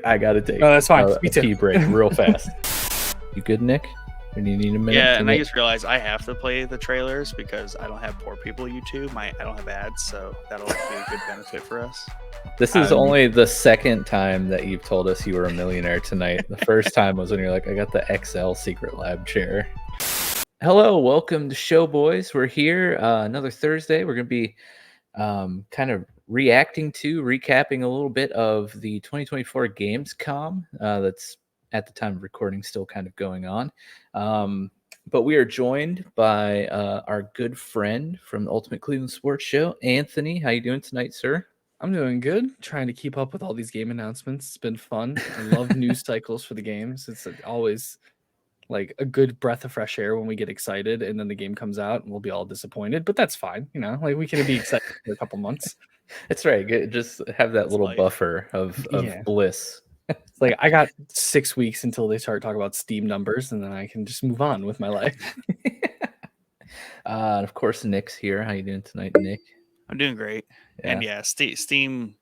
I gotta take that's fine. Me a too. pee break real fast. You good, Nick? Or do you need a minute? Yeah, and I just realized I have to play the trailers because I don't have Poor People YouTube. I don't have ads, so that'll be a good benefit for us. This is only the second time that you've told us you were a millionaire tonight. The first time was when you're like, I got the XL Secret Lab chair. Hello, welcome to Show Boys. We're here another Thursday. We're going to be kind of recapping a little bit of the 2024 Gamescom that's at the time of recording still kind of going on. But we are joined by our good friend from the Ultimate Cleveland Sports Show, Anthony. How you doing tonight, sir? I'm doing good. Trying to keep up with all these game announcements. It's been fun. I love news cycles for the games. It's always like a good breath of fresh air when we get excited and then the game comes out and we'll be all disappointed. But that's fine. You know, like we can be excited for a couple months. That's right. Just have that little buffer of bliss. It's like I got 6 weeks until they start talking about Steam numbers, and then I can just move on with my life. And of course, Nick's here. How you doing tonight, Nick? I'm doing great. Yeah. And yeah, Steam's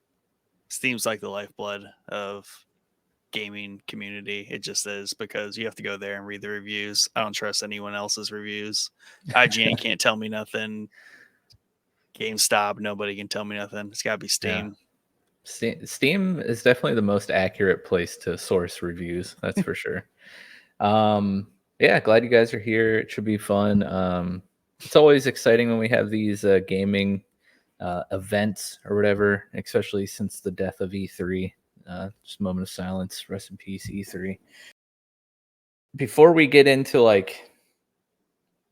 like the lifeblood of gaming community. It just is, because you have to go there and read the reviews. I don't trust anyone else's reviews. IGN can't tell me nothing. GameStop, nobody can tell me nothing. It's got to be Steam. Yeah. Steam is definitely the most accurate place to source reviews. That's for sure. Yeah, glad you guys are here. It should be fun. It's always exciting when we have these gaming events or whatever, especially since the death of E3. Just a moment of silence. Rest in peace, E3. Before we get into like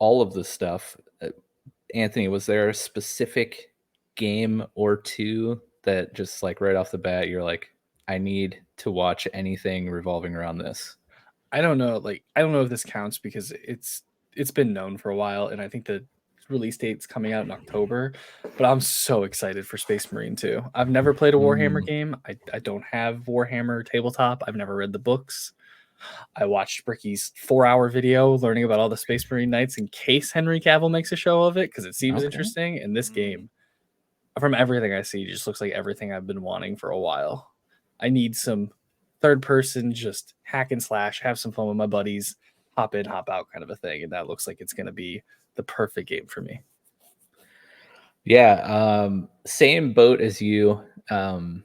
all of this stuff, Anthony, was there a specific game or two that just like right off the bat you're like, I need to watch anything revolving around this? I don't know. Like, I don't know if this counts because it's been known for a while, and I think the release date's coming out in October. But I'm so excited for Space Marine 2. I've never played a Warhammer game. I don't have Warhammer tabletop. I've never read the books. I watched Bricky's 4-hour video learning about all the Space Marine Knights in case Henry Cavill makes a show of it, because it seems interesting. And this game, from everything I see, just looks like everything I've been wanting for a while. I need some third person, just hack and slash, have some fun with my buddies, hop in, hop out kind of a thing. And that looks like it's going to be the perfect game for me. Yeah. Same boat as you. Warhammer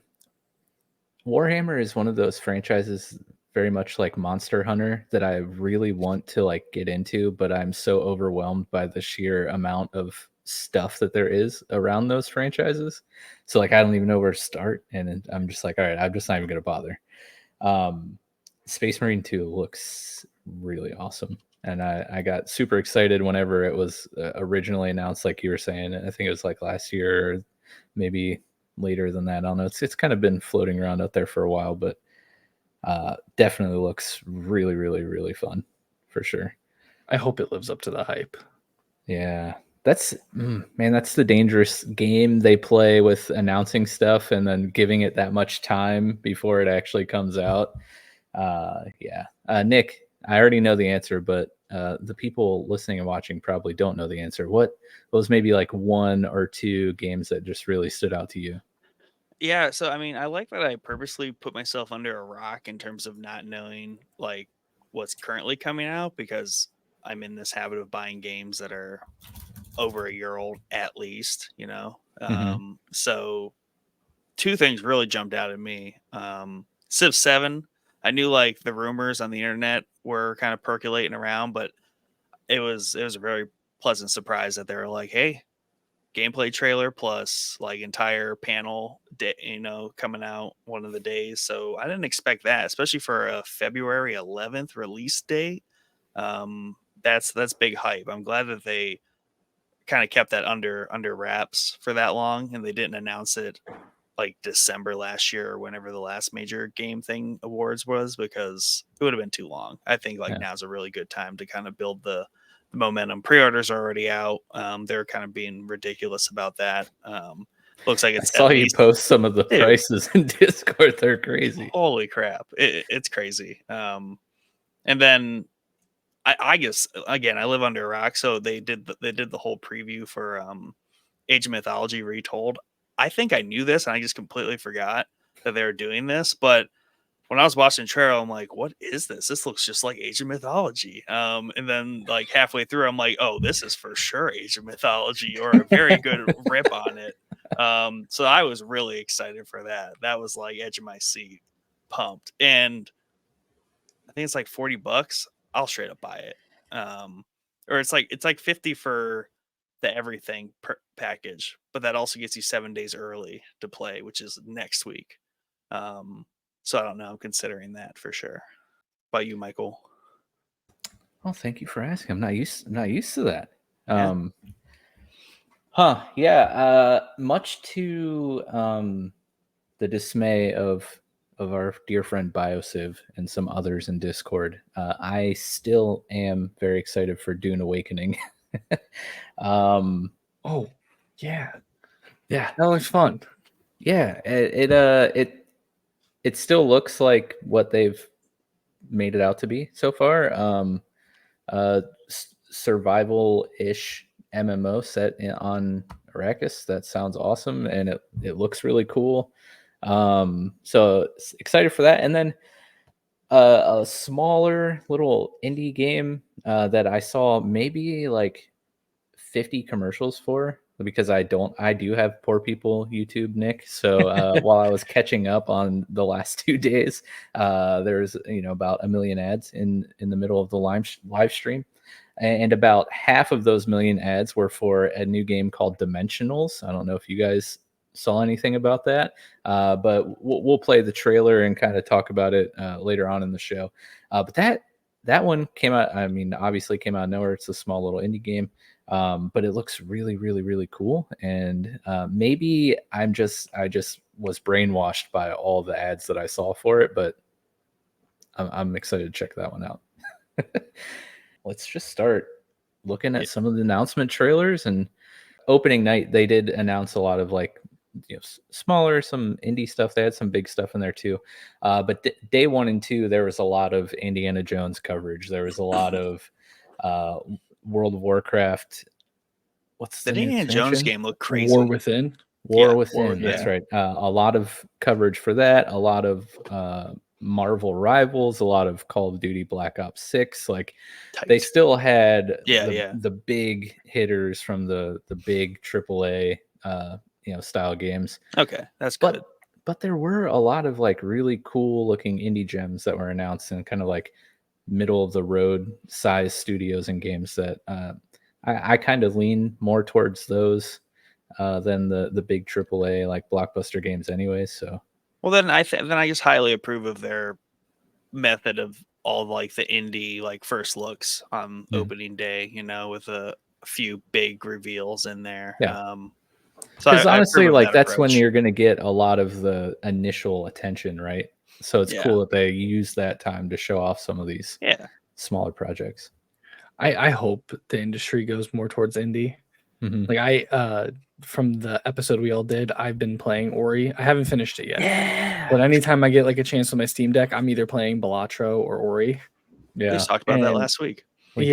is one of those franchises very much like Monster Hunter that I really want to like get into, but I'm so overwhelmed by the sheer amount of stuff that there is around those franchises. So like, I don't even know where to start. And I'm just like, all right, I'm just not even going to bother. Space Marine 2 looks really awesome. And I got super excited whenever it was originally announced, like you were saying. I think it was like last year, or maybe later than that. I don't know. It's kind of been floating around out there for a while, but definitely looks really, really, really fun for sure. I hope it lives up to the hype. Yeah, that's that's the dangerous game they play with announcing stuff and then giving it that much time before it actually comes out. Nick, I already know the answer, but the people listening and watching probably don't know the answer. What was maybe like one or two games that just really stood out to you? Yeah, so I mean, I like that I purposely put myself under a rock in terms of not knowing like what's currently coming out, because I'm in this habit of buying games that are over a year old at least, you know. So two things really jumped out at me. Civ 7, I knew like the rumors on the internet were kind of percolating around, but it was a very pleasant surprise that they were like, hey, gameplay trailer plus like entire panel day, coming out one of the days. So I didn't expect that, especially for a February 11th release date. That's big hype. I'm glad that they kind of kept that under wraps for that long, and they didn't announce it like December last year or whenever the last major game thing awards was, because it would have been too long. I think now's a really good time to kind of build the momentum. Pre-orders are already out. They're kind of being ridiculous about that. Looks like it's. I saw you post some of the prices in Discord. They're crazy. Holy crap! It's crazy. And then I guess again, I live under a rock, so they did the whole preview for Age of Mythology Retold. I think I knew this, and I just completely forgot that they were doing this. But when I was watching the trailer, I'm like, what is this? This looks just like Age of Mythology. And then like halfway through, I'm like, oh, this is for sure Age of Mythology, or a very good rip on it. So I was really excited for that. That was like edge of my seat, pumped. And I think it's like $40. I'll straight up buy it. Or it's like 50 for the everything package, but that also gets you 7 days early to play, which is next week. So I don't know. I'm considering that for sure. About you, Michael? Oh, thank you for asking. I'm not used to that. Yeah. Yeah. Much to the dismay of our dear friend BioCiv and some others in Discord, I still am very excited for Dune Awakening. Oh, yeah, that looks fun. Yeah, it still looks like what they've made it out to be so far. Survival-ish MMO set on Arrakis. That sounds awesome, and it looks really cool. So excited for that. And then a smaller little indie game that I saw maybe like 50 commercials for, because I do have poor people YouTube, Nick. So while I was catching up on the last 2 days, there's about 1 million ads in the middle of the live stream, and about half of those million ads were for a new game called Dimensionals. I don't know if you guys saw anything about that, but we'll play the trailer and kind of talk about it later on in the show. But that one came out. I mean, obviously came out of nowhere. It's a small little indie game. But it looks really, really, really cool. And maybe I just was brainwashed by all the ads that I saw for it, but I'm excited to check that one out. Let's just start looking at some of the announcement trailers. And opening night, they did announce a lot of like smaller, some indie stuff. They had some big stuff in there too. But day 1 and 2, there was a lot of Indiana Jones coverage. There was a lot of World of Warcraft. What's The the new Indiana expansion? Jones game looked crazy. War Within. War Within. That's right. A lot of coverage for that. A lot of Marvel Rivals. A lot of Call of Duty Black Ops 6. Like they still had the big hitters from the big AAA style games. Okay, that's good. But there were a lot of like really cool looking indie gems that were announced, and kind of like middle of the road size studios and games that I kind of lean more towards those than the big AAA like blockbuster games anyway. So well, then I just highly approve of their method of all like the indie like first looks on opening day, with a few big reveals in there. So because honestly, like that's approach. when you're going to get a lot of the initial attention, right? So it's cool that they use that time to show off some of these smaller projects. I hope the industry goes more towards indie. Mm-hmm. Like from the episode we all did, I've been playing Ori. I haven't finished it yet. Yeah. But anytime I get like a chance on my Steam Deck, I'm either playing Balatro or Ori. Yeah. We just talked about that last week. Like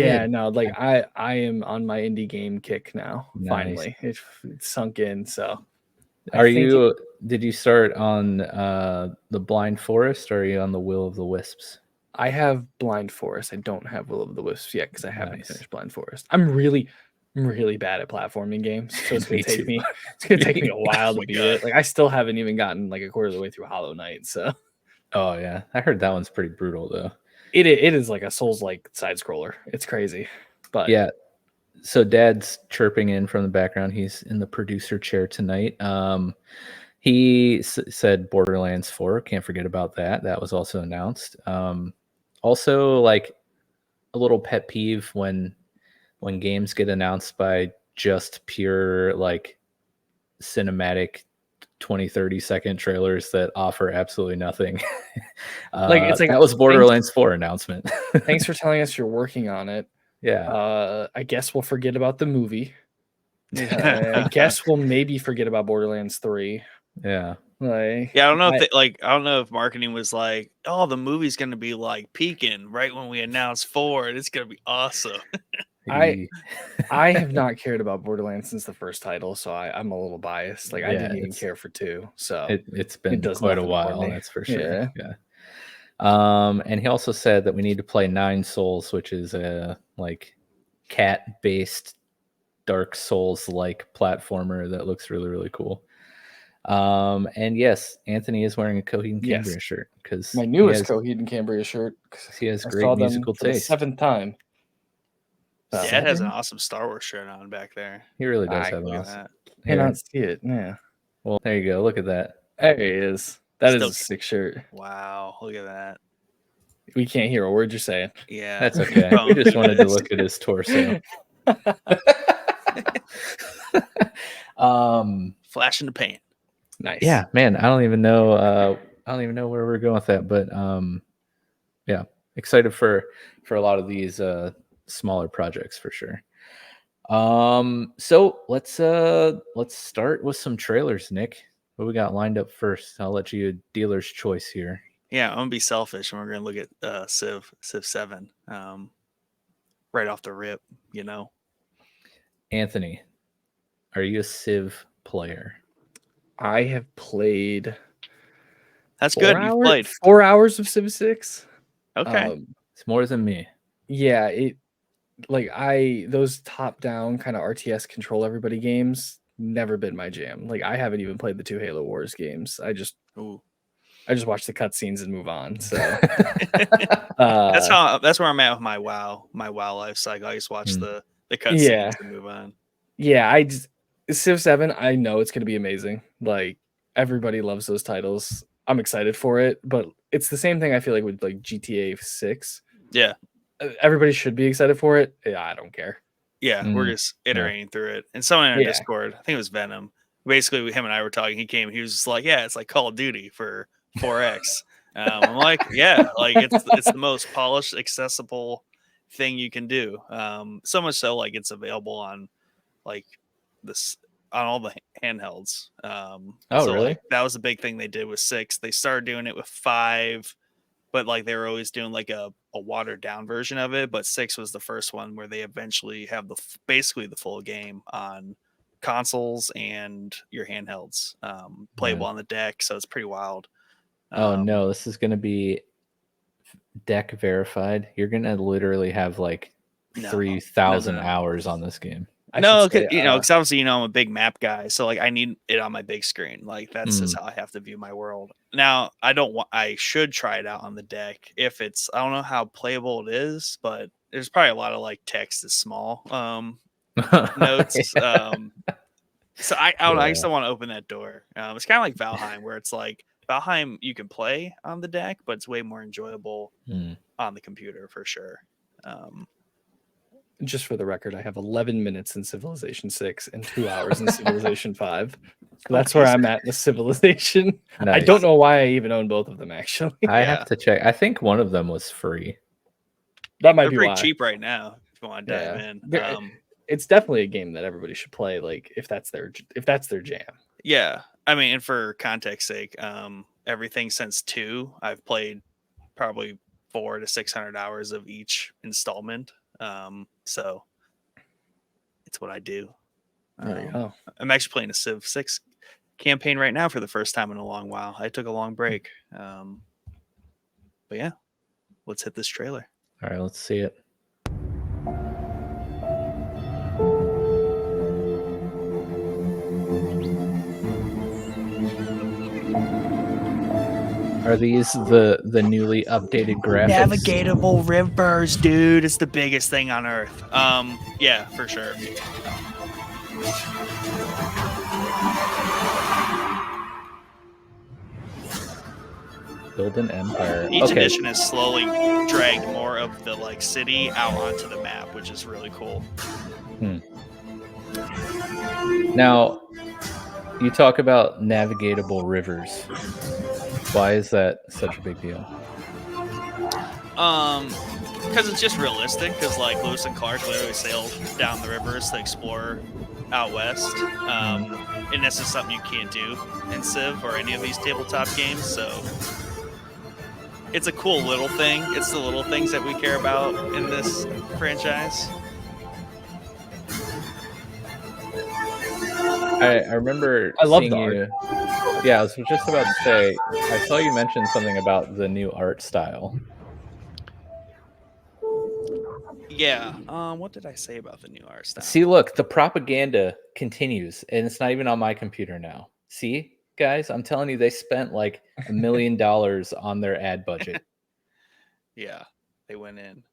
I am on my indie game kick now. Nice. Finally, it's sunk in. So, did you start on the Blind Forest, or are you on the Will of the Wisps? I have Blind Forest. I don't have Will of the Wisps yet because I haven't finished Blind Forest. I'm really bad at platforming games, so it's gonna take me. It's gonna take me a while to beat it. Like I still haven't even gotten like a quarter of the way through Hollow Knight. So. Oh yeah, I heard that one's pretty brutal though. It is like a Souls-like side scroller. It's crazy, but yeah. So Dad's chirping in from the background. He's in the producer chair tonight. He said Borderlands 4. Can't forget about that. That was also announced. Also, like a little pet peeve when games get announced by just pure like cinematic 20-30 second trailers that offer absolutely nothing. It's like that was Borderlands 4 announcement. Thanks for telling us you're working on it. Yeah. I guess we'll forget about the movie. I guess we'll maybe forget about Borderlands 3. Yeah. Like, I don't know I don't know if marketing was like, oh, the movie's gonna be like peaking right when we announce 4, and it's gonna be awesome. I have not cared about Borderlands since the first title, so I'm a little biased. Like I didn't even care for 2, so it's been quite a while. That's for sure. Yeah. And he also said that we need to play Nine Souls, which is a like cat-based Dark Souls-like platformer that looks really, really cool. And yes, Anthony is wearing a Coheed and Cambria shirt because my newest Coheed and Cambria shirt. He has I great saw them musical for the taste. 7th time. Dad has an awesome Star Wars shirt on back there. He really does have an awesome. Cannot see it. Yeah. Well, there you go. Look at that. There he is. That is a sick shirt. Wow, look at that. We can't hear a word you're saying. Yeah, that's okay. We just wanted to look at his torso. Flash in the pan. Nice. Yeah, man. I don't even know where we're going with that, but yeah, excited for a lot of these smaller projects for sure. So let's start with some trailers, Nick. What we got lined up first? I'll let you dealer's choice here. Yeah, I'm gonna be selfish, and we're gonna look at Civ 7 right off the rip. You know, Anthony, are you a Civ player? I have played. That's good. You've played 4 hours of Civ 6. Okay, it's more than me. Yeah, those top-down kind of RTS control everybody games never been my jam. Like I haven't even played the 2 Halo Wars games. I just watch the cutscenes and move on. So that's where I'm at with my WoW life cycle. I just watch the cutscenes and move on. Yeah, Civ 7, I know it's gonna be amazing. Like everybody loves those titles. I'm excited for it, but it's the same thing I feel like with like GTA 6. Yeah. Everybody should be excited for it. Yeah, I don't care. Yeah, we're just iterating through it. And someone in our Discord, I think it was Venom, basically him and I were talking. He came, he was just like, yeah, it's like Call of Duty for 4X. I'm like, yeah, like it's the most polished, accessible thing you can do. So much so like it's available on like this on all the handhelds. Really? Like, that was the big thing they did with 6. They started doing it with 5, but like they were always doing like a watered down version of it. But 6 was the first one where they eventually have basically the full game on consoles and your handhelds, playable on the deck. So it's pretty wild. Oh no, this is going to be deck verified. You're going to literally have like 3,000 hours on this game. Because obviously, I'm a big map guy, so like I need it on my big screen. Like that's just how I have to view my world. Now, I should try it out on the deck if it's. I don't know how playable it is, but there's probably a lot of like text is small notes. So I don't know. I just don't want to open that door. It's kind of like Valheim, where it's like Valheim you can play on the deck, but it's way more enjoyable on the computer for sure. Just for the record, I have 11 minutes in Civilization 6 and 2 hours in Civilization 5. So that's where I'm at in the Civilization. Nice. I don't know why I even own both of them, actually. I have to check. I think one of them was free. That might be pretty cheap right now if you want to dive in. It's definitely a game that everybody should play, like if that's their jam. Yeah. I mean, and for context sake, everything since 2, I've played probably 400 to 600 hours of each installment. So it's what I do. There you go. I'm actually playing a Civ 6 campaign right now for the first time in a long while. I took a long break. But yeah, let's hit this trailer. All right, let's see it. Are these the newly updated graphics? Navigatable rivers, dude. It's the biggest thing on Earth. Yeah, for sure. Build an empire. Each edition has slowly dragged more of the like city out onto the map, which is really cool. Now, you talk about navigatable rivers. Why is that such a big deal? Because it's just realistic. Because like Lewis and Clark literally sailed down the rivers to explore out west, and this is something you can't do in Civ or any of these tabletop games. So it's a cool little thing. It's the little things that we care about in this franchise. I remember. I love the art. Yeah, I was just about to say, I saw you mention something about the new art style. Yeah. What did I say about the new art style? See, look, the propaganda continues, and it's not even on my computer now. See, guys, I'm telling you, they spent like $1 million on their ad budget. Yeah, they went in.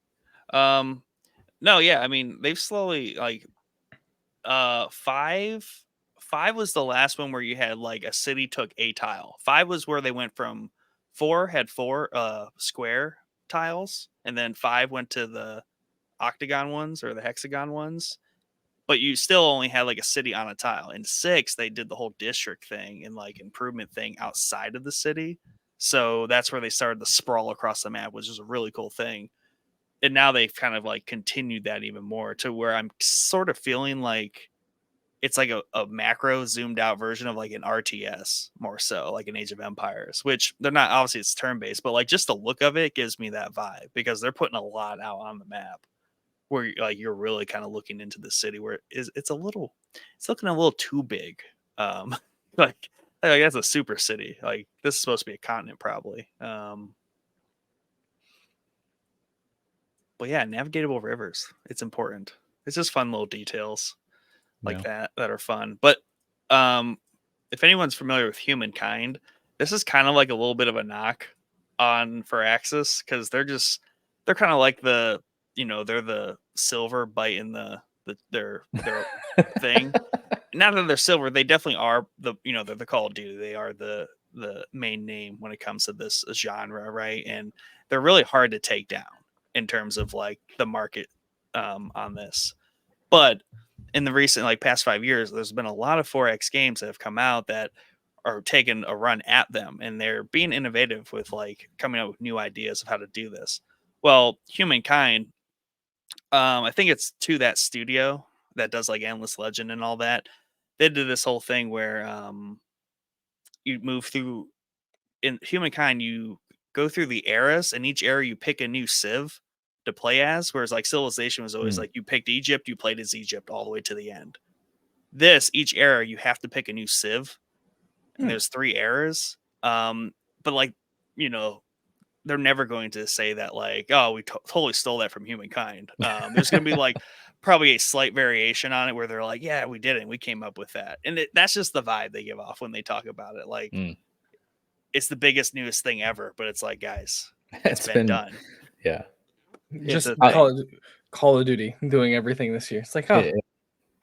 No, yeah, I mean, they've slowly like five was the last one where you had like a city took a tile. Five was where they went from four had four square tiles, and then five went to the octagon ones or the hexagon ones. But you still only had like a city on a tile. In six, they did the whole district thing and like improvement thing outside of the city. So that's where they started the sprawl across the map, which is a really cool thing. And now they've kind of like continued that even more to where I'm sort of feeling like it's like a macro zoomed out version of like an RTS more so, like an Age of Empires, which they're not, obviously it's turn based, but like just the look of it gives me that vibe because they're putting a lot out on the map where like you're really kind of looking into the city where it's looking a little too big. Um, like that's a super city. Like this is supposed to be a continent probably. But yeah, navigatable rivers. It's important. It's just fun little details like that are fun. But if anyone's familiar with Humankind, this is kind of like a little bit of a knock on Firaxis because they're kind of like they're the silver bite in their thing. Not that they're silver, they definitely are they're the Call of Duty. They are the main name when it comes to this genre, right? And they're really hard to take down in terms of like the market on this. But in the recent like past 5 years, there's been a lot of 4X games that have come out that are taking a run at them, and they're being innovative with like coming up with new ideas of how to do this. Well, Humankind, I think it's to that studio that does like Endless Legend and all that. They did this whole thing where you move through in Humankind, you go through the eras, and each era you pick a new civ to play as. Whereas like Civilization was always like you picked Egypt, you played as Egypt all the way to the end. Each era you have to pick a new civ, and there's 3 eras. But like they're never going to say that like, oh, we totally stole that from Humankind. There's going to be like probably a slight variation on it where they're like, yeah, we did it, we came up with that, and that's just the vibe they give off when they talk about it. Like it's the biggest newest thing ever, but it's like, guys, it's been done. Yeah, just Call of Duty doing everything this year. It's like,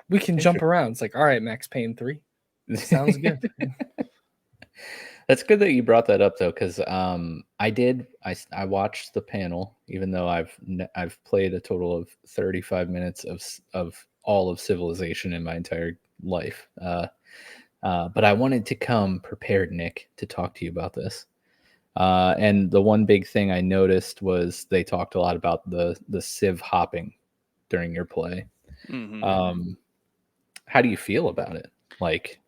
we can jump around. It's like, all right, Max Payne 3 sounds good. That's good that you brought that up though, because I watched the panel, even though I've played a total of 35 minutes of all of Civilization in my entire life. But I wanted to come prepared, Nick, to talk to you about this. And the one big thing I noticed was they talked a lot about the civ hopping during your play. How do you feel about it? Like,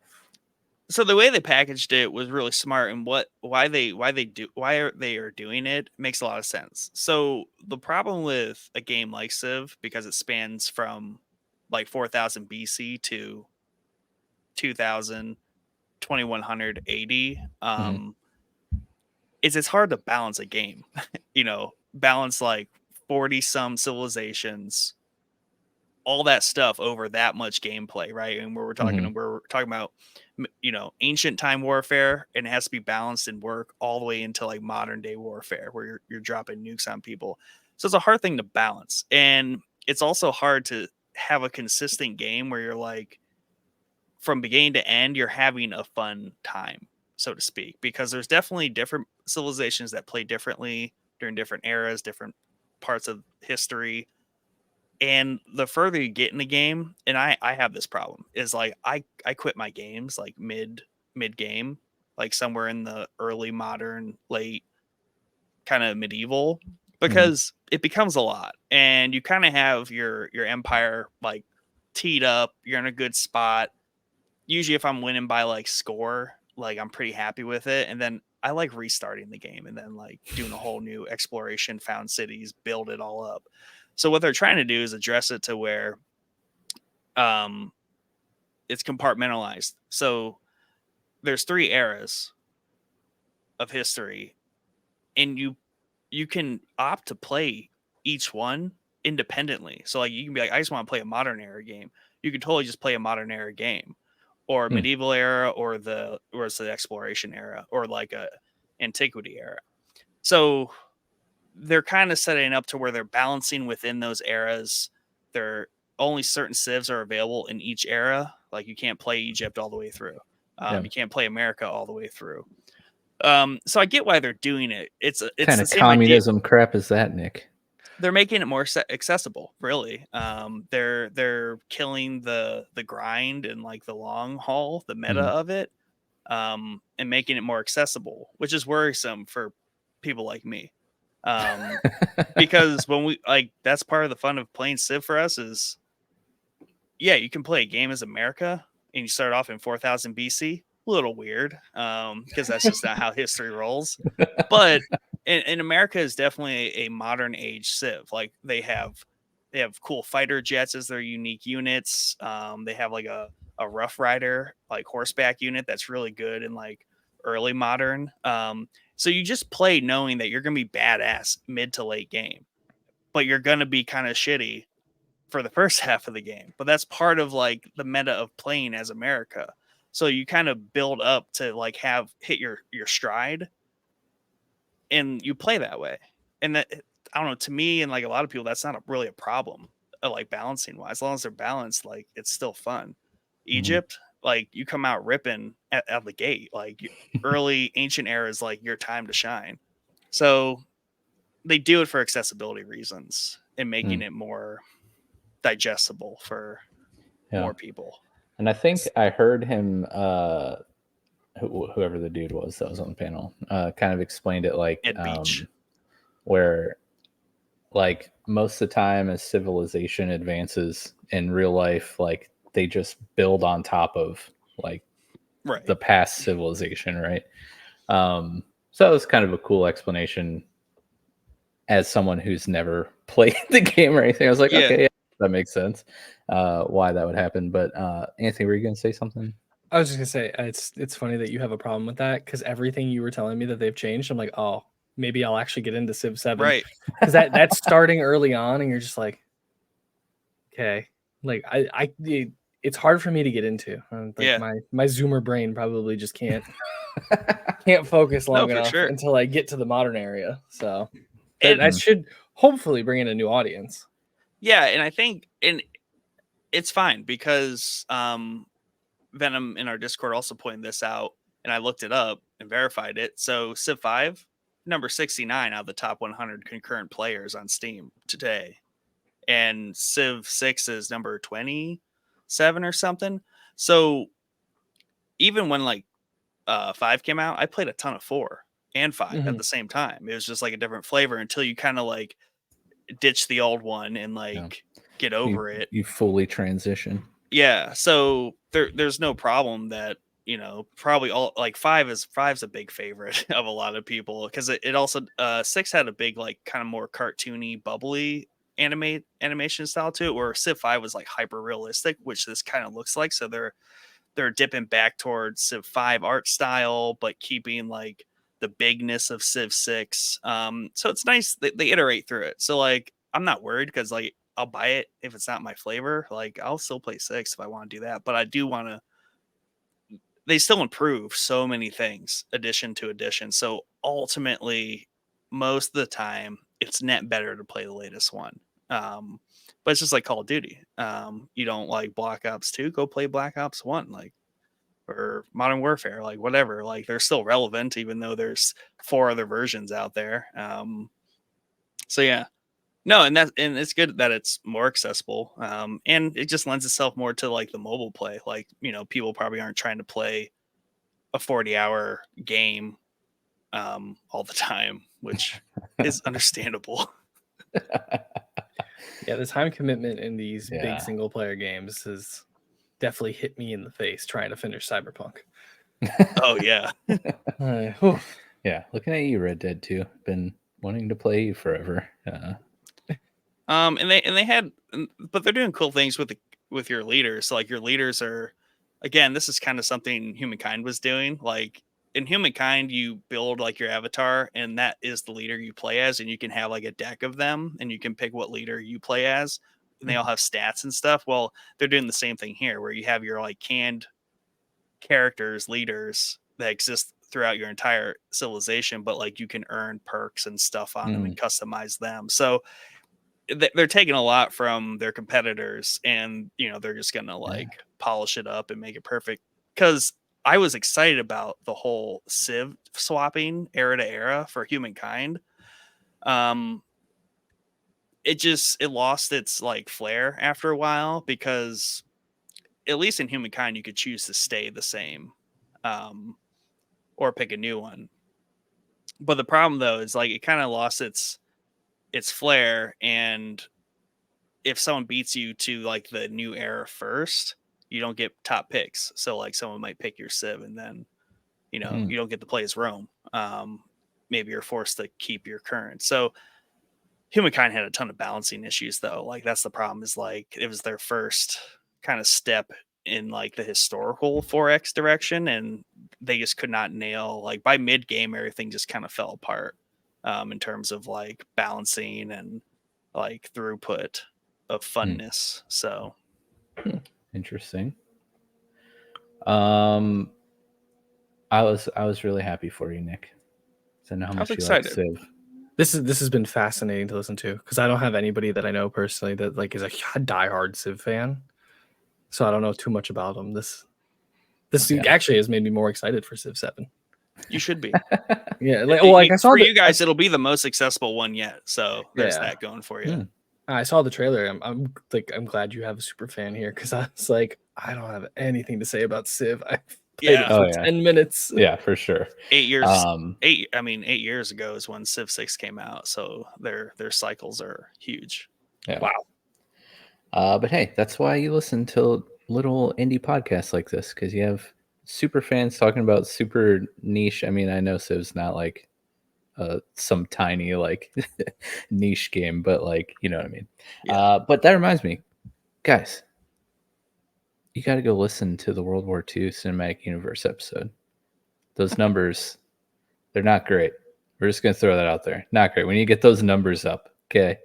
so the way they packaged it was really smart, and why they are doing it makes a lot of sense. So the problem with a game like Civ, because it spans from like 4000 BC to 2000 2100 AD, is it's hard to balance a game. Balance like 40 some civilizations, all that stuff over that much gameplay, right? And we're talking about ancient time warfare, and it has to be balanced and work all the way into like modern day warfare where you're dropping nukes on people. So it's a hard thing to balance, and it's also hard to have a consistent game where you're like from beginning to end you're having a fun time, so to speak, because there's definitely different civilizations that play differently during different eras, different parts of history. And the further you get in the game, and I have this problem, is like I quit my games like mid game, like somewhere in the early modern, late kind of medieval, because it becomes a lot, and you kind of have your empire like teed up, you're in a good spot. Usually if I'm winning by like score, like I'm pretty happy with it, and then I like restarting the game and then like doing a whole new exploration, found cities, build it all up. So what they're trying to do is address it to where it's compartmentalized. So there's 3 eras of history, and you can opt to play each one independently. So like you can be like, I just want to play a modern era game. You can totally just play a modern era game, or medieval era, or it's the exploration era, or like a antiquity era. So they're kind of setting up to where they're balancing within those eras. They're only certain civs are available in each era. Like you can't play Egypt all the way through. You can't play America all the way through. So I get why they're doing it. It's kind the of same communism idea. crap is that, Nick? They're making it more accessible, really. They're killing the grind and like the long haul, the meta of it, and making it more accessible, which is worrisome for people like me. Because when we like, that's part of the fun of playing Civ for us is, yeah, you can play a game as America and you start off in 4000 BC. A little weird, because that's just not how history rolls. But in America is definitely a modern age Civ. Like they have cool fighter jets as their unique units. They have like a Rough Rider like horseback unit that's really good in like early modern. So you just play knowing that you're gonna be badass mid to late game, but you're gonna be kind of shitty for the first half of the game. But that's part of like the meta of playing as America. So you kind of build up to like hit your stride, and you play that way. And that, I don't know, to me and like a lot of people, that's not really a problem, like balancing wise. As long as they're balanced, like it's still fun. Egypt, like you come out ripping at the gate, like early ancient era is like your time to shine. So they do it for accessibility reasons and making it more digestible for more people. And I think I heard him, whoever the dude was that was on the panel, kind of explained it like where like most of the time as civilization advances in real life, like they just build on top of like the past civilization, right? So it was kind of a cool explanation as someone who's never played the game or anything. I was like, okay, yeah, that makes sense, why that would happen. But Anthony, were you going to say something? I was just gonna say it's funny that you have a problem with that, because everything you were telling me that they've changed, I'm like, oh, maybe I'll actually get into Civ 7, right? Because that's starting early on, and you're just like, okay, like it's hard for me to get into. Like my Zoomer brain probably just can't focus long enough until I get to the modern area. So that should hopefully bring in a new audience. Yeah, and I think it's fine because Venom in our Discord also pointed this out, and I looked it up and verified it. So Civ 5, number 69 out of the top 100 concurrent players on Steam today. And Civ 6 is number 27 or something. So even when like 5 came out, I played a ton of 4 and 5 at the same time. It was just like a different flavor until you kind of like ditch the old one and like get over it. You fully transition. Yeah, so there's no problem that, you know, probably all like five's a big favorite of a lot of people, because it also 6 had a big like kind of more cartoony, bubbly animation style to it, where Civ 5 was like hyper realistic, which this kind of looks like. So they're dipping back towards Civ 5 art style, but keeping like the bigness of Civ 6. So it's nice that they iterate through it. So like I'm not worried, because like I'll buy it if it's not my flavor. Like I'll still play 6 if I want to do that, but I do want to. They still improve so many things, edition to edition. So ultimately, most of the time, it's net better to play the latest one. But it's just like Call of Duty. You don't like Black Ops 2, go play Black Ops 1, like, or Modern Warfare, like whatever. Like they're still relevant, even though there's 4 other versions out there. So yeah. No, and it's good that it's more accessible, and it just lends itself more to like the mobile play. Like, you know, people probably aren't trying to play a 40-hour game all the time, which is understandable. Yeah, the time commitment in these big single player games has definitely hit me in the face trying to finish Cyberpunk. Oh yeah. Yeah, looking at you, Red Dead 2. Been wanting to play you forever. And they had, but they're doing cool things with your leaders. So like your leaders are again, this is kind of something Humankind was doing. Like in Humankind, you build like your avatar, and that is the leader you play as, and you can have like a deck of them, and you can pick what leader you play as, and they all have stats and stuff. Well, they're doing the same thing here, where you have your like canned characters, leaders that exist throughout your entire civilization, but like you can earn perks and stuff on them and customize them. So they're taking a lot from their competitors, and they're just gonna like polish it up and make it perfect. Because I was excited about the whole Civ swapping era to era for Humankind. It lost its like flair after a while, because at least in Humankind you could choose to stay the same, or pick a new one. But the problem though is like it kind of lost its flair, and if someone beats you to like the new era first, you don't get top picks. So like someone might pick your Civ, and then you don't get to play as Rome. Maybe you're forced to keep your current. So Humankind had a ton of balancing issues though. Like that's the problem, is like it was their first kind of step in like the historical 4X direction, and they just could not nail, like by mid game everything just kind of fell apart in terms of like balancing and like throughput of funness. So interesting. I was really happy for you, Nick. So I know how much you like Civ. This has been fascinating to listen to, because I don't have anybody that I know personally that like is a diehard Civ fan. So I don't know too much about them. This actually has made me more excited for Civ 7. You should be. Yeah, like I saw for you guys, it'll be the most accessible one yet. So there's that going for you. I saw the trailer. I'm glad you have a super fan here, because I was like, I don't have anything to say about Civ. I played it for 10 minutes. Yeah, for sure. 8 years. 8 years ago is when Civ 6 came out. So their cycles are huge. Yeah. Wow. But hey, that's why you listen to little indie podcasts like this, because you have super fans talking about super niche. I mean, I know Civ's not like some tiny like niche game, but like, you know what I mean? But that reminds me, guys, you got to go listen to the World War II Cinematic Universe episode. Those numbers, they're not great. We're just going to throw that out there. Not great. We need to get those numbers up. Okay.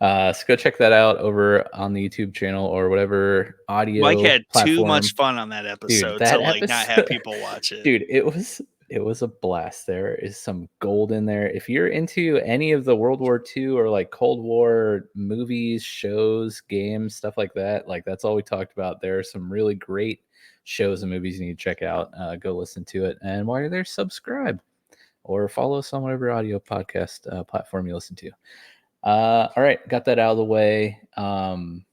So go check that out over on the YouTube channel or whatever audio Mike had platform. Too much fun on that episode to like not have people watch it. Dude, it was a blast. There is some gold in there. If you're into any of the World War II or like Cold War movies, shows, games, stuff like that, like that's all we talked about. There are some really great shows and movies you need to check out. Go listen to it. And while you're there, subscribe or follow us on whatever audio podcast platform you listen to. All right, got that out of the way. Dune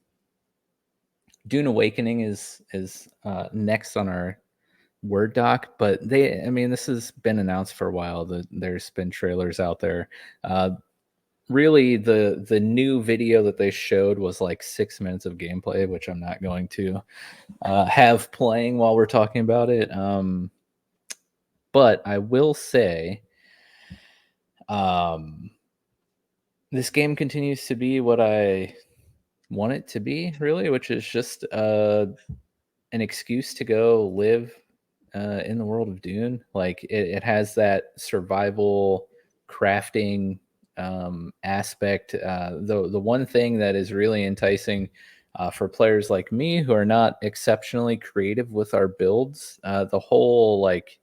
Awakening is next on our Word doc, but this has been announced for a while. There's been trailers out there. Really, the new video that they showed was like 6 minutes of gameplay, which I'm not going to have playing while we're talking about it. But I will say, this game continues to be what I want it to be, really, which is just an excuse to go live in the world of Dune. Like it has that survival crafting aspect. The one thing that is really enticing for players like me who are not exceptionally creative with our builds, the whole like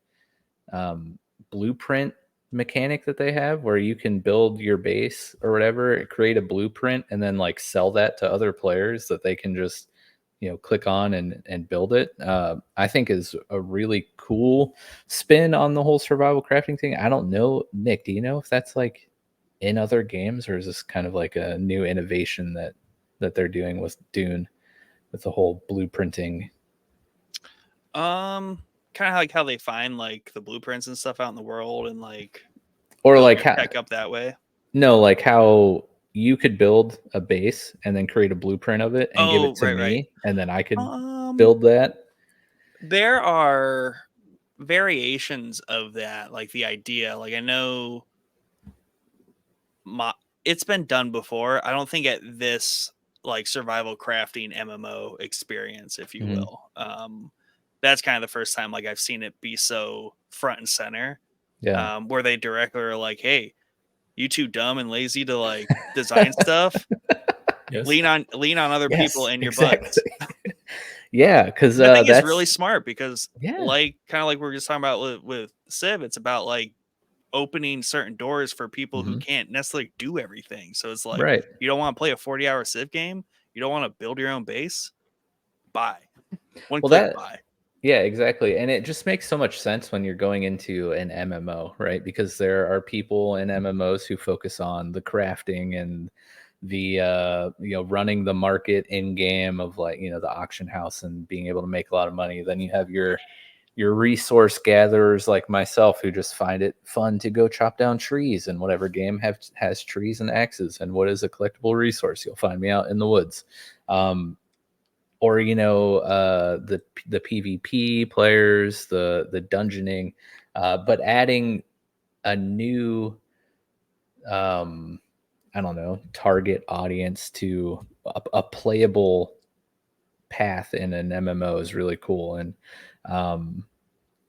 blueprint mechanic that they have, where you can build your base or whatever, create a blueprint, and then like sell that to other players that they can just click on and build it. I think is a really cool spin on the whole survival crafting thing. I don't know, Nick, do you know if that's like in other games, or is this kind of like a new innovation that they're doing with Dune, with the whole blueprinting? Kind of like how they find like the blueprints and stuff out in the world, and like, or like tech up that way. No, like how you could build a base and then create a blueprint of it and give it to me, and then I could build that. There are variations of that, like the idea. Like I know it's been done before. I don't think at this like survival crafting MMO experience, if you will. that's kind of the first time like I've seen it be so front and center. Yeah. Where they directly are like, hey, you too dumb and lazy to like design stuff. Yes. Lean on other people Yes, and your exactly. butts. Yeah, because I think it's that's really smart because yeah. like kind of like we were just talking about with Civ, it's about like opening certain doors for people who Mhm. can't necessarily do everything. So it's like Right. you don't want to play a 40-hour Civ game, you don't want to build your own base, buy. One Well, click that buy. yeah, exactly, and it just makes so much sense when you're going into an MMO, right? Because there are people in MMOs who focus on the crafting and the running the market in game of like the auction house and being able to make a lot of money. Then you have your resource gatherers like myself who just find it fun to go chop down trees, and whatever game has trees and axes. And what is a collectible resource? You'll find me out in the woods. Or the PvP players, the dungeoning, but adding a new I don't know, target audience to a playable path in an MMO is really cool. And um,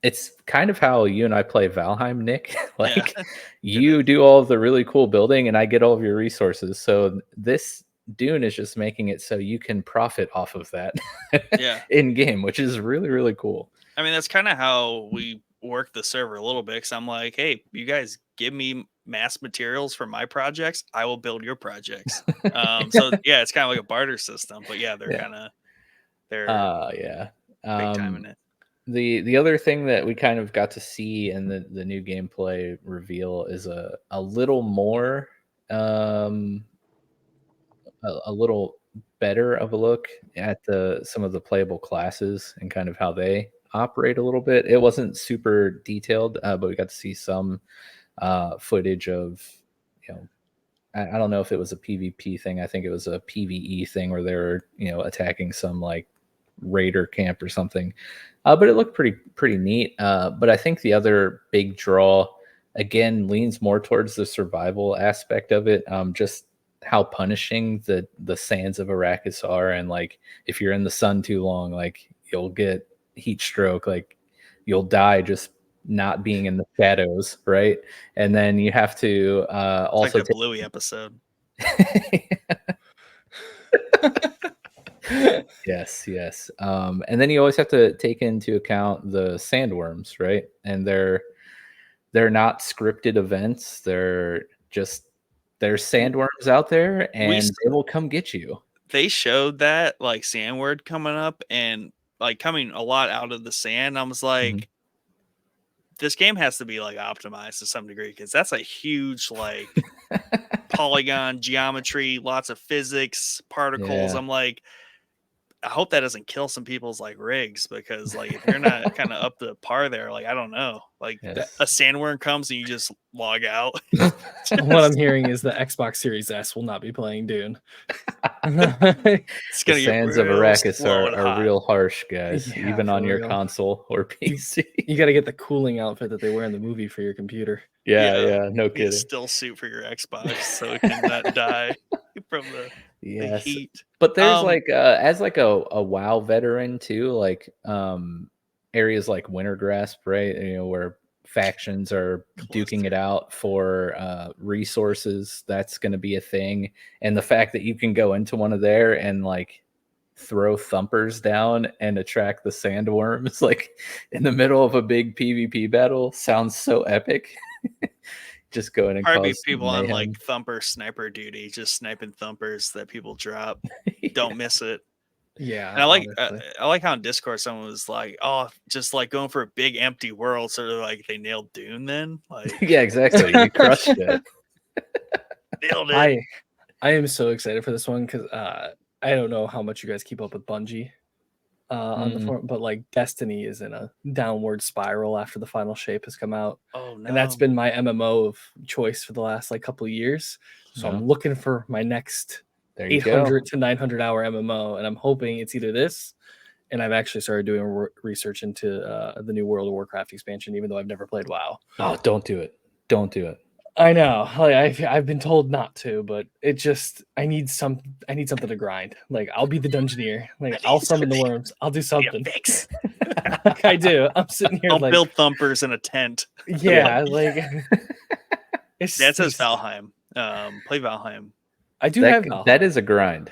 it's kind of how you and I play Valheim, Nick. Yeah. Like you do all of the really cool building and I get all of your resources. So this Dune is just making it so you can profit off of that Yeah. in game, which is really, really cool. I mean, that's kind of how we work the server a little bit. Cause I'm like, hey, you guys give me mass materials for my projects, I will build your projects. So yeah, it's kind of like a barter system. But yeah, they're Yeah. Yeah. big time in it. The other thing that we kind of got to see in the new gameplay reveal is a little more a little better of a look at some of the playable classes and kind of how they operate a little bit. It wasn't super detailed, but we got to see some footage of you know I don't know if it was a PvP thing. I think it was a PvE thing where they were attacking some like raider camp or something. But it looked pretty neat. But I think the other big draw again leans more towards the survival aspect of it. Just how punishing the sands of Arrakis are, and like if you're in the sun too long, like you'll get heat stroke, like you'll die just not being in the shadows, right? And then you have to It's like also the Bluey episode. Yes. And then you always have to take into account the sandworms, right? And they're not scripted events. There's sandworms out there, and they will come get you. They showed that like sandward coming up and like coming a lot out of the sand. I was like, this game has to be like optimized to some degree because that's a huge like polygon geometry, lots of physics, particles. Yeah. I'm like, I hope that doesn't kill some people's like rigs because like if you're not kind of up to par there, like I don't know, like Yes. a sandworm comes and you just log out. What I'm hearing is the Xbox Series S will not be playing Dune. It's The gonna get sands of real Arrakis slow and are hot. real harsh, guys, Yeah, even on for your real. console or PC. You got to get the cooling outfit that they wear in the movie for your computer. Yeah, no Need a kidding. still suit for your Xbox so it can not die from the Yes. heat. But there's like as like a WoW veteran too, like areas like Wintergrasp, right? Where factions are duking it out for resources. That's going to be a thing. And the fact that you can go into one of there and like throw thumpers down and attract the sandworms like in the middle of a big PvP battle sounds so epic. Just go in and Probably cause people mayhem. on like thumper sniper duty, just sniping thumpers that people drop. Don't miss it. Yeah, And I honestly. like how in Discord someone was like, "Oh, just like going for a big empty world." So they're like, they nailed Dune then. Like, Yeah, exactly. You crushed it. nailed it. I am so excited for this one because I don't know how much you guys keep up with Bungie on the forum, but like Destiny is in a downward spiral after the final shape has come out. Oh no! And that's been my MMO of choice for the last like couple of years. So I'm looking for my next 800 to 900 hour MMO, and I'm hoping it's either this. And I've actually started doing research into the new World of Warcraft expansion, even though I've never played WoW. Oh, don't do it. Don't do it. I know. Like I've been told not to, but it just I need something to grind. Like I'll be the dungeoneer. Like I'll summon the worms. I'll do something. Fix. Like I do. I'm sitting here I'll like, build thumpers in a tent. yeah, like it's That says just- Valheim. Play Valheim. I do have That Valheim. is a grind.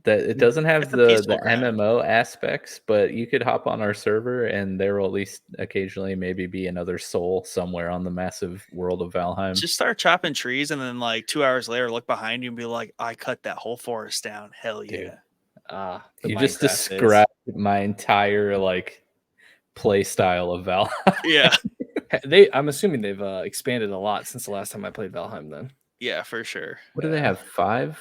That it doesn't have It's a the peaceful grind. MMO aspects, but you could hop on our server and there will at least occasionally maybe be another soul somewhere on the massive world of Valheim. Just start chopping trees, and then like 2 hours later, look behind you and be like, "I cut that whole forest down." Hell yeah! Dude. The You just Minecraft is- described my entire like play style of Valheim. Yeah, I'm assuming they've expanded a lot since the last time I played Valheim. Then yeah, for sure. What do they have? 5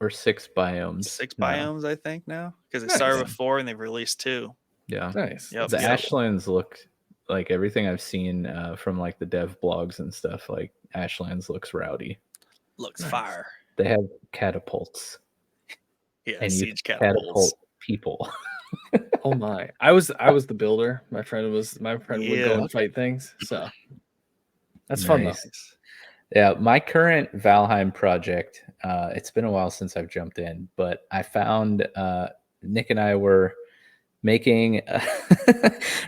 or 6 biomes? 6 now? biomes, I think now, because they Nice. started with 4 and they've released 2. Yeah. nice. Yep. The Yep. Ashlands look like everything I've seen from like the dev blogs and stuff. Like Ashlands looks rowdy. Looks Nice. fire. They have catapults, Yeah, and you siege catapult catapults. people. Oh my! I was the builder. My friend would go Yeah. and fight things. So that's fun though. Nice. Yeah, my current Valheim project. It's been a while since I've jumped in, but I found Nick and I were making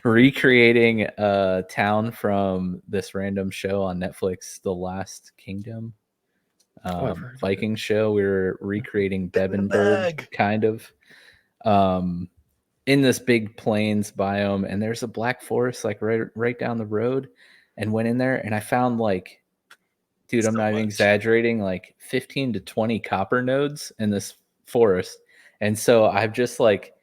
recreating a town from this random show on Netflix, The Last Kingdom. I've heard of Viking show. We were recreating Get in the Bebenberg, bag. kind of, in this big plains biome, and there's a black forest like right down the road, and went in there and I found like, dude, I'm So not even much. exaggerating, like 15 to 20 copper nodes in this forest. And so I've just like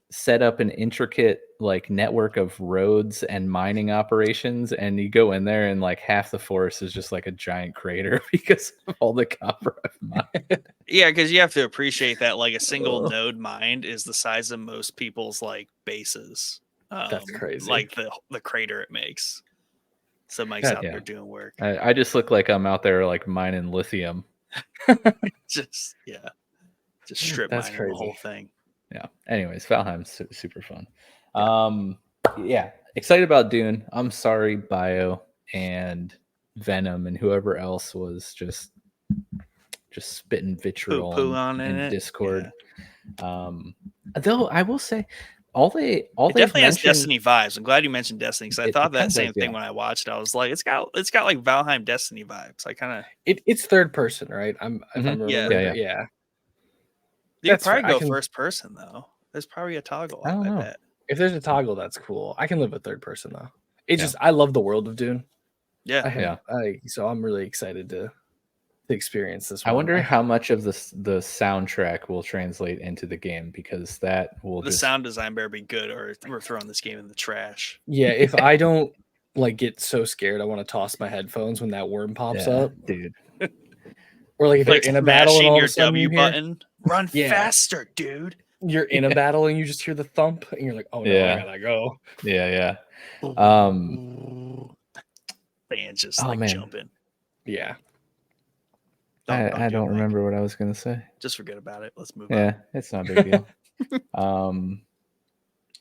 set up an intricate like network of roads and mining operations, and you go in there and like half the forest is just like a giant crater because of all the copper I've mined. Yeah, because you have to appreciate that like a single Ugh. node mined is the size of most people's like bases. That's crazy. Like the crater it makes. So Mike's out Yeah. there doing work. I just look like I'm out there like mining lithium. Just strip That's mining the whole crazy. thing. Yeah. Anyways, Valheim's super fun. Yeah. Excited about Dune. I'm sorry, Bio and Venom and whoever else was just spitting vitriol Poo on in in it. Discord. Though I will say, all It they've definitely has mentioned, Destiny vibes. I'm glad you mentioned Destiny because I It thought that kinda same does, thing yeah. when I watched it. I was like, it's got like Valheim Destiny vibes. I kind of It's third person, right? If I'm Mhm. Yeah. remembering. Yeah. you That's probably fair. I go can- first person though. There's probably a toggle. I don't know. bet. If there's a toggle, that's cool. I can live with third person though. It's Yeah. just I love the world of Dune. Yeah. So I'm really excited to experience this I one. wonder how much of the soundtrack will translate into the game, because that will The just sound design better be good, or we're throwing this game in the trash. Yeah, if I don't like get so scared, I want to toss my headphones when that worm pops Yeah, up. dude. Or like if Like you're in a battle and smashing all of your a sudden W you hear, button. Run Yeah. faster, dude. you're in a battle and you just hear the thump and you're like, oh no, Yeah. I gotta go. Yeah. Fans just Oh, like man. jumping. Yeah. I do don't it, Mike. remember what I was gonna say. Just forget about it. Let's move on. Yeah, it's not a big deal.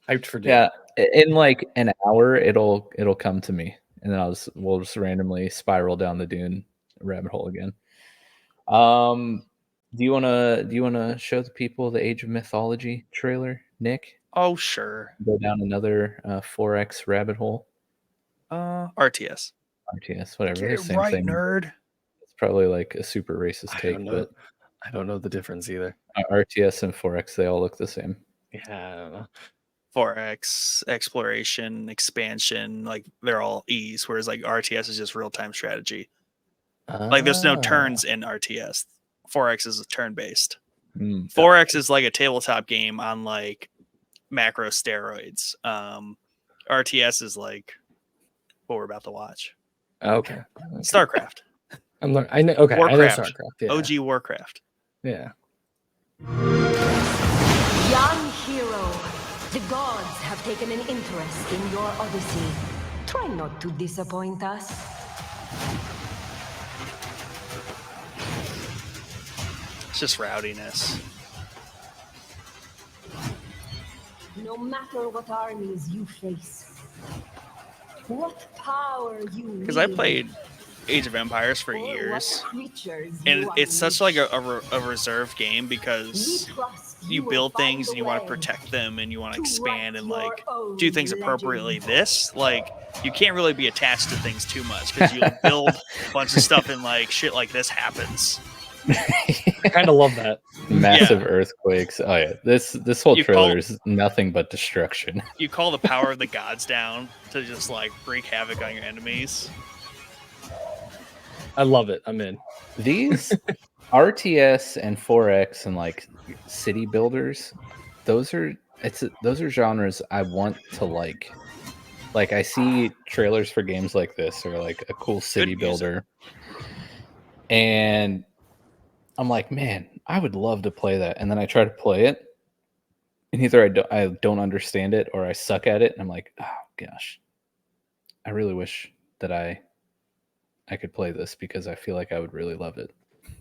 Hyped for Dune. Yeah, in like an hour, it'll come to me, and then we'll just randomly spiral down the Dune rabbit hole again. Do you wanna show the people the Age of Mythology trailer, Nick? Oh, sure. Go down another 4X rabbit hole. RTS. RTS, whatever. Get the it same right, thing. nerd. It's probably like a super racist I take, don't know. but I don't know the difference either. RTS and 4X, they all look the same. Yeah, I don't know. 4X, exploration, expansion, like they're all E's, whereas like RTS is just real time strategy. Like there's no turns in RTS. 4X is turn based. 4X is like a tabletop game on like macro steroids. RTS is like what we're about to watch. Okay. StarCraft. I know. Okay, I know Warcraft. StarCraft. Yeah. OG Warcraft. Yeah. Young hero, the gods have taken an interest in your odyssey. Try not to disappoint us. It's just rowdiness. No matter what armies you face, what power you Because I wield, played Age of Empires for or what years, creatures and you it's such like unleash, a reserved game we because trust you build things and you want to protect them and you want to expand and like do things appropriately. This, like, you can't really be attached to things too much because you'll build a bunch of stuff and like shit like this happens. I kind of love that. Massive earthquakes. Oh yeah, this whole trailer is nothing but destruction. You call the power of the gods down to just like wreak havoc on your enemies. I love it. I'm in. These RTS and 4X and like city builders, those are genres I want to like. Like I see trailers for games like this or like a cool city builder, and I'm like, man, I would love to play that. And then I try to play it, and either I don't understand it or I suck at it, and I'm like, oh gosh, I really wish that I could play this because I feel like I would really love it,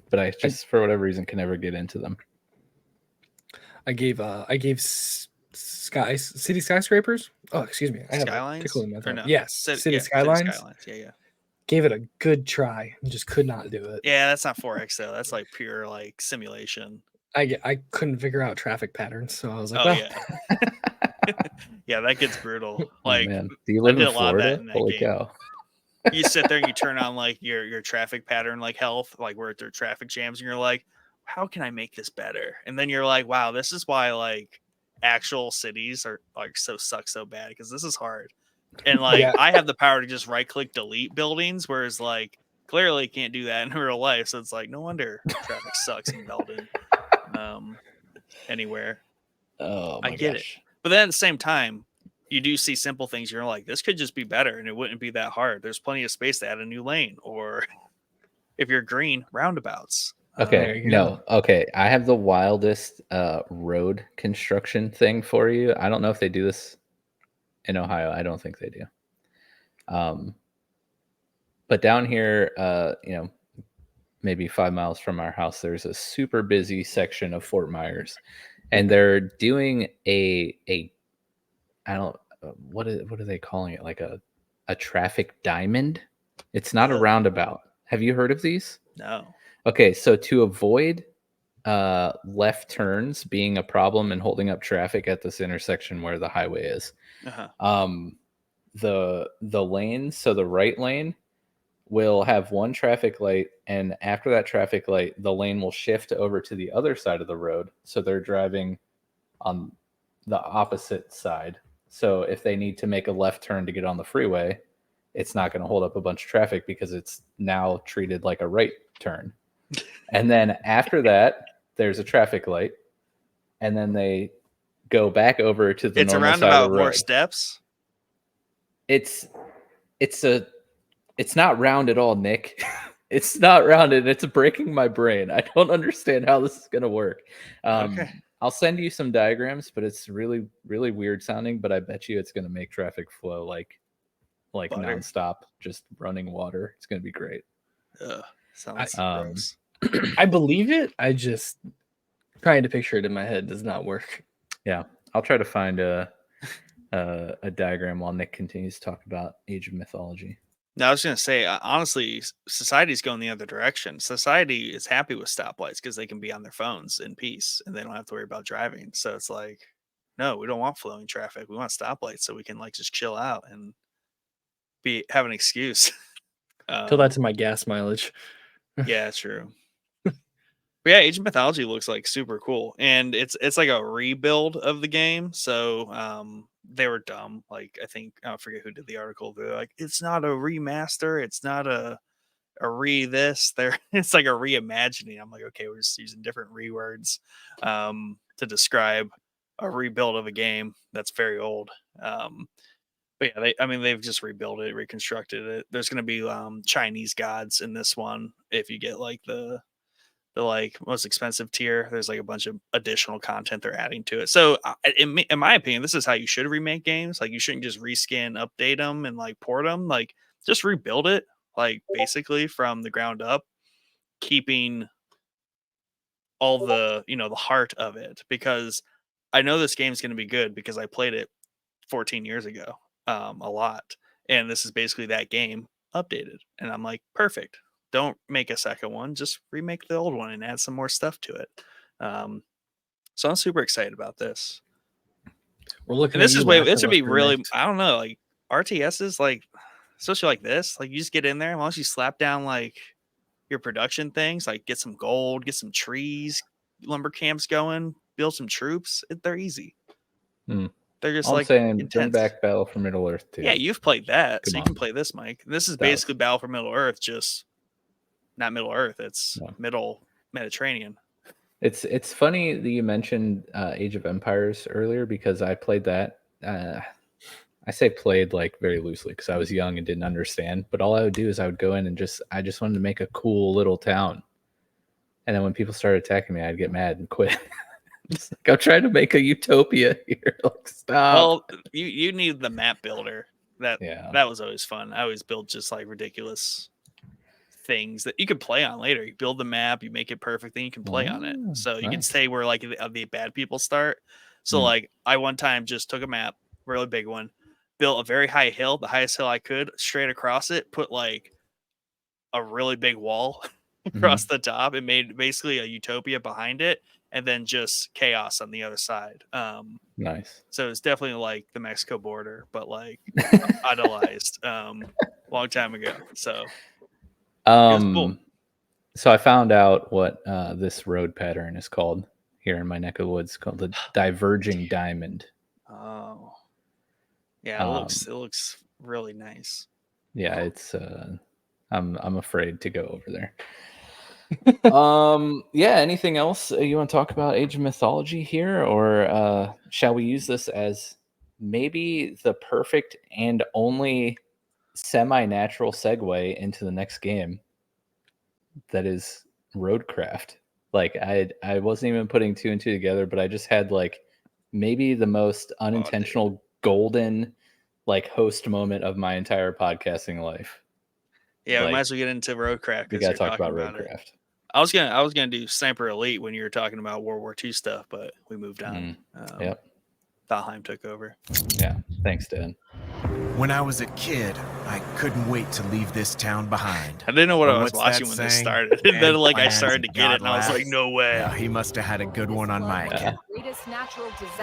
but I just for whatever reason can never get into them. I gave City Skyscrapers. Oh, excuse me. I have Skylines? a tickle in my throat. No? Yes, City Skylines. Yeah. Gave it a good try and just could not do it. Yeah, that's not 4X though. That's like pure like simulation. I couldn't figure out traffic patterns, so I was like, yeah. Yeah, that gets brutal. Like, man. Do you live in Florida? Holy cow. You sit there and you turn on like your traffic pattern, like health, like where there are traffic jams, and you're like, how can I make this better? And then you're like, wow, this is why like actual cities are like so bad because this is hard. And like I have the power to just right click delete buildings, whereas like clearly can't do that in real life. So it's like no wonder traffic sucks in Belden. Anywhere. Oh my I get gosh. it. But then at the same time, you do see simple things. You're like, this could just be better and it wouldn't be that hard. There's plenty of space to add a new lane, or if you're green, roundabouts. Okay, okay. I have the wildest road construction thing for you. I don't know if they do this in Ohio. I don't think they do. But down here, maybe 5 miles from our house, there's a super busy section of Fort Myers, and they're doing what are they calling it? Like a traffic diamond. It's not a roundabout. Have you heard of these? No. Okay, so to avoid left turns being a problem and holding up traffic at this intersection where the highway is, the lanes, so the right lane will have one traffic light, and after that traffic light, the lane will shift over to the other side of the road, so they're driving on the opposite side. So if they need to make a left turn to get on the freeway, it's not going to hold up a bunch of traffic because it's now treated like a right turn. And then after that, there's a traffic light, and then they go back over to the normal side of the road. More steps. It's not round at all, Nick. It's not rounded. It's breaking my brain. I don't understand how this is going to work. Okay. I'll send you some diagrams, but it's really, really weird sounding. But I bet you it's going to make traffic flow like nonstop, just running water. It's going to be great. Sounds gross. I believe it. I just trying to picture it in my head does not work. Yeah, I'll try to find a diagram while Nick continues to talk about Age of Mythology. Now, I was going to say, honestly, society's going the other direction. Society is happy with stoplights because they can be on their phones in peace and they don't have to worry about driving. So it's like, no, we don't want flowing traffic. We want stoplights so we can like just chill out and have an excuse. Tell that to my gas mileage. Yeah, true. But yeah, Age of Mythology looks like super cool, and it's like a rebuild of the game. So they were dumb. Like I think I forget who did the article. They're like, it's not a remaster. It's not a this. It's like a reimagining. I'm like, okay, we're just using different rewords to describe a rebuild of a game that's very old. But yeah, they've just rebuilt it, reconstructed it. There's going to be Chinese gods in this one. If you get like the like most expensive tier, there's like a bunch of additional content they're adding to it. So in my opinion, this is how you should remake games. Like you shouldn't just reskin, update them, and like port them. Like just rebuild it, like basically from the ground up, keeping all the the heart of it. Because I know this game's going to be good because I played it 14 years ago, a lot, and this is basically that game updated. And I'm like, perfect. Don't make a second one, just remake the old one and add some more stuff to it. So I'm super excited about this. We're looking. And this at is you, way. Last This of would Us be really. remake. I don't know. Like RTSs, like especially like this. Like you just get in there. As long as you slap down like your production things, like get some gold, get some trees, lumber camps going, build some troops. They're easy. Hmm. They're just All I'm like saying, bring intense. back Battle for Middle Earth too. Yeah, you've played that, Come so you on. can play this, Mike. This is That was- basically Battle for Middle Earth, just not Middle Earth. It's No. Middle Mediterranean. It's funny that you mentioned Age of Empires earlier because I played that. I say played like very loosely because I was young and didn't understand. But all I would do is I would go in and I just wanted to make a cool little town. And then when people started attacking me, I'd get mad and quit. It's like, I'm trying to make a utopia here. Like, stop. Well, you need the map builder. That was always fun. I always build just like ridiculous things that you can play on later. You build the map, you make it perfect, then you can play on it. So you can say where like the bad people start. So like I one time just took a map, really big one, built a very high hill, the highest hill I could, straight across it, put like a really big wall across the top. It made basically a utopia behind it, and then just chaos on the other side. Nice. So it's definitely like the Mexico border, but like idolized long time ago. So it was cool. So I found out what this road pattern is called here in my neck of the woods, called the diverging diamond. Oh, yeah, it looks really nice. Yeah, it's I'm afraid to go over there. Yeah, anything else you want to talk about Age of Mythology here, or shall we use this as maybe the perfect and only semi-natural segue into the next game that is Roadcraft? Like I wasn't even putting two and two together, but I just had like maybe the most unintentional golden like host moment of my entire podcasting life. Yeah, Like, we might as well get into Roadcraft. We gotta talk about Roadcraft. I was gonna do Sniper Elite when you were talking about World War II stuff, but we moved on. Yep. Valheim took over. Yeah. Thanks, Dan. When I was a kid, I couldn't wait to leave this town behind. I didn't know what But I was what's watching that when this saying? started. And then like I Plans started to and get it, and I was God like, no way. Yeah, he must have had a good one on my account. When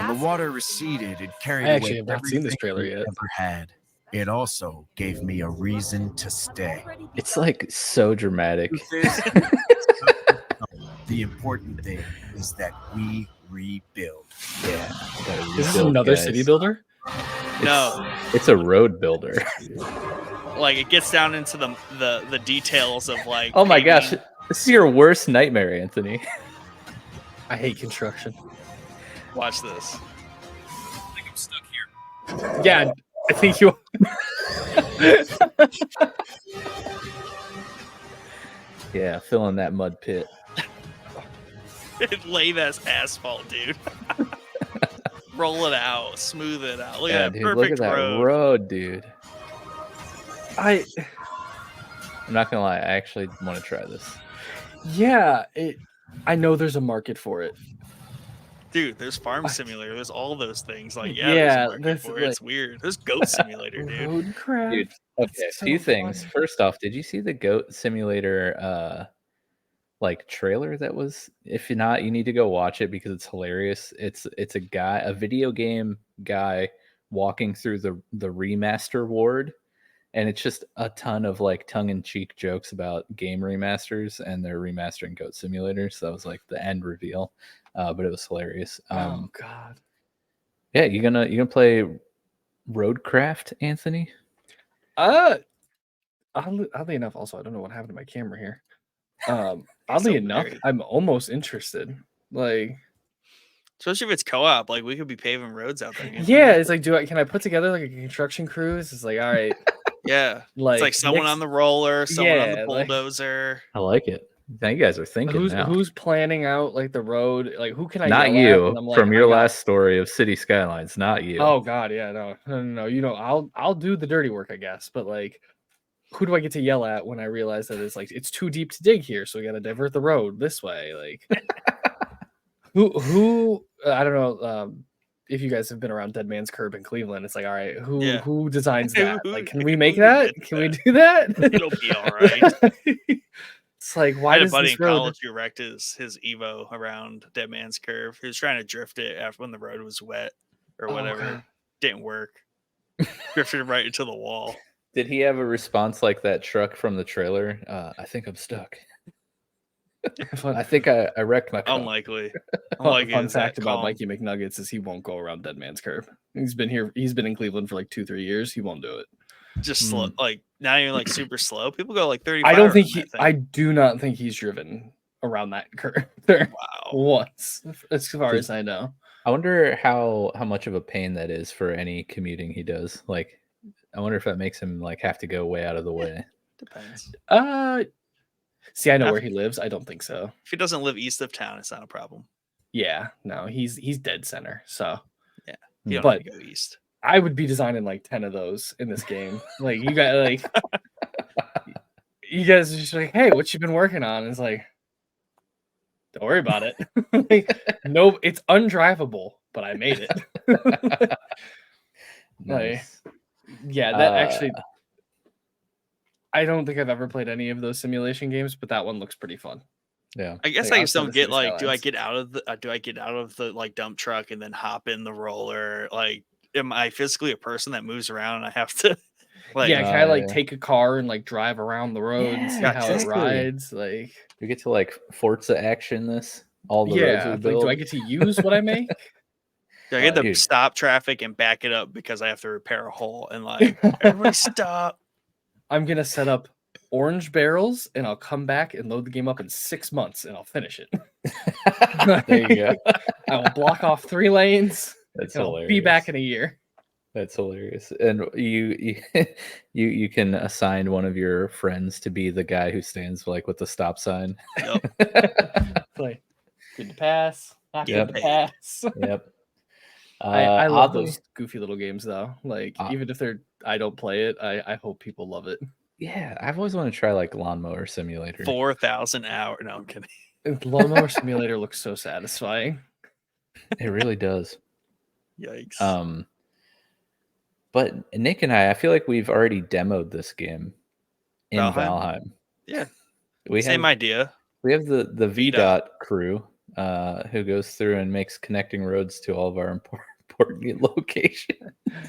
the water receded, it carried I actually away have not seen this everything trailer we yet. ever had. It also gave me a reason to stay. It's like so dramatic. The important thing is that we rebuild. Yeah. Is this another city builder? No, It's a road builder. like it gets down into the details of like. Oh my paving. gosh. This is your worst nightmare, Anthony. I hate construction. Watch this. I think I'm stuck here. Yeah, I think you. Yeah, fill in that mud pit. Lay that asphalt, dude. Roll it out, smooth it out. Look Yeah, at that dude, perfect look at that road, dude. I'm not gonna lie, I actually want to try this. Yeah, I know there's a market for it. Dude, there's Farm Simulator. There's all those things. Like, Yeah, there's a market that's for it. It's weird. There's Goat Simulator, dude. Roadcraft. Dude, okay, That's a few so things. funny. First off, did you see the Goat Simulator like trailer that was? If you're not, you need to go watch it because it's hilarious. It's a video game guy walking through the remaster ward, and it's just a ton of like tongue-in-cheek jokes about game remasters, and they're remastering Goat Simulator. So that was like the end reveal. But it was hilarious. Oh God. Yeah, you gonna play Roadcraft, Anthony? Oddly enough, also I don't know what happened to my camera here. Oddly so enough, buried. I'm almost interested. Like, Especially if it's co-op. Like, we could be paving roads out there. yeah, it's like, can I put together like a construction crews? It's like, all right, Yeah. like It's like someone on the roller, someone on the yeah, like- bulldozer. I like it. Now you guys are thinking now. who's planning out like the road? Like, who can I? Not yell at you when I'm like, from your I got- last story of City Skylines. Not you. Oh God, yeah, no. You know, I'll do the dirty work, I guess. But like, who do I get to yell at when I realize that it's like it's too deep to dig here, so we got to divert the road this way? Like, who? I don't know. If you guys have been around Dead Man's Curb in Cleveland, it's like, all right, Yeah. who designs that? Who- Like, can we make who that? did Can we that? do that? It'll be all right. It's like, I why had a does buddy this in road? college who wrecked his Evo around Dead Man's Curve. He was trying to drift it after when the road was wet or Oh, whatever. God. Didn't work. Drifted right into the wall. Did he have a response like that truck from the trailer? I think I'm stuck. I think I wrecked my car. Unlikely. Fun is that fact about calm. Mikey McNuggets is he won't go around Dead Man's Curve. He's been here. He's been in Cleveland for like 2-3 years. He won't do it. Just slow, like not even like super slow. People go like 35. I don't think around he. that thing. I do not think he's driven around that curve Wow. once, as far as I know. I wonder how much of a pain that is for any commuting he does. Like, I wonder if that makes him like have to go way out of the way. Depends. See, I know where he lives. I don't think so. If he doesn't live east of town, it's not a problem. Yeah, no, he's dead center. So Yeah, you don't But- need to go east. I would be designing like 10 of those in this game. Like you got like, you guys are just like, hey, what you been working on? It's like, don't worry about it. Like, no, it's undrivable, but I made it. Nice. Yeah, that actually. I don't think I've ever played any of those simulation games, but that one looks pretty fun. Yeah. I guess Like, I just outside don't of get City like, do I Skylines. get out of the like dump truck and then hop in the roller? Like, am I physically a person that moves around and I have to like? Yeah, can I like yeah. take a car and like drive around the road and see Yeah, how it exactly. rides? Like, We get to like Forza action this. All the roads yeah, we like, build. do I get to use what I make? Do I get to Dude. stop traffic and back it up because I have to repair a hole and like everybody stop? I'm gonna set up orange barrels and I'll come back and load the game up in 6 months and I'll finish it. There you go. I will block off 3 lanes That's and hilarious. I'll be back in a year. That's hilarious. And you can assign one of your friends to be the guy who stands like with the stop sign. Yep. It's like, good to pass, not Yep. good to pass. Yep. I love oddly- those goofy little games though. Like Uh, even if I don't play it, I hope people love it. Yeah, I've always wanted to try like Lawnmower Simulator. 4,000 hours. No, I'm kidding. Lawnmower Simulator looks so satisfying. It really does. Yikes. But Nick and I feel like we've already demoed this game in Valheim? Valheim. Yeah. We Same have idea. we have the VDOT. VDOT crew who goes through and makes connecting roads to all of our important locations.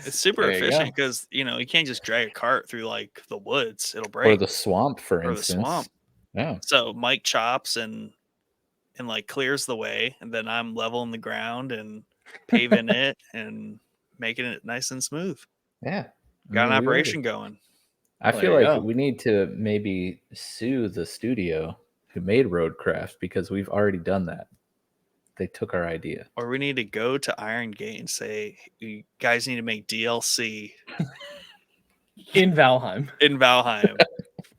It's super There you efficient because you can't just drag a cart through like the woods; it'll break. Or the swamp, for Or the instance. swamp. Yeah. So Mike chops and like clears the way, and then I'm leveling the ground and paving it and making it nice and smooth. Yeah. Got an we already- operation going. I Well, feel there you like go. we need to maybe sue the studio who made Roadcraft because we've already done that. They took our idea. Or we need to go to Iron Gate and say, you guys need to make DLC In Valheim. in Valheim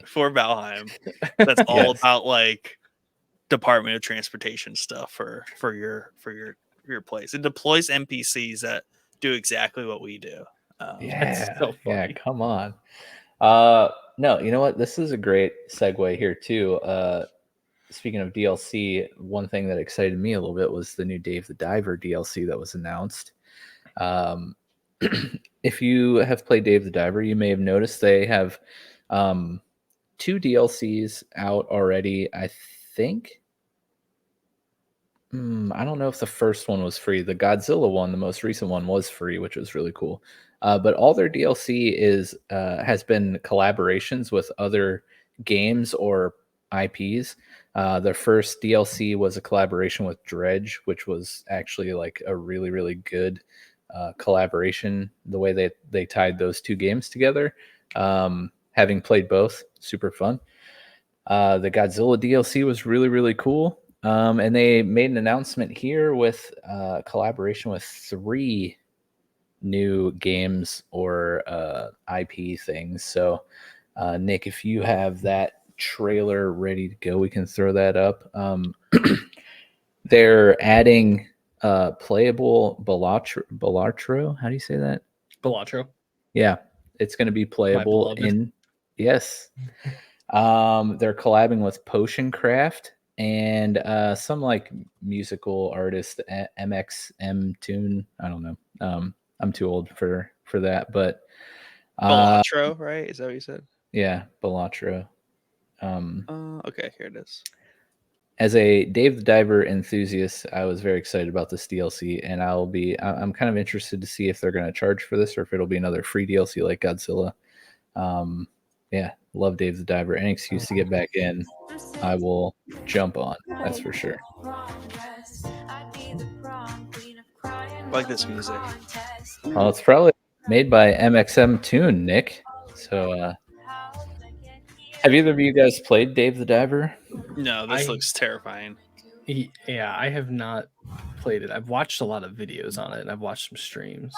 for Valheim. That's all Yes. about like Department of Transportation stuff for your place. It deploys NPCs that do exactly what we do. Yeah. so Yeah, funny. come on. No, you know what? This is a great segue here too. Speaking of DLC, one thing that excited me a little bit was the new Dave the Diver DLC that was announced. If you have played Dave the Diver, you may have noticed they have 2 DLCs out already. I think. I don't know if the first one was free. The Godzilla one, the most recent one, was free, which was really cool. But all their DLC has been collaborations with other games or IPs. Their first DLC was a collaboration with Dredge, which was actually like a really, really good collaboration. The way they tied those 2 games together, having played both, super fun. The Godzilla DLC was really, really cool. And they made an announcement here with collaboration with 3 new games or IP things. So, Nick, if you have that trailer ready to go, we can throw that up. They're adding playable Balatro. How do you say that? Balatro. Yeah, it's going to be playable beloved. in. Yes. They're collabing with Potion Craft and some like musical artist MXM Tune. I don't know. I'm too old for that, but Balatro, right? Is that what you said? yeah, Balatro. Okay, here it is. As a Dave the Diver enthusiast, I was very excited about this DLC, and I'm kind of interested to see if they're going to charge for this or if it'll be another free DLC like Godzilla. Yeah, love Dave the Diver. Any excuse to get back in, I will jump on. That's for sure. I like this music. Well, it's probably made by MXM Tune, Nick. So, have either of you guys played Dave the Diver? No, this looks terrifying. Yeah, I have not played it. I've watched a lot of videos on it, and I've watched some streams.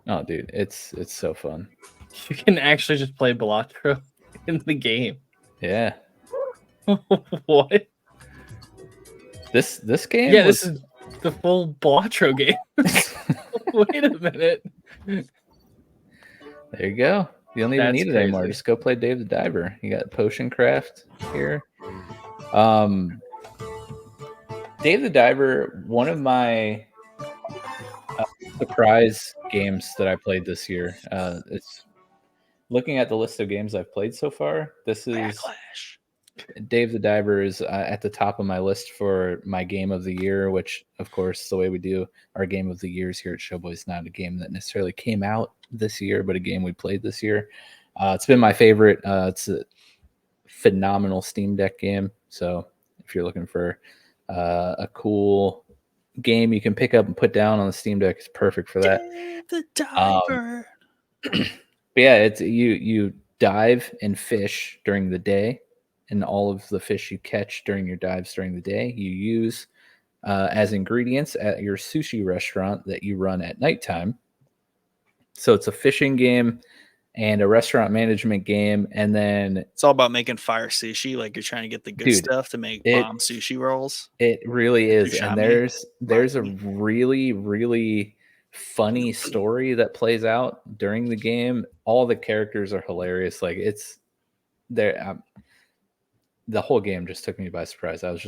Oh, dude, it's so fun. You can actually just play Balatro in the game. Yeah. What? This game? Yeah, this is the full Balatro game. Wait a minute. There you go. You don't even need it anymore. Just go play Dave the Diver. You got Potion Craft here. Dave the Diver, one of my surprise games that I played this year. It's looking at the list of games I've played so far. This is Backlash. Dave the Diver is at the top of my list for my game of the year, which, of course, the way we do our game of the years here at Showboy is not a game that necessarily came out this year, but a game we played this year. It's been my favorite. It's a phenomenal Steam Deck game. So if you're looking for a cool game you can pick up and put down on the Steam Deck, it's perfect for that. Dave the Diver. But yeah, it's you dive and fish during the day, and all of the fish you catch during your dives during the day you use as ingredients at your sushi restaurant that you run at nighttime. So it's a fishing game and a restaurant management game, and then it's all about making fire sushi. Like you're trying to get the good stuff to make bomb sushi rolls. It really is, and there's a really, really funny story that plays out during the game. All the characters are hilarious. Like it's there. The whole game just took me by surprise. I was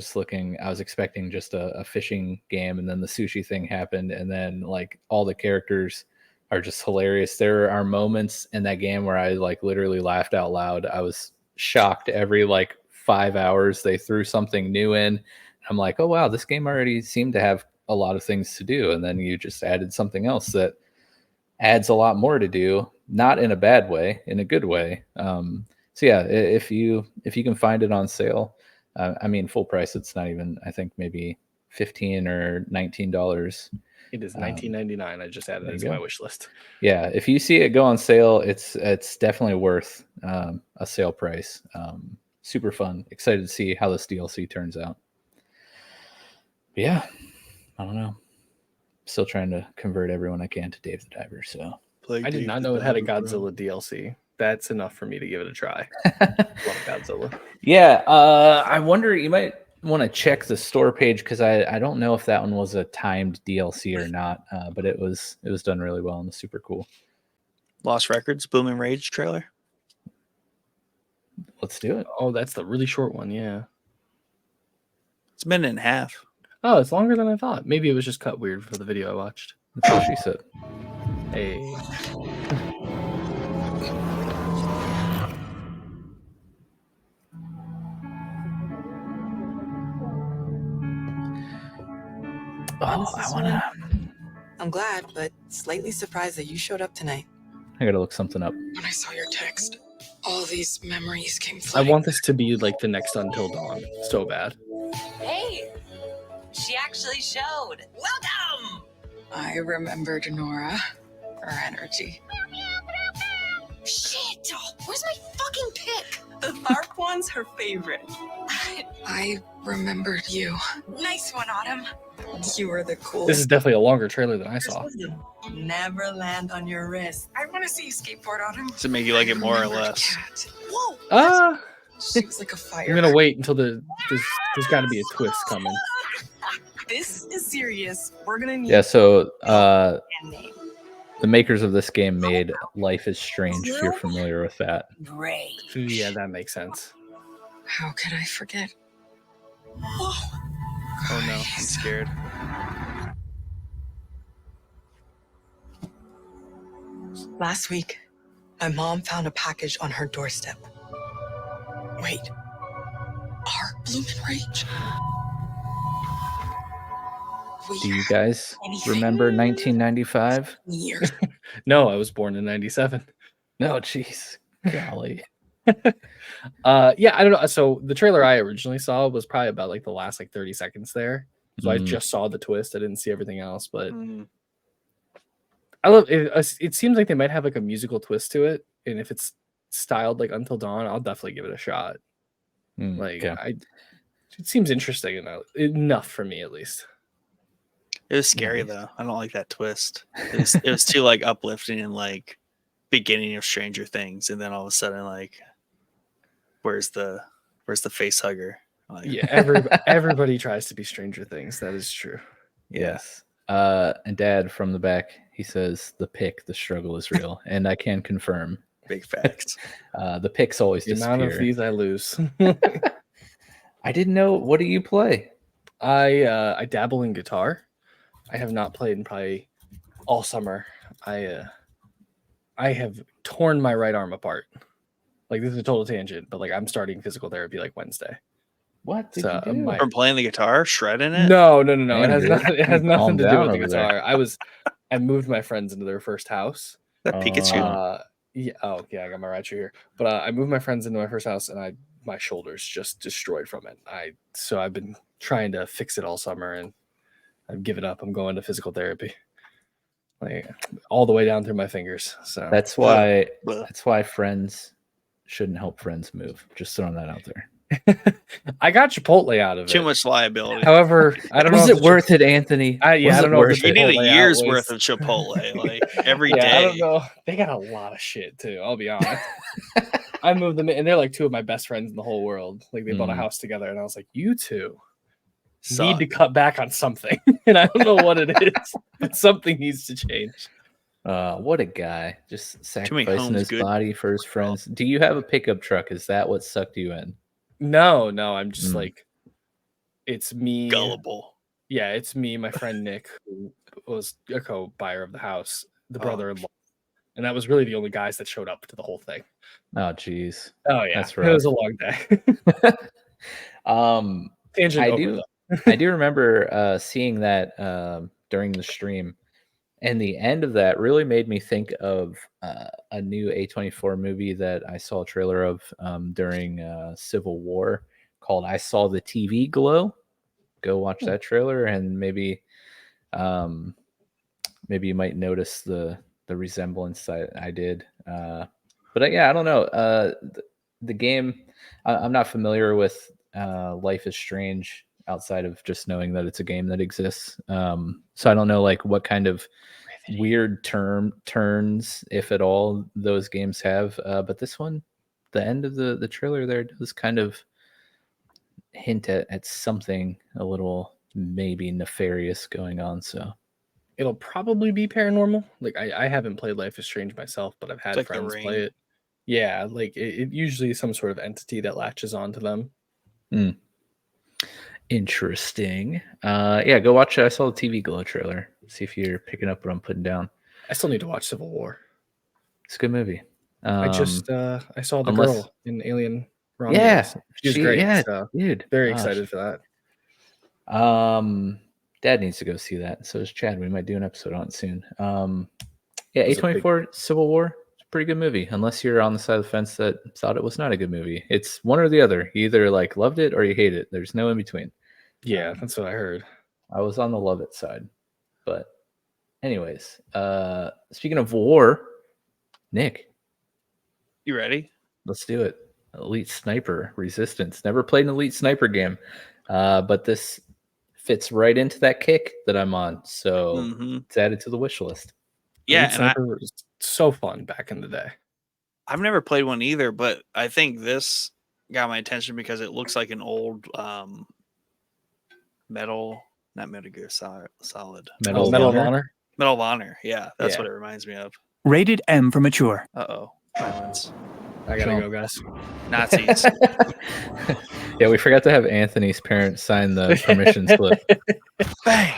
expecting just a fishing game, and then the sushi thing happened, and then like all the characters are just hilarious. There are moments in that game where I like literally laughed out loud. I was shocked every like 5 hours they threw something new in. I'm like, oh wow, this game already seemed to have a lot of things to do, and then you just added something else that adds a lot more to do, not in a bad way, in a good way. So yeah, if you can find it on sale, I mean full price, it's not even, I think maybe $15 or $19. It is $19.99. I just added it to my wish list. Yeah, if you see it go on sale, it's definitely worth a sale price. Super fun. Excited to see how this DLC turns out. But yeah, I don't know. Still trying to convert everyone I can to Dave the Diver. So I did not know it had a Godzilla DLC. That's enough for me to give it a try. Love Godzilla. Yeah, I wonder, you might want to check the store page because I don't know if that one was a timed DLC or not, but it was done really well and was super cool. Lost Records, Booming Rage trailer. Let's do it. Oh, that's the really short one. Yeah, it's a minute and a half. Oh, it's longer than I thought. Maybe it was just cut weird for the video I watched. That's what she said. Hey. I'm glad, but slightly surprised that you showed up tonight. I gotta look something up. When I saw your text, all these memories came I flooding. want this to be like the next Until Dawn. So bad. Hey, she actually showed. Welcome! I remembered Nora, her energy. Shit! Where's my fucking pick? The Tharp one's her favorite. I remembered you. Nice one, Autumn. You were the coolest. This is definitely a longer trailer than I saw. Never land on your wrist. I want to see you skateboard, Autumn. Does it make you like it more or less? Cat. Whoa! She was like a fire. I'm gonna wait until there's got to be a twist coming. This is serious. We're gonna need. Yeah. So the makers of this game made Life is Strange. If you're familiar with that. Great. Yeah, that makes sense. How could I forget? Oh no, I'm scared. Last week, my mom found a package on her doorstep. Wait, blooming rage. Do you guys remember 1995? Years. No, I was born in 97. No, jeez. Golly. Yeah, I don't know. So the trailer I originally saw was probably about like the last like 30 seconds there. So I just saw the twist. I didn't see everything else, but I love it. It seems like they might have like a musical twist to it, and if it's styled like Until Dawn, I'll definitely give it a shot. Like it seems interesting enough for me at least. It was scary though. I don't like that twist. It was too like uplifting and like beginning of Stranger Things, and then all of a sudden like, where's the face hugger? Like, Yeah, everybody tries to be Stranger Things. That is true. Yes. And Dad from the back, he says the struggle is real, and I can confirm. Big facts. The picks always The disappear. amount of these I lose. I didn't know. What do you play? I dabble in guitar. I have not played in probably all summer. I have torn my right arm apart. Like, this is a total tangent, but like I'm starting physical therapy like Wednesday. What did you do? From playing the guitar, shredding it? No. Man, It has nothing to do with the over there. guitar. I moved my friends into their first house. That Pikachu. Yeah. Oh, yeah. I got my right shoe here. But I moved my friends into my first house, and my shoulders just destroyed from it. So I've been trying to fix it all summer, and I've given up. I'm going to physical therapy, like all the way down through my fingers. So that's why friends shouldn't help friends move. Just throwing that out there. I got Chipotle out of it. Too much liability. However, I don't know. Was it worth it, Anthony? I don't know. You need a year's worth of Chipotle, like every day. I don't know. They got a lot of shit too. I'll be honest. I moved them in, and they're like two of my best friends in the whole world. Like they bought a house together, and I was like, you two need to cut back on something, and I don't know what it is, but something needs to change. What a guy! Just sacrificing his body for his friends. Do you have a pickup truck? Is that what sucked you in? No. I'm just like, it's me. Gullible. Yeah, it's me, my friend Nick, who was a co-buyer of the house, the brother-in-law, and that was really the only guys that showed up to the whole thing. Oh, geez. Oh yeah, that's right. It was a long day. Tangent I do remember seeing that during the stream, and the end of that really made me think of a new A24 movie that I saw a trailer of during Civil War called "I Saw the TV Glow." Go watch that trailer, and maybe you might notice the resemblance I did. But yeah, I don't know. The game, I'm not familiar with Life is Strange outside of just knowing that it's a game that exists. So I don't know like what kind of weird turns, if at all, those games have. But this one, the end of the trailer there does kind of hint at something a little maybe nefarious going on. So it'll probably be paranormal. Like I haven't played Life is Strange myself, but I've had like friends play it. Yeah, like it usually is some sort of entity that latches onto them. Interesting. Yeah, go watch it. I saw the TV Glow trailer. See if you're picking up what I'm putting down. I still need to watch Civil War. It's a good movie. I saw the girl in Alien Romulus. Yeah, she was great. Yeah, so dude. Very excited for that. Dad needs to go see that. So does Chad. We might do an episode on it soon. Yeah, A24 Civil War. It's a pretty good movie. Unless you're on the side of the fence that thought it was not a good movie. It's one or the other. You either like loved it or you hate it. There's no in between. Yeah, that's what I heard. I was on the love it side. But anyways, speaking of war, Nick. You ready? Let's do it. Elite Sniper Resistance. Never played an Elite Sniper game. But this fits right into that kick that I'm on. So it's added to the wish list. Yeah, Elite Sniper was so fun back in the day. I've never played one either, but I think this got my attention because it looks like an old Medal of Honor. Yeah, that's what it reminds me of. Rated M for mature. Violence. I gotta go, guys. Nazis. Yeah, we forgot to have Anthony's parents sign the permission slip. Bang.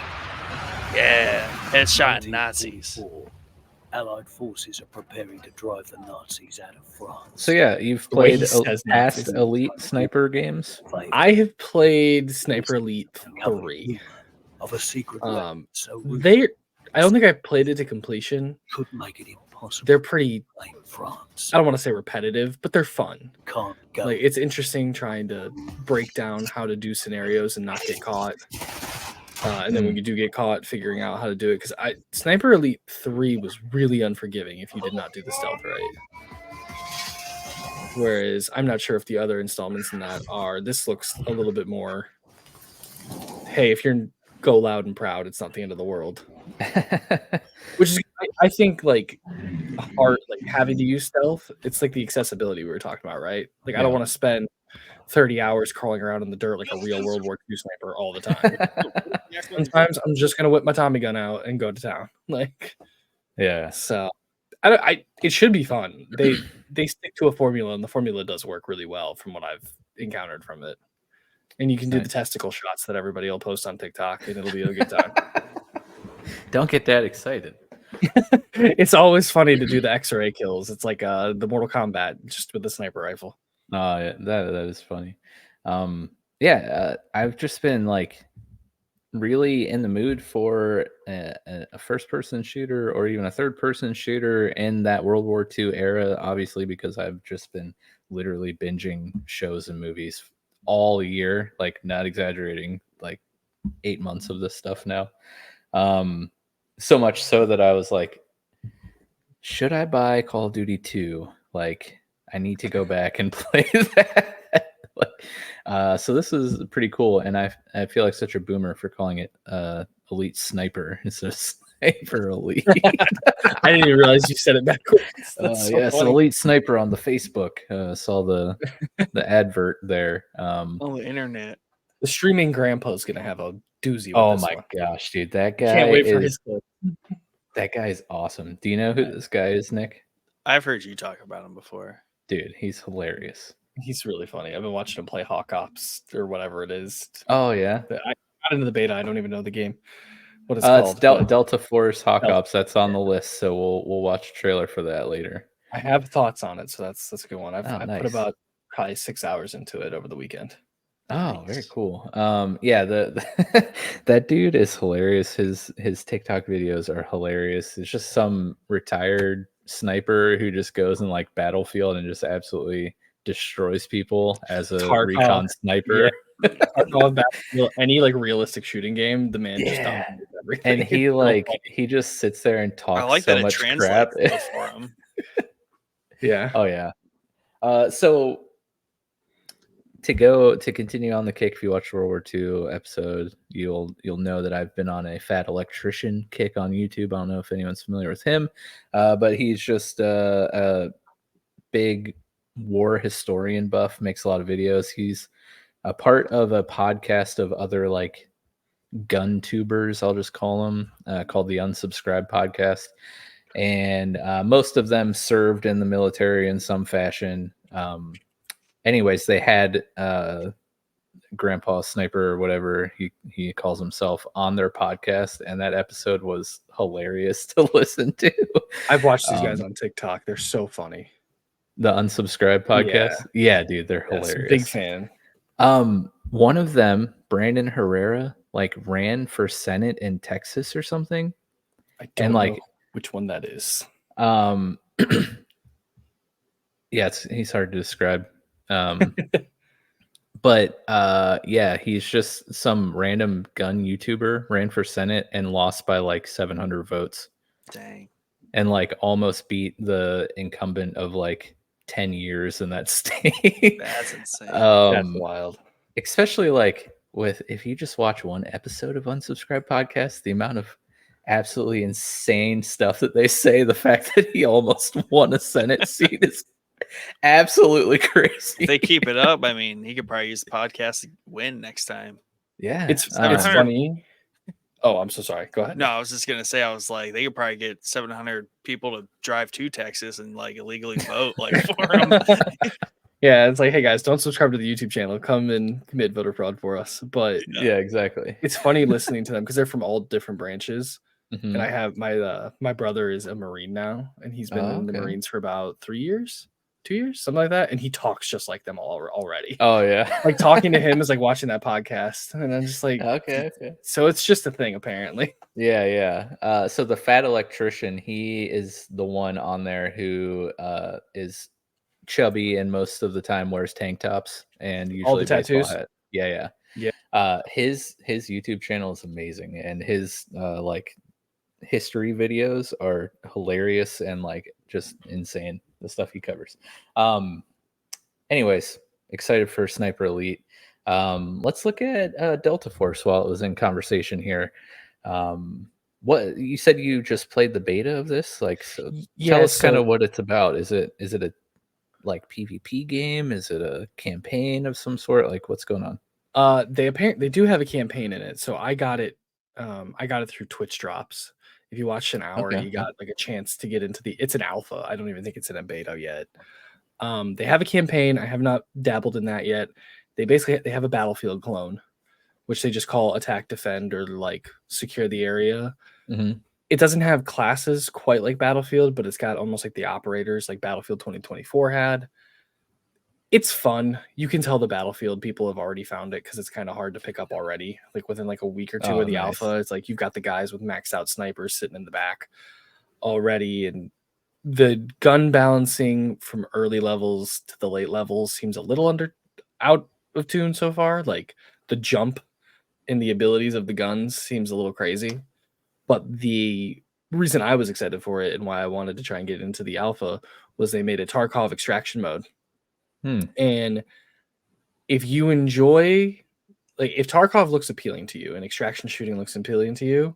Yeah, headshot Nazis. Allied forces are preparing to drive the Nazis out of France. So yeah, you've The way played he says past Nazis. Elite Sniper games. I have played Sniper Elite 3. Of a secret I don't think I played it to completion. Could make it impossible. They're pretty, France. I don't want to say repetitive, but they're fun. Can't go. Like, it's interesting trying to break down how to do scenarios and not get caught. And then when you do get caught, figuring out how to do it. Because Sniper Elite 3 was really unforgiving if you did not do the stealth right. Whereas I'm not sure if the other installments in that are. This looks a little bit more, hey, if you're go loud and proud, it's not the end of the world. Which is, I think, like, hard, like having to use stealth. It's like the accessibility we were talking about, right? Like, I don't want to spend 30 hours crawling around in the dirt like a real World War II sniper all the time. Sometimes I'm just gonna whip my Tommy gun out and go to town. Like, yeah. So, it should be fun. They stick to a formula, and the formula does work really well from what I've encountered from it. And you can do the testicle shots that everybody will post on TikTok, and it'll be a good time. Don't get that excited. It's always funny to do the X-ray kills. It's like the Mortal Kombat, just with the sniper rifle. Oh, yeah, that is funny. I've just been like really in the mood for a first-person shooter or even a third-person shooter in that World War II era, obviously, because I've just been literally binging shows and movies all year, like not exaggerating, like 8 months of this stuff now. So much so that I was like, should I buy Call of Duty 2? Like, I need to go back and play that. So this is pretty cool, and I feel like such a boomer for calling it Elite Sniper instead of Sniper Elite. I didn't even realize you said it backwards. It's Elite Sniper on the Facebook. Saw the advert there. On the internet. The streaming grandpa's gonna have a doozy. With oh this my one. gosh, dude, that guy! Can't wait for his clip. That guy is awesome. Do you know who this guy is, Nick? I've heard you talk about him before. Dude, he's hilarious. He's really funny. I've been watching him play Hawk Ops or whatever it is. Oh yeah, I got into the beta. I don't even know the game. What is it called? It's Delta Force Hawk Ops. That's on the list, so we'll watch a trailer for that later. I have thoughts on it, so that's a good one. I nice. put about probably 6 hours into it over the weekend. Oh, very cool. That dude is hilarious. His TikTok videos are hilarious. It's just some retired sniper who just goes in like Battlefield and just absolutely destroys people as a recon sniper. Yeah. Any like realistic shooting game, the man just dominates everything. And he just sits there and talks I like so that much it crap translates for him. Yeah. Oh yeah. So to continue on the kick, if you watch World War II episode, you'll know that I've been on a Fat Electrician kick on YouTube. I don't know if anyone's familiar with him, but he's just a big war historian buff, makes a lot of videos. He's a part of a podcast of other like gun tubers, I'll just call them, called the Unsubscribed Podcast. And most of them served in the military in some fashion. Anyways, they had Grandpa Sniper or whatever he calls himself on their podcast, and that episode was hilarious to listen to. I've watched these guys on TikTok. They're so funny. The Unsubscribed Podcast? Yeah, dude, they're hilarious. Big fan. One of them, Brandon Herrera, like ran for Senate in Texas or something. I don't know which one that is. Yeah, he's hard to describe. But he's just some random gun YouTuber, ran for Senate and lost by like 700 votes. Dang. And like almost beat the incumbent of like 10 years in that state. That's insane. That's wild. Especially like if you just watch one episode of Unsubscribed Podcast, the amount of absolutely insane stuff that they say, the fact that he almost won a Senate seat is absolutely crazy. If they keep it up, I mean, he could probably use the podcast to win next time. Yeah. It's funny. Oh, I'm so sorry. Go ahead. No, I was just gonna say, I was like, they could probably get 700 people to drive to Texas and like illegally vote like for him. Yeah, it's like, hey guys, don't subscribe to the YouTube channel. Come and commit voter fraud for us. But yeah, exactly. It's funny listening to them because they're from all different branches. and I have my brother is a Marine now, and he's been in the Marines for about 3 years, 2 years, something like that, and he talks just like them already. Oh yeah, like talking to him is like watching that podcast, and I'm just like, okay. So it's just a thing, apparently. Yeah. So the fat electrician, he is the one on there who is chubby and most of the time wears tank tops and usually All the baseball tattoos. hat. Yeah. His YouTube channel is amazing, and his like history videos are hilarious and like just insane, the stuff he covers. Anyways, excited for Sniper Elite. Let's look at Delta Force while it was in conversation here. What you said, you just played the beta of this? Like, so tell us kind of what it's about. Is it a like PvP game? Is it a campaign of some sort? Like, what's going on? They do have a campaign in it. So I got it through Twitch drops. If you watched an hour, you got like a chance to get into it's an alpha. I don't even think it's in a beta yet. They have a campaign. I have not dabbled in that yet. They have a Battlefield clone, which they just call attack, defend, or like secure the area. Mm-hmm. It doesn't have classes quite like Battlefield, but it's got almost like the operators like Battlefield 2024 had. It's fun. You can tell the Battlefield people have already found it because it's kind of hard to pick up already. Like within like a week or two of the alpha, it's like you've got the guys with maxed out snipers sitting in the back already, and the gun balancing from early levels to the late levels seems a little out of tune so far. Like the jump in the abilities of the guns seems a little crazy. But the reason I was excited for it and why I wanted to try and get into the alpha was they made a Tarkov extraction mode. And if you enjoy, like, if Tarkov looks appealing to you and extraction shooting looks appealing to you,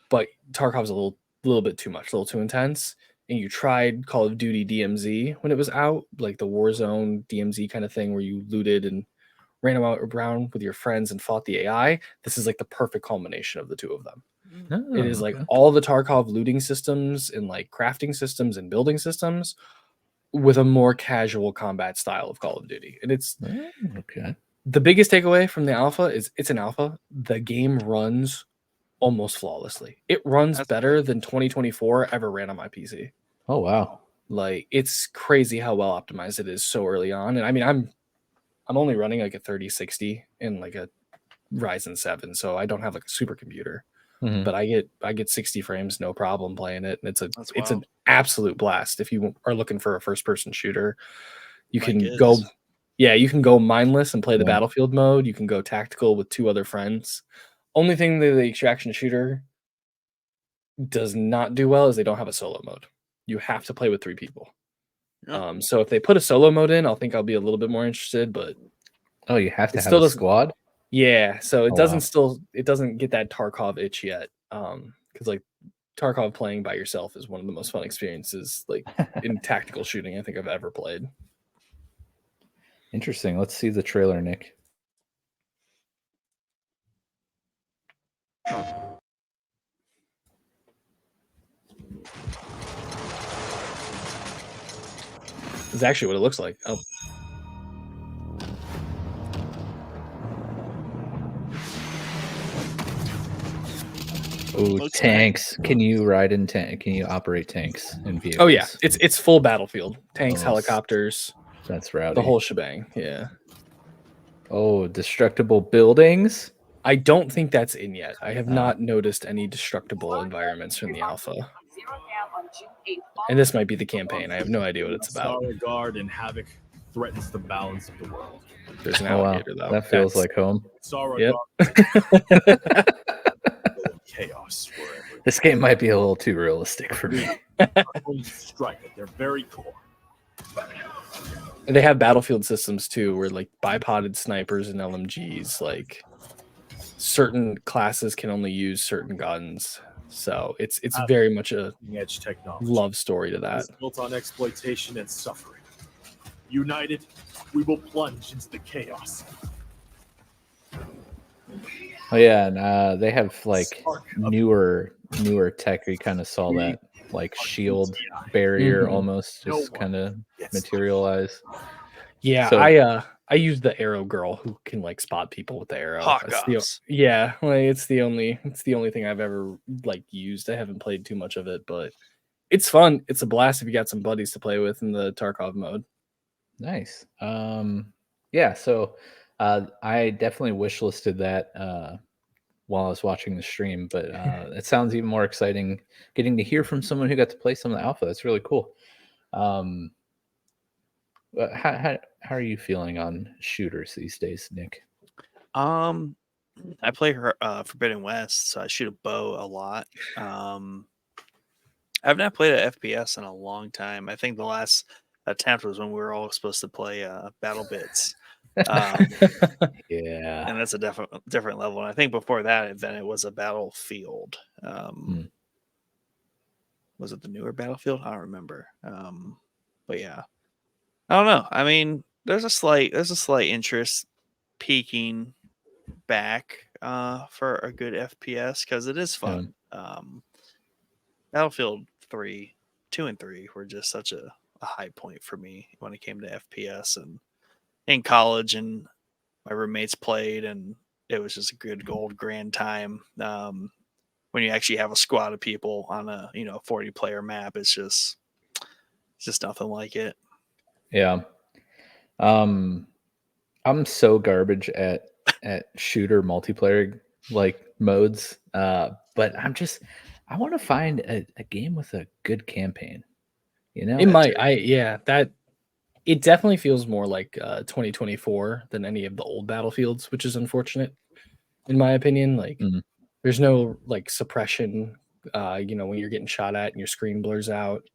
but Tarkov's a little bit too much, a little too intense, and you tried Call of Duty DMZ when it was out, like the Warzone DMZ kind of thing where you looted and ran around with your friends and fought the AI, this is like the perfect culmination of the two of them. It is like all the Tarkov looting systems and like crafting systems and building systems with a more casual combat style of Call of Duty. And it's the biggest takeaway from the alpha is it's an alpha. The game runs almost flawlessly. It runs better than 2024 ever ran on my PC. Oh wow. Like it's crazy how well optimized it is so early on. And I mean I'm only running like a 3060 in like a Ryzen 7, so I don't have like a supercomputer. But I get 60 frames no problem playing it, and it's an absolute blast. If you are looking for a first person shooter, you can go mindless and play the Battlefield mode. You can go tactical with 2 other friends. Only thing that the extraction shooter does not do well is they don't have a solo mode. You have to play with 3 people. So if they put a solo mode in, I'll think I'll be a little bit more interested. But you have to have a squad. Yeah, so it doesn't get that Tarkov itch yet. Because like Tarkov playing by yourself is one of the most fun experiences like in tactical shooting I think I've ever played. Interesting. Let's see the trailer, Nick. It's actually what it looks like. Oh. Oh, tanks. Can you ride in tank? Can you operate tanks in vehicles? Oh yeah, it's full Battlefield. Tanks, helicopters. That's rowdy. The whole shebang. Yeah. Oh, destructible buildings? I don't think that's in yet. I have not noticed any destructible environments from the alpha. And this might be the campaign. I have no idea what it's about. Guard and Havoc threatens the balance of the world. There's an alligator though. That feels like home. Yep. Chaos wherever. This game might be a little too realistic for me. Strike at their very core. And they have Battlefield systems too, where like bipoded snipers and LMGs, like certain classes can only use certain guns. So it's very much a edge technology. Love story to that. It's built on exploitation and suffering. United, we will plunge into the chaos. Oh yeah, and they have like newer tech. We kind of saw that like shield barrier almost just kind of materialize. Yeah, so, I use the arrow girl who can like spot people with the arrow. Hawk That's the offs. yeah, like it's the only thing I've ever like used. I haven't played too much of it, but it's fun. It's a blast if you got some buddies to play with in the Tarkov mode. Nice. Yeah, so I definitely wishlisted that while I was watching the stream, but it sounds even more exciting getting to hear from someone who got to play some of the alpha. That's really cool. How are you feeling on shooters these days, Nick? I play Forbidden West, so I shoot a bow a lot. I've not played an FPS in a long time. I think the last attempt was when we were all supposed to play Battle Bits. Yeah, and that's a different level. And I think before that, then it was a Battlefield. Was it the newer Battlefield? I don't remember. But yeah, I don't know. I mean, there's a slight interest peaking back for a good FPS because it is fun. Battlefield 3, 2, and 3 were just such a high point for me when it came to FPS. And in college, and my roommates played, and it was just a good old grand time. When you actually have a squad of people on a 40-player map, it's just nothing like it. Yeah. I'm so garbage at shooter multiplayer like modes, but I want to find a game with a good campaign. You know, It might. It definitely feels more like 2024 than any of the old Battlefields, which is unfortunate, in my opinion. Like, there's no like suppression, when you're getting shot at and your screen blurs out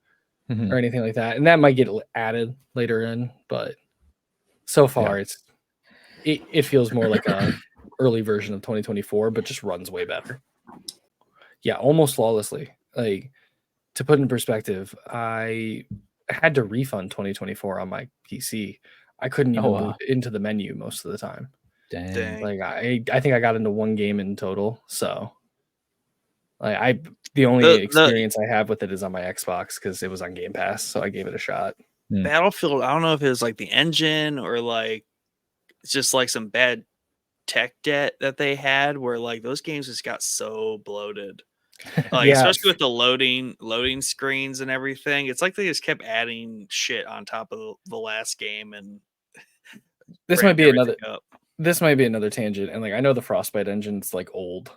or anything like that. And that might get added later in, but so far it feels more like a early version of 2024, but just runs way better. Yeah, almost flawlessly. Like, to put in perspective, I had to refund 2024 on my PC. I couldn't even boot into the menu most of the time. Dang. Like I think I got into one game in total. So like the only experience I have with it is on my Xbox because it was on Game Pass, so I gave it a shot. Battlefield, I don't know if it was like the engine or like it's just like some bad tech debt that they had where like those games just got so bloated. Like especially with the loading screens and everything. It's like they just kept adding shit on top of the last game, and this might be another tangent. And like I know the Frostbite engine's like old.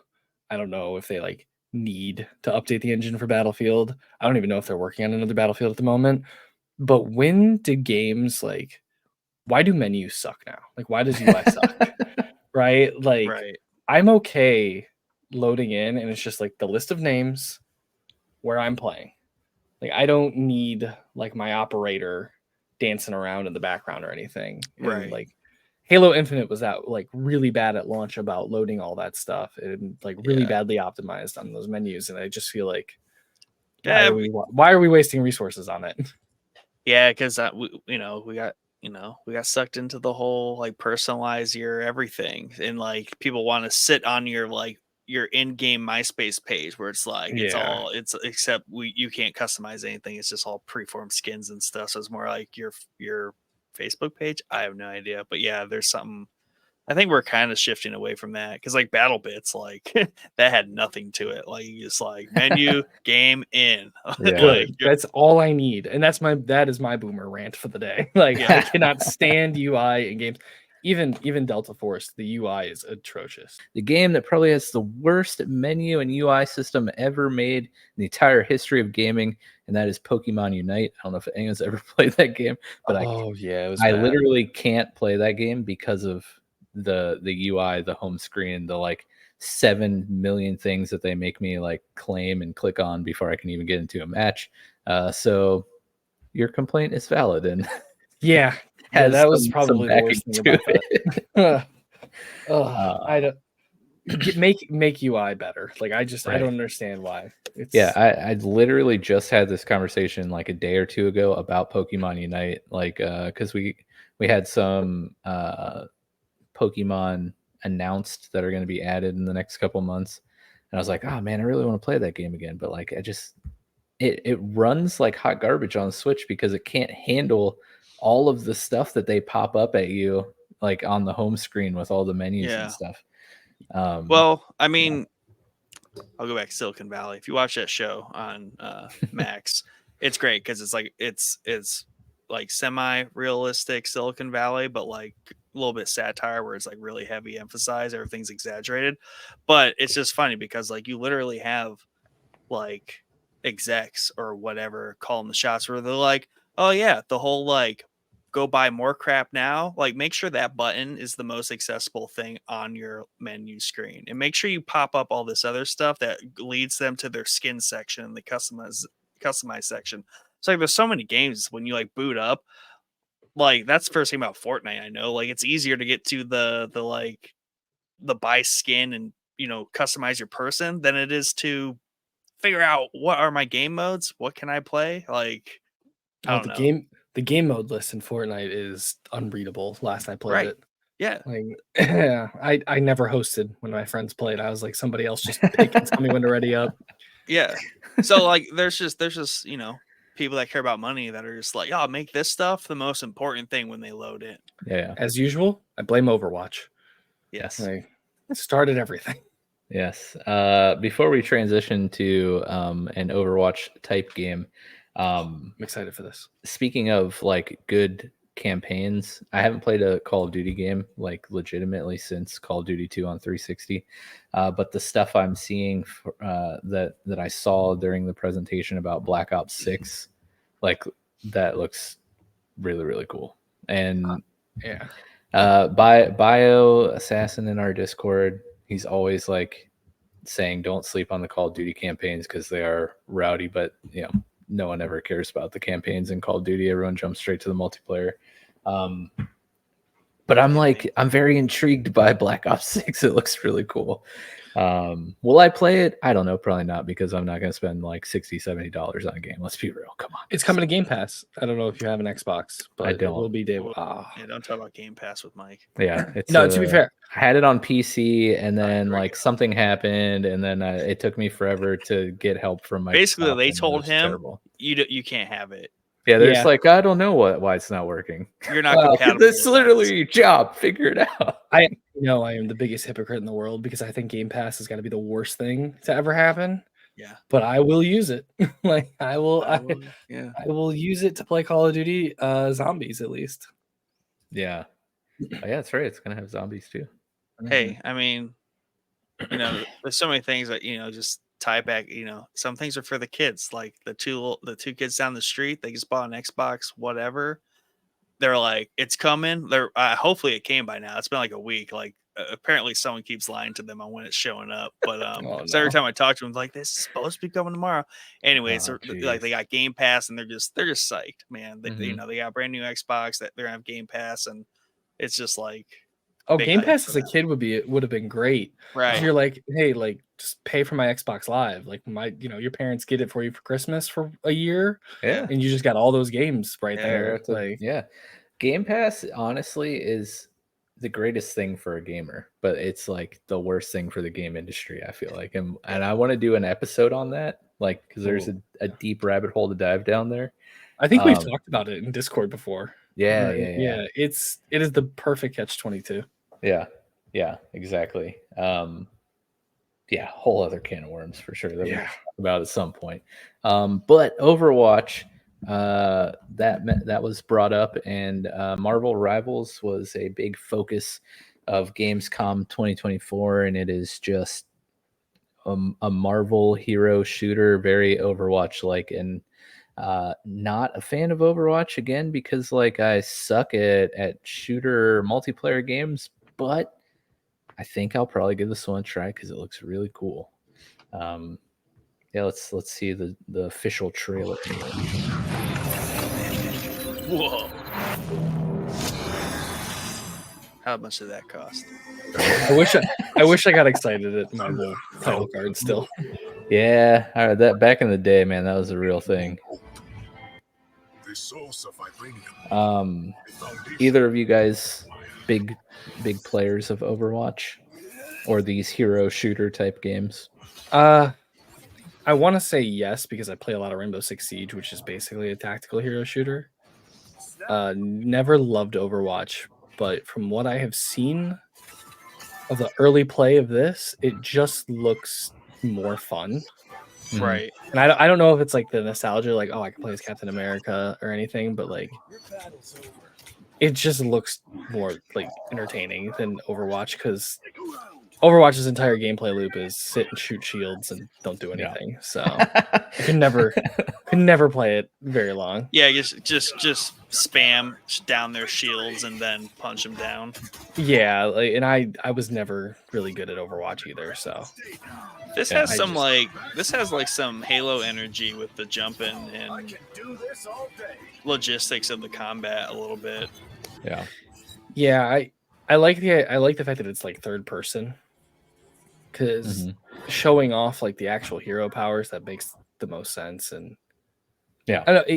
I don't know if they like need to update the engine for Battlefield. I don't even know if they're working on another Battlefield at the moment. But when did games like why do menus suck now? Like why does UI suck? Right? Like I'm okay loading in and it's just like the list of names where I'm playing. Like I don't need like my operator dancing around in the background or anything. And like Halo Infinite was out like really bad at launch about loading all that stuff and like really badly optimized on those menus. And I just feel like why are we wasting resources on it? Yeah, because we got sucked into the whole like personalize your everything, and like people want to sit on your like your in-game MySpace page where it's like it's except you can't customize anything. It's just all preformed skins and stuff. So it's more like your Facebook page. I have no idea, but yeah, there's something. I think we're kind of shifting away from that because like Battle Bits, like that had nothing to it. Like you just like menu game in. Good. That's all I need, and that is my boomer rant for the day. Like I cannot stand UI in games. Even Delta Force, the UI is atrocious. The game that probably has the worst menu and UI system ever made in the entire history of gaming, and that is Pokemon Unite. I don't know if anyone's ever played that game, but I literally can't play that game because of the UI, the home screen, the like 7 million things that they make me like claim and click on before I can even get into a match. So your complaint is valid, and that was probably the worst thing about that. I don't make UI better. Like I don't understand why. I literally just had this conversation like a day or two ago about Pokemon Unite, like because we had some Pokemon announced that are going to be added in the next couple months, and I was like, oh man, I really want to play that game again, but like it runs like hot garbage on Switch because it can't handle all of the stuff that they pop up at you like on the home screen with all the menus Yeah. and stuff. Well, I mean, I'll go back to Silicon Valley. If you watch that show on Max, it's great because it's like semi-realistic Silicon Valley, but like a little bit satire where it's like really heavy emphasized, everything's exaggerated. But it's just funny because like you literally have like execs or whatever calling the shots where they're like, oh yeah, the whole like go buy more crap now, like make sure that button is the most accessible thing on your menu screen, and make sure you pop up all this other stuff that leads them to their skin section and the customize section. So like there's so many games when you like boot up, like that's the first thing about Fortnite. I know like it's easier to get to the like the buy skin and customize your person than it is to figure out what are my game modes, what can I play, like I don't know. The game mode list in Fortnite is unreadable. Last I played it. Yeah. Like, yeah, I never hosted when my friends played. I was like, somebody else just pick and tell me when to ready up. Yeah. So like there's just people that care about money that are just like, oh, make this stuff the most important thing when they load in. Yeah. As usual, I blame Overwatch. Yes. Like, it started everything. Yes. Before we transition to an Overwatch type game, I'm excited for this. Speaking of like good campaigns, I haven't played a Call of Duty game like legitimately since Call of Duty 2 on 360. But the stuff I'm seeing that I saw during the presentation about Black Ops 6, like that looks really, really cool. And yeah. Bio Assassin in our Discord, he's always like saying don't sleep on the Call of Duty campaigns because they are rowdy, but no one ever cares about the campaigns in Call of Duty. Everyone jumps straight to the multiplayer. But I'm very intrigued by Black Ops 6. It looks really cool. Will I play it? I don't know. Probably not, because I'm not going to spend like $60, $70 on a game. Let's be real. Come on. It's coming to Game Pass. I don't know if you have an Xbox, but I don't. It will be day. Yeah, don't talk about Game Pass with Mike. Yeah. No, to be fair, I had it on PC, and then like something happened, and then it took me forever to get help from my. Basically, they told him you can't have it. Yeah, there's like, I don't know why it's not working. You're not compatible. That's literally your job. Figure it out. I know I am the biggest hypocrite in the world because I think Game Pass has got to be the worst thing to ever happen. Yeah. But I will use it. Like I will use it to play Call of Duty Zombies at least. Yeah. Oh, yeah, that's right. It's gonna have zombies too. Hey, I mean, there's so many things that just tie back. Some things are for the kids. Like the two kids down the street, they just bought an Xbox, whatever. They're like, it's coming. They're hopefully it came by now. It's been like a week. Like apparently someone keeps lying to them on when it's showing up. But so every time I talk to them, like, this is supposed to be coming tomorrow. Anyway, so like they got Game Pass and they're just psyched, man. They they got a brand new Xbox that they're gonna have Game Pass, and it's just like. Oh, Game Pass as a kid would have been great. Right. You're like, hey, like just pay for my Xbox Live. Like your parents get it for you for Christmas for a year. Yeah. And you just got all those games right there. Yeah. Game Pass honestly is the greatest thing for a gamer, but it's like the worst thing for the game industry, I feel like. And I want to do an episode on that, like, because there's a deep rabbit hole to dive down there. I think we've talked about it in Discord before. Yeah. It is the perfect catch-22. Yeah, exactly. Whole other can of worms for sure that we'll talk about at some point. But Overwatch, that was brought up, and Marvel Rivals was a big focus of Gamescom 2024, and it is just a Marvel hero shooter, very Overwatch-like, and not a fan of Overwatch again because like I suck at shooter multiplayer games, but I think I'll probably give this one a try because it looks really cool. Let's see the official trailer. Whoa! How much did that cost? I wish I got excited at my little title card still. Yeah, all right, that back in the day, man, that was a real thing. Either of you guys big players of Overwatch or these hero shooter type games? I want to say yes because I play a lot of Rainbow Six Siege, which is basically a tactical hero shooter. Never loved Overwatch but from what I have seen of the early play of this, it just looks more fun. Right. And I don't know if it's like the nostalgia, like, oh, I can play as Captain America or anything, but like it just looks more like entertaining than Overwatch, because Overwatch's entire gameplay loop is sit and shoot shields and don't do anything. So I could never play it very long. Yeah, just spam down their shields and then punch them down. Yeah, like, and I was never really good at Overwatch either. So this has some this has like some Halo energy with the jumping and logistics of the combat a little bit. Yeah, I like the fact that it's like third person, because showing off like the actual hero powers, that makes the most sense. And yeah, I don't know,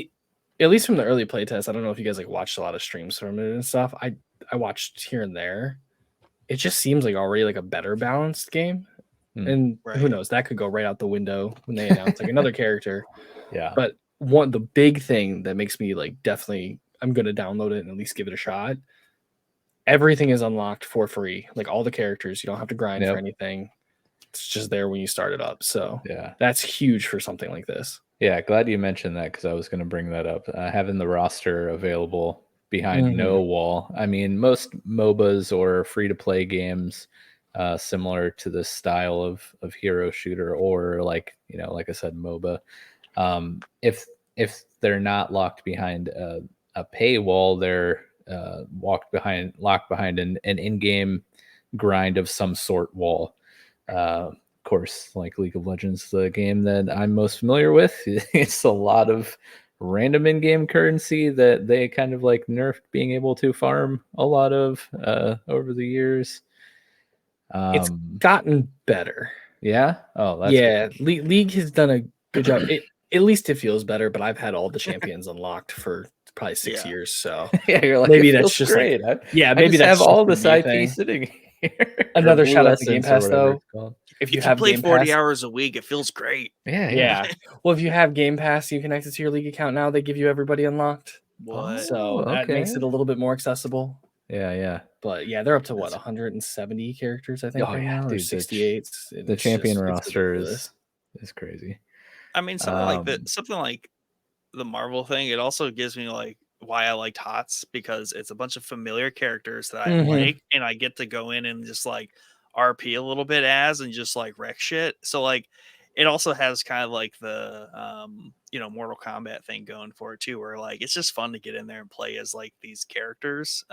at least from the early playtest, I don't know if you guys like watched a lot of streams from it and stuff. I watched here and there. It just seems like already like a better balanced game. And who knows, that could go right out the window when they announce like another character. Yeah. But the big thing that makes me like definitely I'm gonna download it and at least give it a shot. Everything is unlocked for free. Like all the characters, you don't have to grind for anything. It's just there when you start it up. So that's huge for something like this. Yeah, glad you mentioned that, because I was going to bring that up. Having the roster available behind no wall. I mean, most MOBAs or free-to-play games similar to this style of hero shooter, or like I said, MOBA, if they're not locked behind a paywall, they're locked behind an in-game grind of some sort wall. Of course, like League of Legends, the game that I'm most familiar with, it's a lot of random in-game currency that they kind of like nerfed being able to farm a lot of over the years. It's gotten better. Yeah. Oh, that's good. League has done a good job. At least it feels better, but I've had all the champions unlocked for probably 6 years. So you're like, maybe that's just great. Like, maybe that's have all this IP thing. sitting here. Another shout out to Game Pass though. If you have play Game 40 hours a week, it feels great. Yeah. Well, if you have Game Pass, you connect it to your League account now. They give you everybody unlocked. What? So that makes it a little bit more accessible. Yeah. But yeah, they're up to what, 170 characters, I think, right now, or 68. The champion roster is crazy. I mean, something like the Marvel thing, it also gives me like why I liked HOTS, because it's a bunch of familiar characters that I like, and I get to go in and just like RP a little bit and just like wreck shit. So like it also has kind of like the Mortal Kombat thing going for it too, where like it's just fun to get in there and play as like these characters.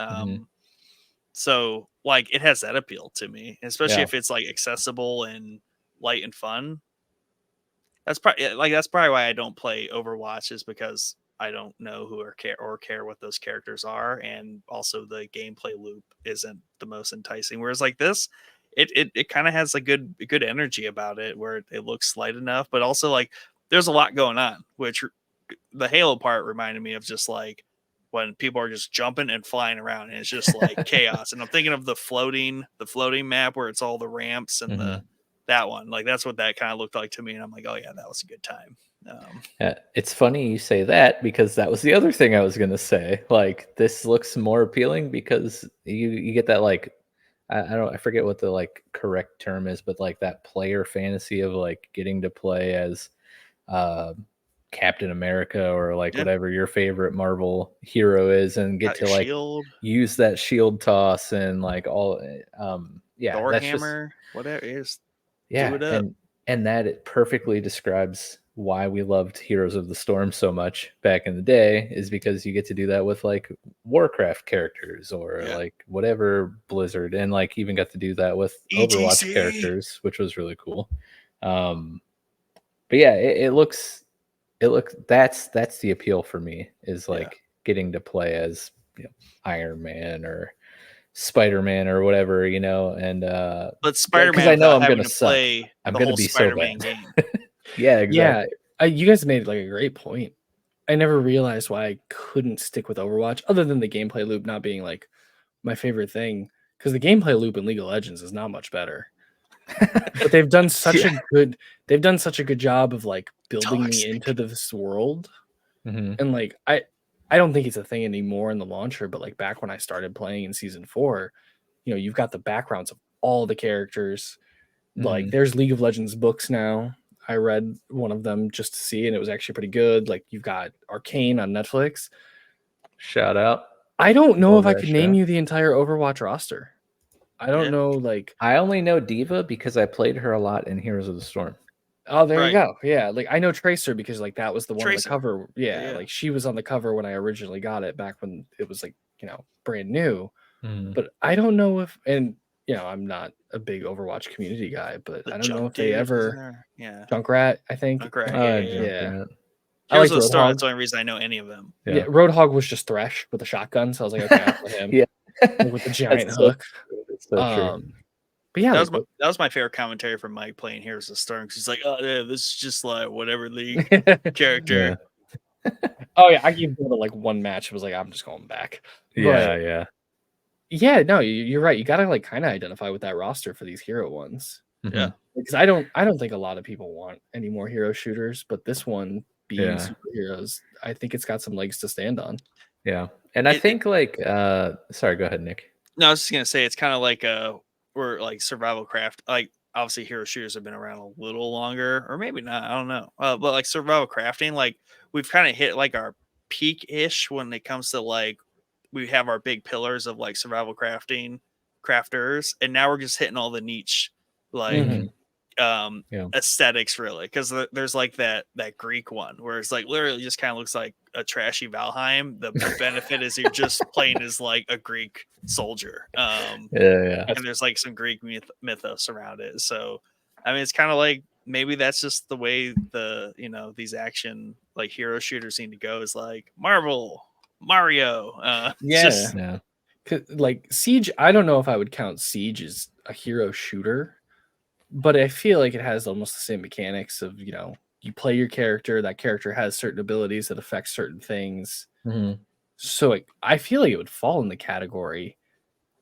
So like it has that appeal to me, especially if it's like accessible and light and fun. That's probably why I don't play Overwatch, is because I don't know who care what those characters are, and also the gameplay loop isn't the most enticing. Whereas like this, it kind of has a good energy about it, where it looks light enough, but also like there's a lot going on, which the Halo part reminded me of, just like when people are just jumping and flying around and it's just like chaos. And I'm thinking of the floating map where it's all the ramps and that one, like that's what that kind of looked like to me. And I'm like, oh yeah, that was a good time. It's funny you say that, because that was the other thing I was going to say. Like this looks more appealing because you get that, like, I forget what the like correct term is, but like that player fantasy of like getting to play as Captain America or like whatever your favorite Marvel hero is, and get to like use that shield toss and like all Thor hammer, whatever it is. Yeah, and that it perfectly describes why we loved Heroes of the Storm so much back in the day, is because you get to do that with like Warcraft characters or like whatever Blizzard, and like even got to do that with Overwatch characters, which was really cool. But yeah, it looks that's the appeal for me, is like getting to play as Iron Man or Spider-Man or whatever, and but Spider-Man, because I know I'm gonna play. I'm gonna be Spider-Man so bad. game. Yeah, exactly. Yeah, you guys made like a great point. I never realized why I couldn't stick with Overwatch, other than the gameplay loop not being like my favorite thing, because the gameplay loop in League of Legends is not much better. But they've done such a good job of like building me into this world, and like I I don't think it's a thing anymore in the launcher, but like back when I started playing in season 4, you've got the backgrounds of all the characters. Like there's League of Legends books now. I read one of them just to see, and it was actually pretty good. Like you've got Arcane on Netflix. Shout out. I don't know Love if I that could show. name you the entire Overwatch roster. I don't know, like I only know Diva because I played her a lot in Heroes of the Storm. oh, there you Right. go. Yeah, like I know Tracer because like that was the one on the Tracer. cover. Yeah, Yeah. like she was on the cover when I originally got it back when it was like, brand new. But I don't know if, and I'm not a big Overwatch community guy, but The I don't know Junk if they Dude, isn't ever there? Yeah. Junkrat, I think. Junkrat, Yeah. I Heroes like of the Storm, Roadhog. that's the only reason I know any of them. Yeah, Roadhog was just Thresh with a shotgun, so I was like, okay, I'll play him. Yeah. Like, with the giant That's so hook. true. That's so true. But yeah, that was my favorite commentary from Mike playing Heroes of the Storm. He's like, "Oh yeah, this is just like whatever league character." Oh yeah, I gave it like one match. It was like I'm just going back. Yeah. No, you're right. You gotta like kind of identify with that roster for these hero ones. Yeah, because I don't think a lot of people want any more hero shooters, but this one being superheroes, I think it's got some legs to stand on. Yeah, and I think like sorry, go ahead, Nick. No, I was just gonna say it's kind of like we're like survival craft. Like obviously, hero shooters have been around a little longer, or maybe not. I don't know. But like survival crafting, like we've kind of hit like our peak ish when it comes to like we have our big pillars of like survival crafting crafters, and now we're just hitting all the niche like aesthetics really, because there's like that Greek one where it's like literally just kind of looks like a trashy Valheim. The benefit is you're just playing as like a Greek soldier, and there's like some Greek mythos around it. So I mean, it's kind of like maybe that's just the way the these action like hero shooters seem to go, is like Mario. Like Siege, I don't know if I would count Siege as a hero shooter, but I feel like it has almost the same mechanics of, you play your character, that character has certain abilities that affect certain things. So I feel like it would fall in the category,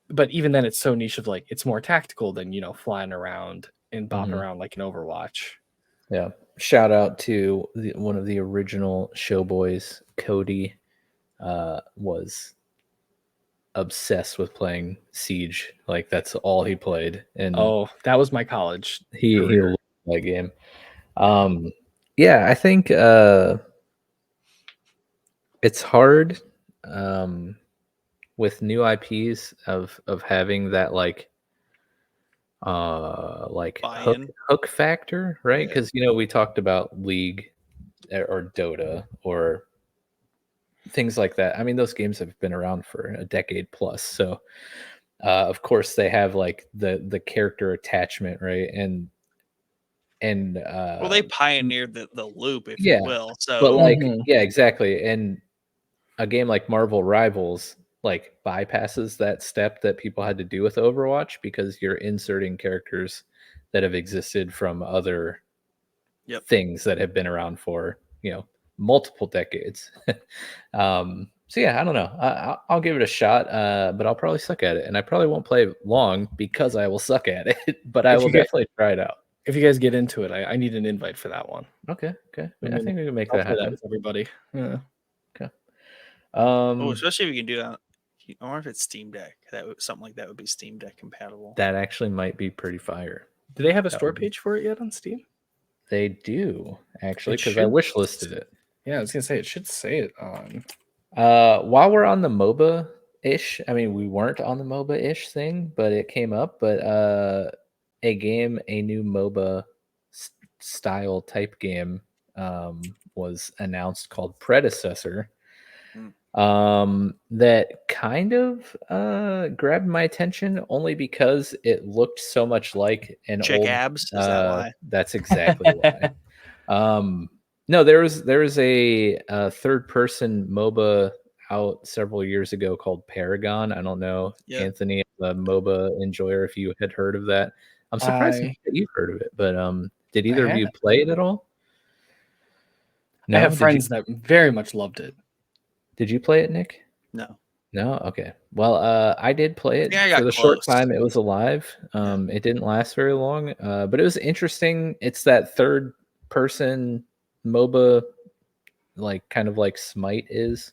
but even then it's so niche of like, it's more tactical than, flying around and bopping around like an Overwatch. Yeah. Shout out to one of the original showboys, Cody, was obsessed with playing Siege. Like that's all he played. And that was my college. He loved that game. Yeah, I think it's hard with new IPs of having that like hook factor, right? Because we talked about League or Dota or things like that. I mean, those games have been around for a decade plus, so of course they have like the character attachment, right? And well, they pioneered the loop, if you will. So but like exactly. And a game like Marvel Rivals like bypasses that step that people had to do with Overwatch, because you're inserting characters that have existed from other things that have been around for multiple decades. So yeah, I don't know. I'll give it a shot, but I'll probably suck at it, and I probably won't play long because I will suck at it. But I will definitely try it out. If you guys get into it, I need an invite for that one. Okay. I think we can make that happen with everybody. Yeah. Okay. Especially if you can do that. I wonder if it's Steam Deck. Something like that would be Steam Deck compatible. That actually might be pretty fire. Do they have a store page for it yet on Steam? They do, actually, because I wish listed it. Yeah, I was gonna say it should say it on. While we're on the MOBA-ish, I mean, we weren't on the MOBA-ish thing, but it came up. But a new MOBA style type game was announced called Predecessor. That kind of grabbed my attention only because it looked so much like an Chick old abs. Is that why? That's exactly why. No, there was a third person MOBA out several years ago called Paragon. I don't know, Anthony, the MOBA enjoyer, if you had heard of that. I'm surprised that you've heard of it, but did either of you play it at all? No? I have friends that very much loved it. Did you play it, Nick? No. Okay. Well, I did play it for the short time it was alive. It didn't last very long, but it was interesting. It's that third person MOBA, like kind of like Smite is,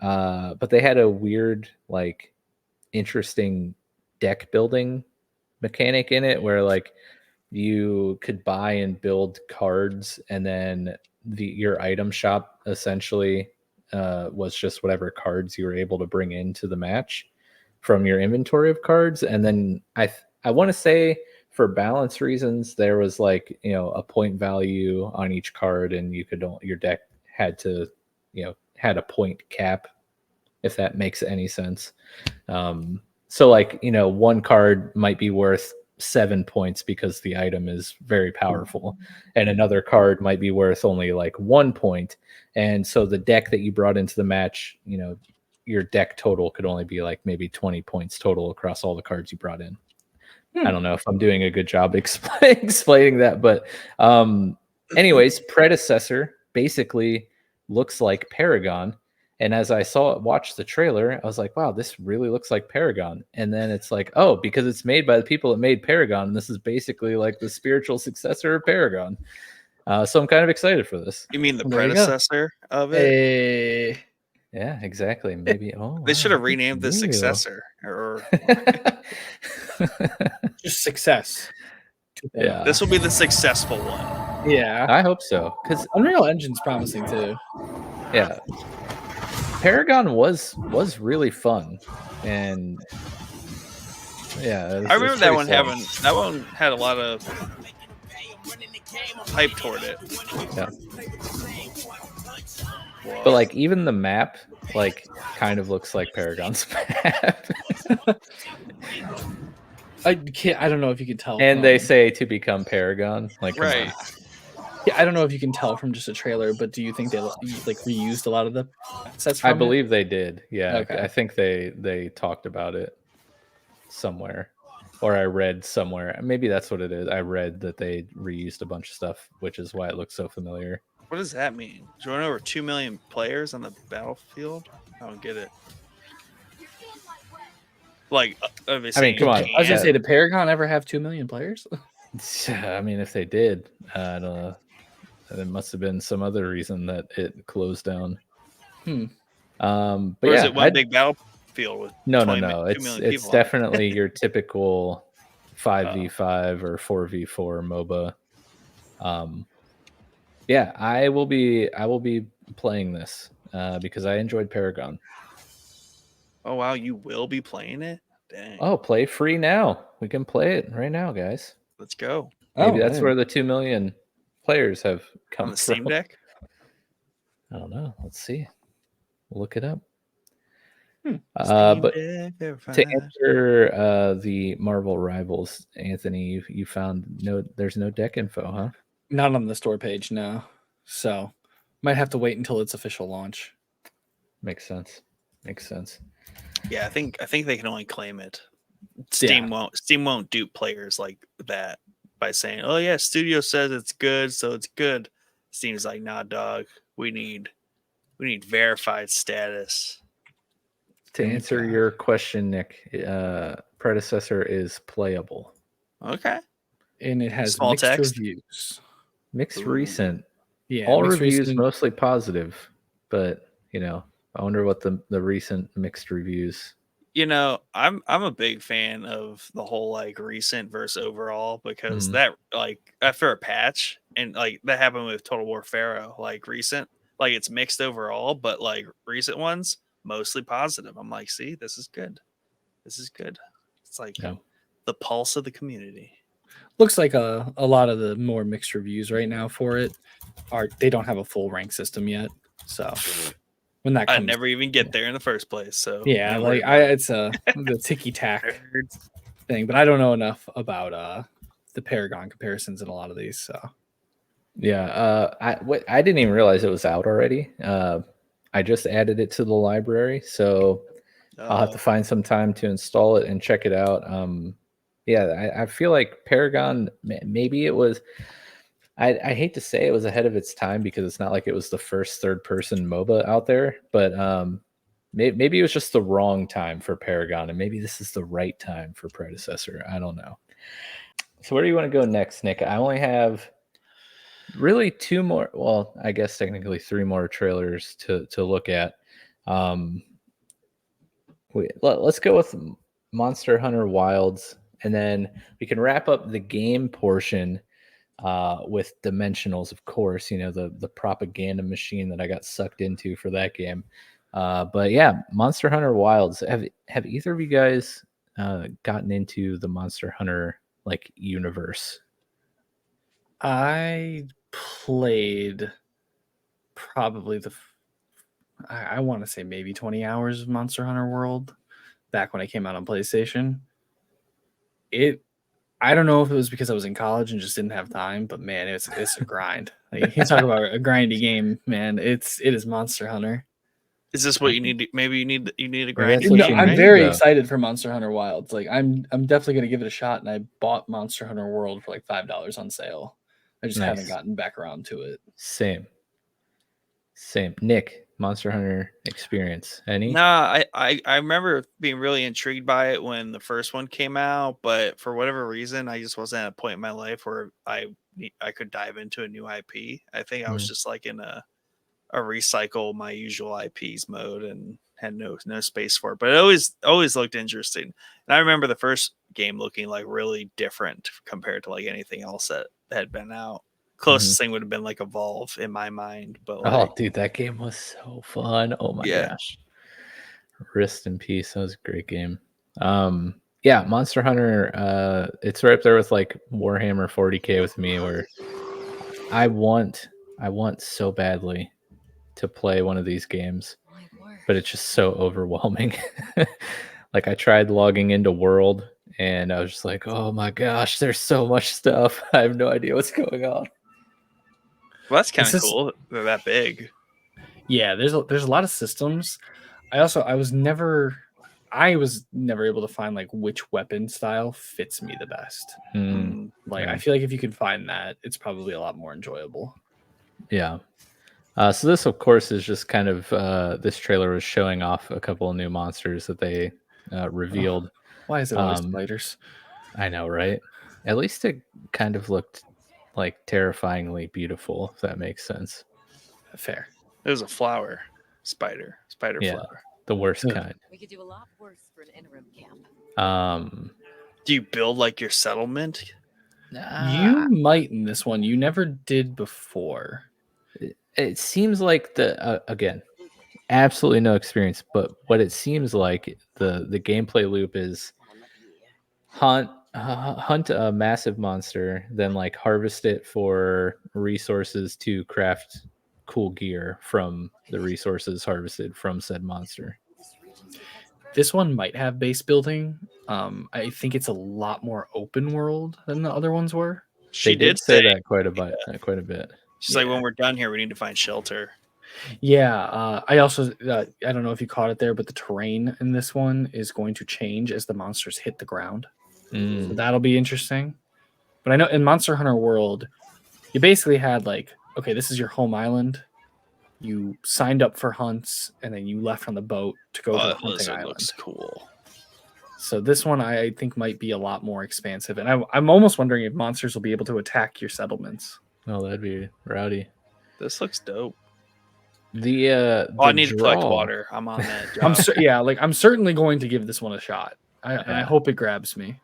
But they had a weird, like, interesting deck building mechanic in it where like you could buy and build cards, and then your item shop essentially was just whatever cards you were able to bring into the match from your inventory of cards. And then I want to say for balance reasons there was like, you know, a point value on each card, and your deck had to, you know, had a point cap, if that makes any sense. So like, you know, one card might be worth 7 points because the item is very powerful, and another card might be worth only like 1 point. And so the deck that you brought into the match, you know, your deck total could only be like maybe 20 points total across all the cards you brought in. I don't know if I'm doing a good job explaining that, but anyways, Predecessor basically looks like Paragon. And as I watch the trailer, I was like, wow, this really looks like Paragon. And then it's like, oh, because it's made by the people that made Paragon, and this is basically like the spiritual successor of Paragon. So I'm kind of excited for this. You mean the predecessor of it? Hey. Yeah, exactly. Maybe. Oh, They should wow, have renamed the successor, or just success. Yeah, this will be the successful one. Yeah, I hope so, because Unreal Engine's promising too. Yeah, Paragon was really fun, and yeah, I remember that one had a lot of hype toward it. Yeah. But like even the map, like, kind of looks like Paragon's map. I don't know if you can tell. And they say to become Paragon, like, right. Yeah, I don't know if you can tell from just a trailer, but do you think they like reused a lot of the assets from I believe they did. Yeah, okay. I think they talked about it somewhere, or I read somewhere. Maybe that's what it is. I read that they reused a bunch of stuff, which is why it looks so familiar. What does that mean? Join over 2 million players on the battlefield? I don't get it. Like, I mean, come on. I was gonna say, did Paragon ever have 2 million players? I mean, if they did, I don't know. There must have been some other reason that it closed down. But or is it one big battlefield with no. 2 million It's definitely your typical 5v5 or 4v4 MOBA. Yeah, I will be playing this because I enjoyed Paragon. Oh wow, you will be playing it? Dang. Oh, play free now. We can play it right now, guys. Let's go. Maybe that's where the 2 million players have come on the Steam Deck. I don't know. Let's see. We'll look it up. But to answer the Marvel Rivals, Anthony, you found there's no deck info, huh? Not on the store page, no. So might have to wait until its official launch. Makes sense. Yeah, I think they can only claim it. Steam won't dupe players like that by saying, "Oh yeah, studio says it's good, so it's good." Steam's like, "Nah, dog. We need verified status." To answer your question, Nick, Predecessor is playable. Okay. And it has small mixed text reviews. Mixed recent. Yeah. All reviews mostly positive, but you know, I wonder what the recent mixed reviews. You know, I'm a big fan of the whole like recent versus overall, because that, like, after a patch, and like that happened with Total War Pharaoh, like recent, like it's mixed overall, but like recent ones mostly positive. I'm like, see, this is good. It's like the pulse of the community. Looks like a lot of the more mixed reviews right now for it they don't have a full rank system yet. So when that comes, I never even get there in the first place. So yeah, like it's the ticky tack thing, but I don't know enough about the Paragon comparisons in a lot of these. So yeah, I didn't even realize it was out already. I just added it to the library, so I'll have to find some time to install it and check it out. Yeah, I feel like Paragon, maybe it was. I hate to say it was ahead of its time because it's not like it was the first third-person MOBA out there, but maybe it was just the wrong time for Paragon, and maybe this is the right time for Predecessor. I don't know. So where do you want to go next, Nick? I only have really 2 more. Well, I guess technically 3 more trailers to look at. Let's go with Monster Hunter Wilds, and then we can wrap up the game portion with Dimensionals, of course. You know, the propaganda machine that I got sucked into for that game. But yeah, Monster Hunter Wilds. Have either of you guys gotten into the Monster Hunter like universe? I played probably I want to say maybe 20 hours of Monster Hunter World back when it came out on PlayStation. I don't know if it was because I was in college and just didn't have time, but man, it's a grind. Like, you talk about a grindy game, man. It is Monster Hunter. Is this what you need? Maybe you need a that's grind. what No, you I'm need, very though. excited for Monster Hunter Wilds. Like I'm definitely gonna give it a shot, and I bought Monster Hunter World for like $5 on sale. I just haven't Nice. gotten back around to it. Same. Nick, Monster Hunter experience. Any? Nah, I remember being really intrigued by it when the first one came out, but for whatever reason, I just wasn't at a point in my life where I could dive into a new IP. I think I was just like in a recycle my usual IPs mode and had no space for it. But it always looked interesting. And I remember the first game looking like really different compared to like anything else that had been out. Closest thing would have been like Evolve in my mind, but like, Oh, dude, that game was so fun. Oh my Yeah. gosh. Rest in peace. That was a great game. Yeah, Monster Hunter, it's right up there with like Warhammer 40K with me, where I want so badly to play one of these games, but it's just so overwhelming. Like, I tried logging into World and I was just like, oh my gosh, there's so much stuff. I have no idea what's going on. well, that's kind This of is- cool. They're that big. Yeah, there's a lot of systems. I was never able to find like which weapon style fits me the best. Like, yeah. I feel like if you can find that, it's probably a lot more enjoyable. Yeah. So this, of course, is just kind of this trailer was showing off a couple of new monsters that they revealed. Why is it always spiders? I know, right? At least it kind of looked like terrifyingly beautiful, if that makes sense. Fair. It was a flower spider Yeah, flower. the worst kind. We could do a lot worse for an interim camp. Do you build like your settlement? You might in this one. You never did before. It seems like again, absolutely no experience, but what it seems like the gameplay loop is hunt a massive monster, then like harvest it for resources to craft cool gear from the resources harvested from said monster. This one might have base building. I think it's a lot more open world than the other ones were. She They did say that quite a bit. She's like, when we're done here, we need to find shelter. Yeah, I also I don't know if you caught it there, but the terrain in this one is going to change as the monsters hit the ground. So that'll be interesting. But I know in Monster Hunter World, you basically had like, okay, this is your home island. You signed up for hunts, and then you left on the boat to go to the hunting island. Looks cool. So this one I think might be a lot more expansive, and I'm almost wondering if monsters will be able to attack your settlements. Oh, that'd be rowdy. This looks dope. The I need to collect water. I'm on that. I'm certainly going to give this one a shot. I hope it grabs me.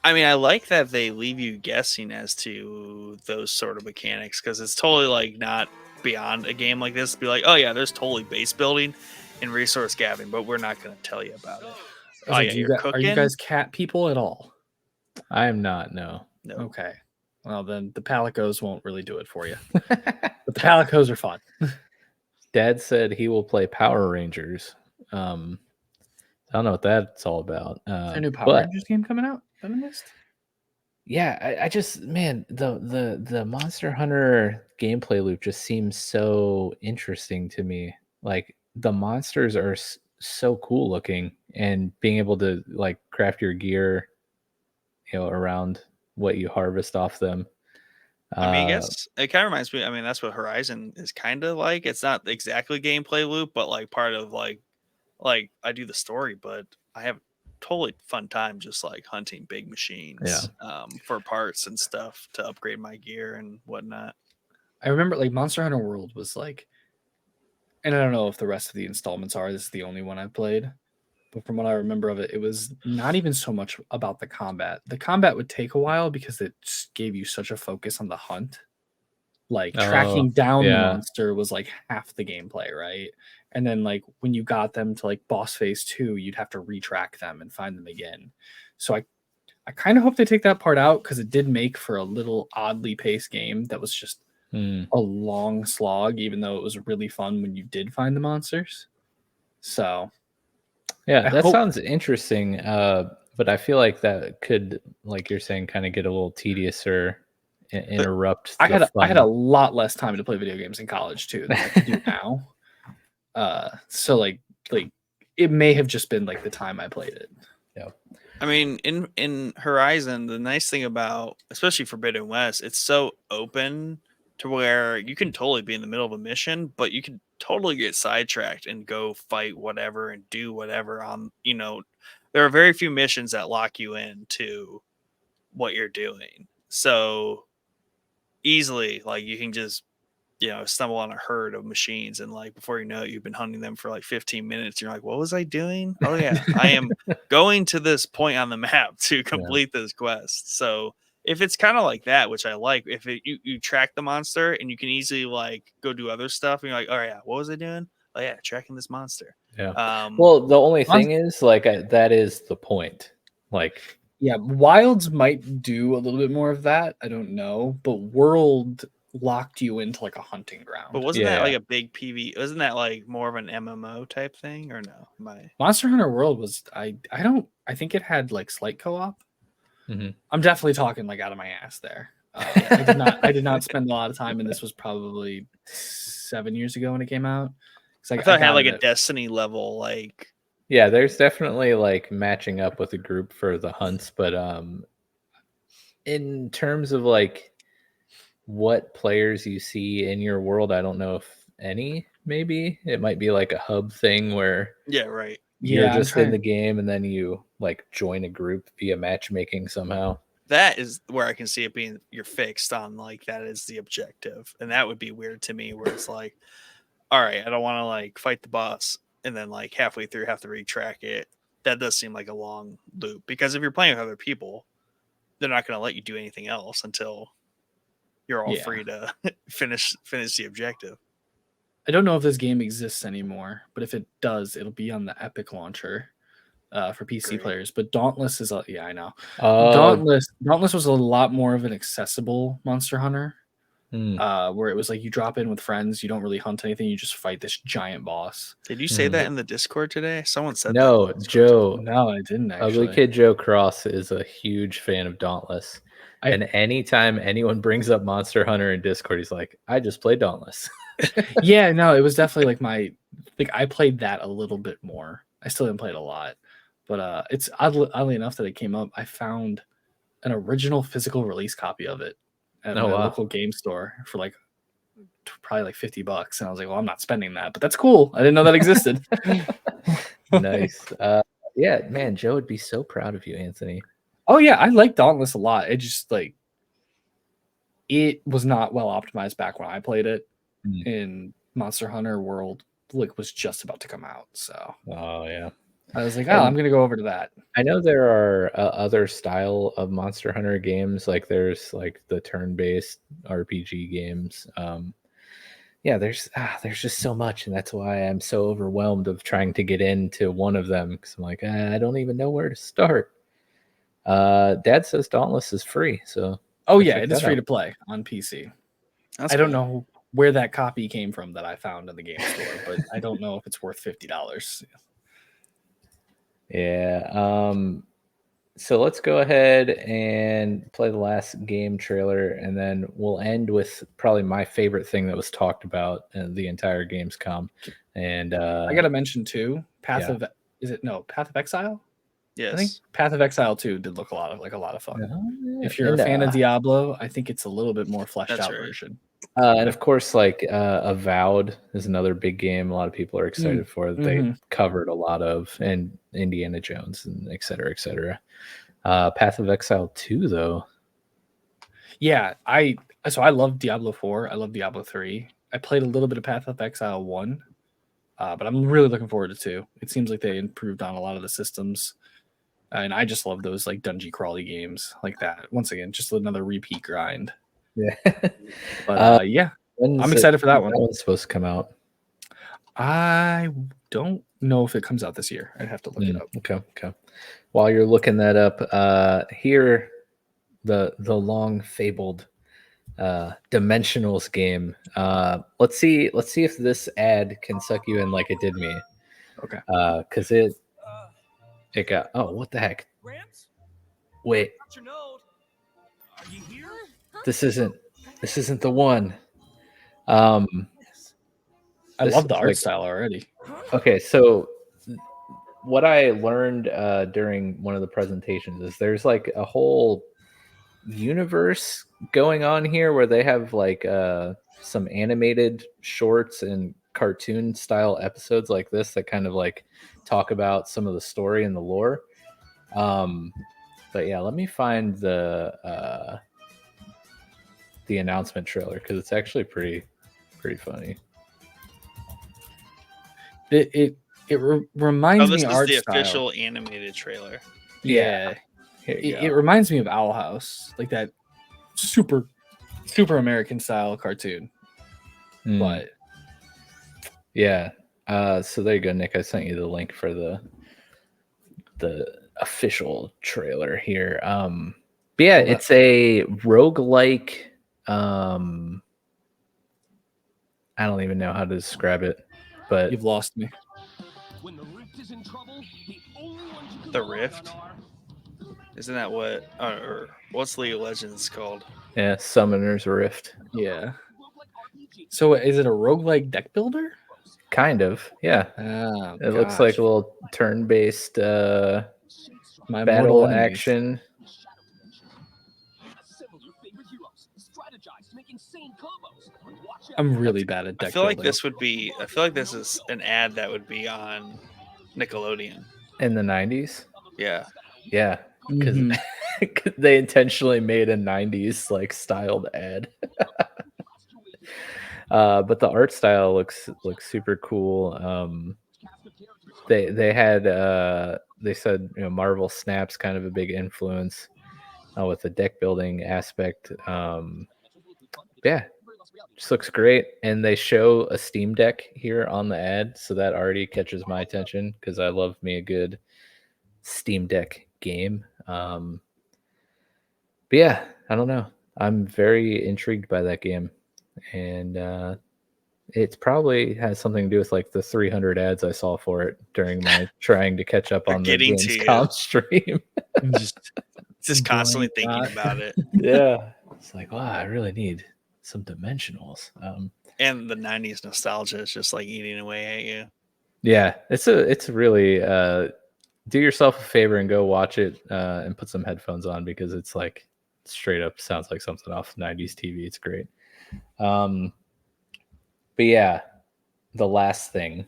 I mean, I like that they leave you guessing as to those sort of mechanics, because it's totally like not beyond a game like this to be like, oh yeah, there's totally base building and resource gathering, but we're not going to tell you about it. Are you guys cat people at all? I am not. No. Okay. Well, then the Palicos won't really do it for you. But the Palicos are fun. Dad said he will play Power Rangers. I don't know what that's all about. Is there a new Power Rangers game coming out that I missed? Yeah, I just, man, the Monster Hunter gameplay loop just seems so interesting to me. Like, the monsters are so cool looking, and being able to like craft your gear, around what you harvest off them. I mean, I guess it kind of reminds me. I mean, that's what Horizon is kind of like. It's not exactly gameplay loop, but like part of like I do the story, but I have totally fun time just like hunting big machines for parts and stuff to upgrade my gear and whatnot. I remember like Monster Hunter World was like and I don't know if the rest of the installments are. This is the only one I've played. But from what I remember of it, it was not even so much about the combat. The combat would take a while because it just gave you such a focus on the hunt. Like tracking down the monster was like half the gameplay, right? And then like when you got them to like boss phase 2, you'd have to retrack them and find them again. So I kind of hope they take that part out because it did make for a little oddly paced game that was just a long slog, even though it was really fun when you did find the monsters. So yeah, that sounds interesting. But I feel like that could, like you're saying, kind of get a little tedious or interrupt. I had a lot less time to play video games in college too than I do now. So like it may have just been like the time I played it. Yeah. I mean, in Horizon, the nice thing about, especially Forbidden West, it's so open to where you can totally be in the middle of a mission, but you can totally get sidetracked and go fight whatever and do whatever on, there are very few missions that lock you into what you're doing. So easily, like, you can just, stumble on a herd of machines, and like before you know it, you've been hunting them for like 15 minutes. You're like, what was I doing? Oh yeah, I am going to this point on the map to complete this quest. So if it's kind of like that, which I like, if you track the monster and you can easily like go do other stuff, and you're like, oh yeah, what was I doing? Oh yeah, tracking this monster. Yeah. Well, the only thing is, like, that is the point. Like, yeah, Wilds might do a little bit more of that. I don't know, but World locked you into like a hunting ground. But wasn't that like a big PV? Wasn't that like more of an MMO type thing, or no? Monster Hunter World was I think it had like slight co-op. I'm definitely talking like out of my ass there. I did not spend a lot of time, and this was probably 7 years ago when it came out. I thought it had like a Destiny level, like. Yeah, there's definitely like matching up with a group for the hunts, but in terms of like what players you see in your world, I don't know if any. Maybe it might be like a hub thing where right, you're just in the game and then you like join a group via matchmaking somehow. That is where I can see it being you're fixed on, like, that is the objective, and that would be weird to me, where it's like, all right, I don't want to like fight the boss and then like halfway through have to retrack it. That does seem like a long loop, because if you're playing with other people, they're not going to let you do anything else until you're all free to finish the objective. I don't know if this game exists anymore, but if it does, it'll be on the Epic launcher for PC players. But Dauntless is I know. Dauntless was a lot more of an accessible Monster Hunter, where it was like you drop in with friends, you don't really hunt anything, you just fight this giant boss. Did you say that in the Discord today? Someone said no, that. Joe. No, I didn't actually. Ugly Kid Joe Cross is a huge fan of Dauntless. And anytime anyone brings up Monster Hunter in Discord, he's like, I just played Dauntless. Yeah, no, it was definitely like I played that a little bit more. I still didn't play it a lot, but it's oddly enough that it came up. I found an original physical release copy of it at my local game store for like probably like $50, and I was like, well, I'm not spending that, but that's cool. I didn't know that existed. Nice. Yeah, man, Joe would be so proud of you, Anthony. Oh yeah, I like Dauntless a lot. It just like it was not well optimized back when I played it. In Monster Hunter World, like, was just about to come out, so I was like, I'm gonna go over to that. I know there are other style of Monster Hunter games, like there's like the turn-based RPG games. There's just so much, and that's why I'm so overwhelmed of trying to get into one of them, because I'm like, I don't even know where to start. Dad says Dauntless is free, so it is free to play on PC. I don't know where that copy came from that I found in the game store, but I don't know if it's worth $50. Yeah. So let's go ahead and play the last game trailer, and then we'll end with probably my favorite thing that was talked about in the entire Gamescom. And I gotta mention too, Path of Exile? Yes. I think Path of Exile 2 did look a lot of fun. If you're a fan of Diablo, I think it's a little bit more fleshed out version. And of course, like Avowed is another big game a lot of people are excited for. They covered a lot of, and Indiana Jones and et cetera, et cetera. Path of Exile 2, though. Yeah, I love Diablo 4. I love Diablo 3. I played a little bit of Path of Exile 1. But I'm really looking forward to 2. It seems like they improved on a lot of the systems. And I just love those like dungeon crawly games like that. Once again, just another repeat grind. Yeah. But yeah, I'm excited for that one. That one's supposed to come out. I don't know if it comes out this year. I'd have to look it up. Okay. While you're looking that up, here the long fabled Dimensionals game. Let's see if this ad can suck you in like it did me. Okay. Because it got what the heck? Wait. This isn't the one. I love the art style already. Okay, so what I learned during one of the presentations is there's like a whole universe going on here where they have like some animated shorts and cartoon style episodes like this that kind of like talk about some of the story and the lore. But yeah, let me find the announcement trailer because it's actually pretty funny. It reminds me of art the style. official animated trailer. Yeah. It reminds me of Owl House, like that super American style cartoon. But yeah. So there you go, Nick. I sent you the link for the official trailer here. But yeah, it's a roguelike. I don't even know how to describe it, but you've lost me. The Rift? Isn't that what? Or what's League of Legends called? Yeah, Summoner's Rift. Yeah. So is it a roguelike deck builder? Kind of, yeah. It looks like a little turn-based battle action. I'm really bad at deck I feel building. like this would be. I feel like this is an ad that would be on Nickelodeon in the 90s. Yeah. Yeah, because they intentionally made a 90s like styled ad. But the art style looks super cool. They had they said Marvel Snap's kind of a big influence with the deck building aspect. Yeah, just looks great, and they show a Steam Deck here on the ad, so that already catches my attention because I love me a good Steam Deck game. But yeah, I don't know. I'm very intrigued by that game, and it probably has something to do with like the 300 ads I saw for it during my trying to catch up on the Gamescom stream. just constantly thinking about it. Yeah, it's like, wow, I really need some Dimensionals. And the 90s nostalgia is just like eating away at you. Yeah, it's really do yourself a favor and go watch it and put some headphones on because it's like straight up sounds like something off 90s TV. It's great. But yeah, the last thing,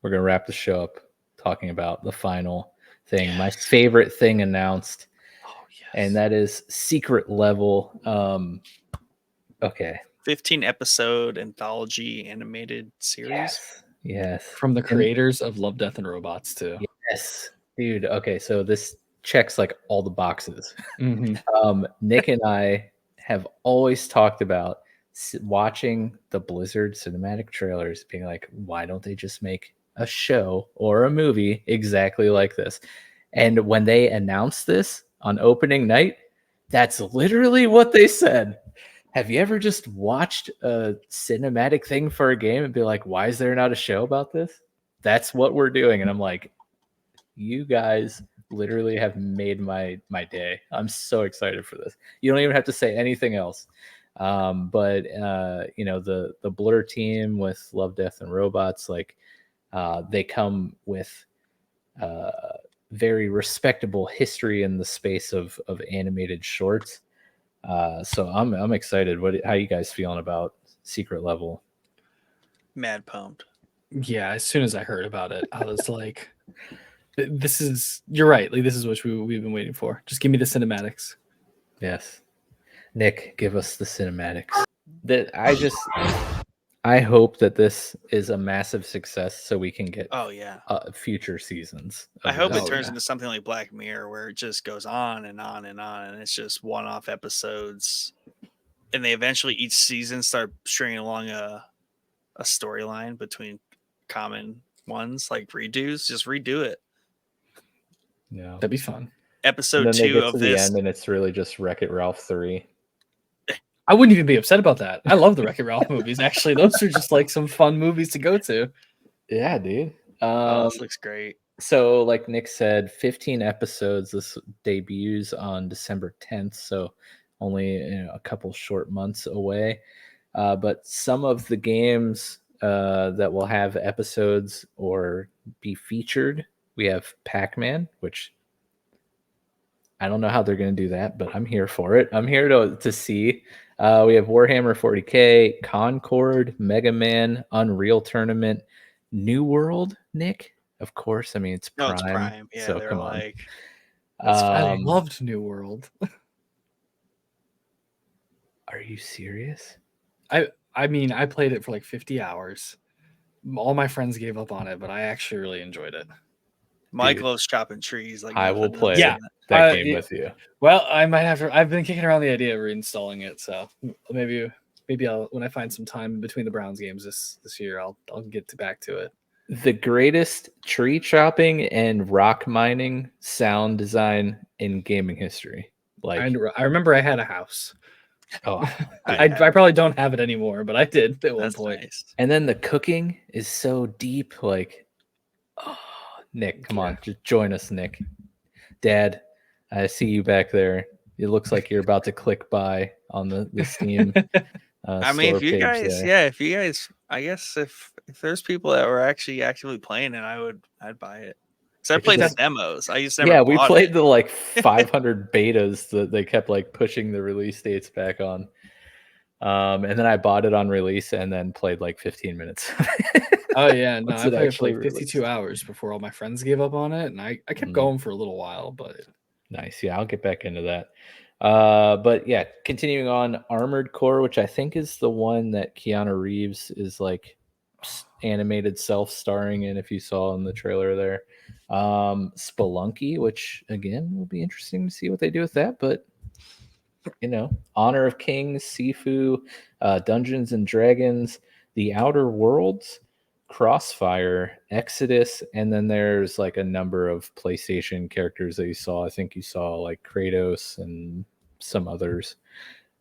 we're gonna wrap the show up talking about the final thing, my favorite thing announced. And that is Secret Level. Okay. 15 episode anthology animated series. Yes. From the creators of Love, Death, and Robots too. Yes. Dude, okay, so this checks like all the boxes. Nick and I have always talked about watching the Blizzard cinematic trailers, being like, why don't they just make a show or a movie exactly like this? And when they announced this on opening night, that's literally what they said. Have you ever just watched a cinematic thing for a game and be like, why is there not a show about this? That's what we're doing. And I'm like, you guys literally have made my day. I'm so excited for this. You don't even have to say anything else. But the Blur team with Love, Death, and Robots, like they come with very respectable history in the space of animated shorts. So I'm excited. How you guys feeling about Secret Level? Mad pumped. Yeah, as soon as I heard about it, I was like, you're right. Like, this is what we've been waiting for. Just give me the cinematics. Yes. Nick, give us the cinematics. I hope that this is a massive success so we can get future seasons. I hope this. it turns into something like Black Mirror where it just goes on and on and on, and it's just one-off episodes, and they eventually each season start stringing along a storyline between common ones, like redos. Just redo it. Yeah, that'd be fun. Episode and then 2 they get of to this, the end, and it's really just Wreck-It Ralph 3. I wouldn't even be upset about that. I love the Wreck-It Ralph movies. Actually, those are just like some fun movies to go to. Yeah, dude. this looks great. So, like Nick said, 15 episodes. This debuts on December 10th, so only a couple short months away. But some of the games that will have episodes or be featured, we have Pac-Man, which I don't know how they're going to do that, but I'm here for it. I'm here to see. We have Warhammer 40K, Concord, Mega Man, Unreal Tournament, New World, Nick. Of course. I mean, it's Prime. No, it's Prime. Yeah, so they're come like... on. I loved New World. Are you serious? I mean, I played it for like 50 hours. All my friends gave up on it, but I actually really enjoyed it. Mike loves chopping trees. Like I will play that game with you. Well, I might have to. I've been kicking around the idea of reinstalling it, so maybe I'll, when I find some time in between the Browns games this year, I'll get back to it. The greatest tree chopping and rock mining sound design in gaming history. Like I remember I had a house. Oh, I probably don't have it anymore, but I did at one point. Nice. And then the cooking is so deep. Like, oh, Nick, come on, just join us, Nick. Dad, I see you back there. It looks like you're about to click buy on the Steam. I mean, if you guys, I guess if there's people that were actually actively playing it, I'd buy it. Because I played the demos. I used to never. Yeah, we played the like 500 betas that they kept like pushing the release dates back on. And then I bought it on release and then played like 15 minutes. Oh yeah, no, I played for like 52 hours before all my friends gave up on it, and I kept going for a little while, but nice. Yeah, I'll get back into that. But yeah, continuing on, Armored Core, which I think is the one that Keanu Reeves is like animated self-starring in, if you saw in the trailer there. Spelunky, which again will be interesting to see what they do with that, but Honor of Kings, Sifu, Dungeons and Dragons, The Outer Worlds, Crossfire, Exodus, and then there's like a number of PlayStation characters that you saw. I think you saw like Kratos and some others.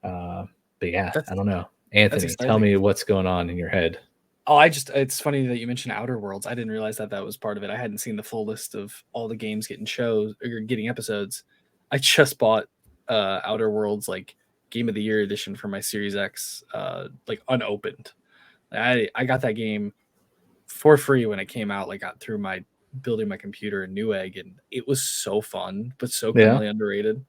But yeah, I don't know. Anthony, tell me what's going on in your head. Oh, it's funny that you mentioned Outer Worlds. I didn't realize that was part of it. I hadn't seen the full list of all the games getting shows or getting episodes. I just bought Outer Worlds like Game of the Year edition for my Series X, like unopened. I got that game for free when it came out, like got through my building my computer in Newegg, and it was so fun, but so criminally underrated.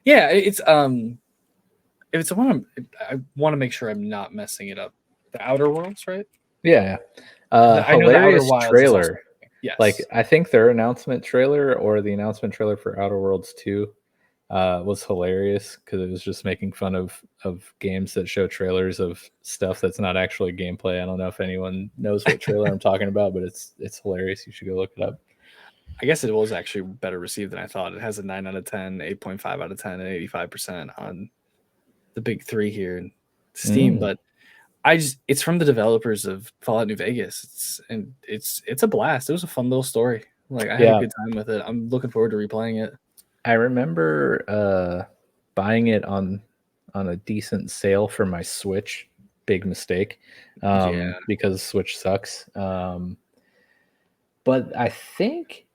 Yeah, it's if it's a one, I want to make sure I'm not messing it up. The Outer Worlds, right? Yeah. Hilarious trailer. Yes. Like I think their announcement trailer or the announcement trailer for Outer Worlds 2 was hilarious because it was just making fun of games that show trailers of stuff that's not actually gameplay. I don't know if anyone knows what trailer I'm talking about, but it's hilarious. You should go look it up. I guess it was actually better received than I thought. It has a 9 out of 10, 8.5 out of 10, and 85% on the big three here in Steam. But it's from the developers of Fallout New Vegas. It's a blast. It was a fun little story. Like I had a good time with it. I'm looking forward to replaying it. I remember buying it on a decent sale for my Switch. Big mistake, because Switch sucks. But I think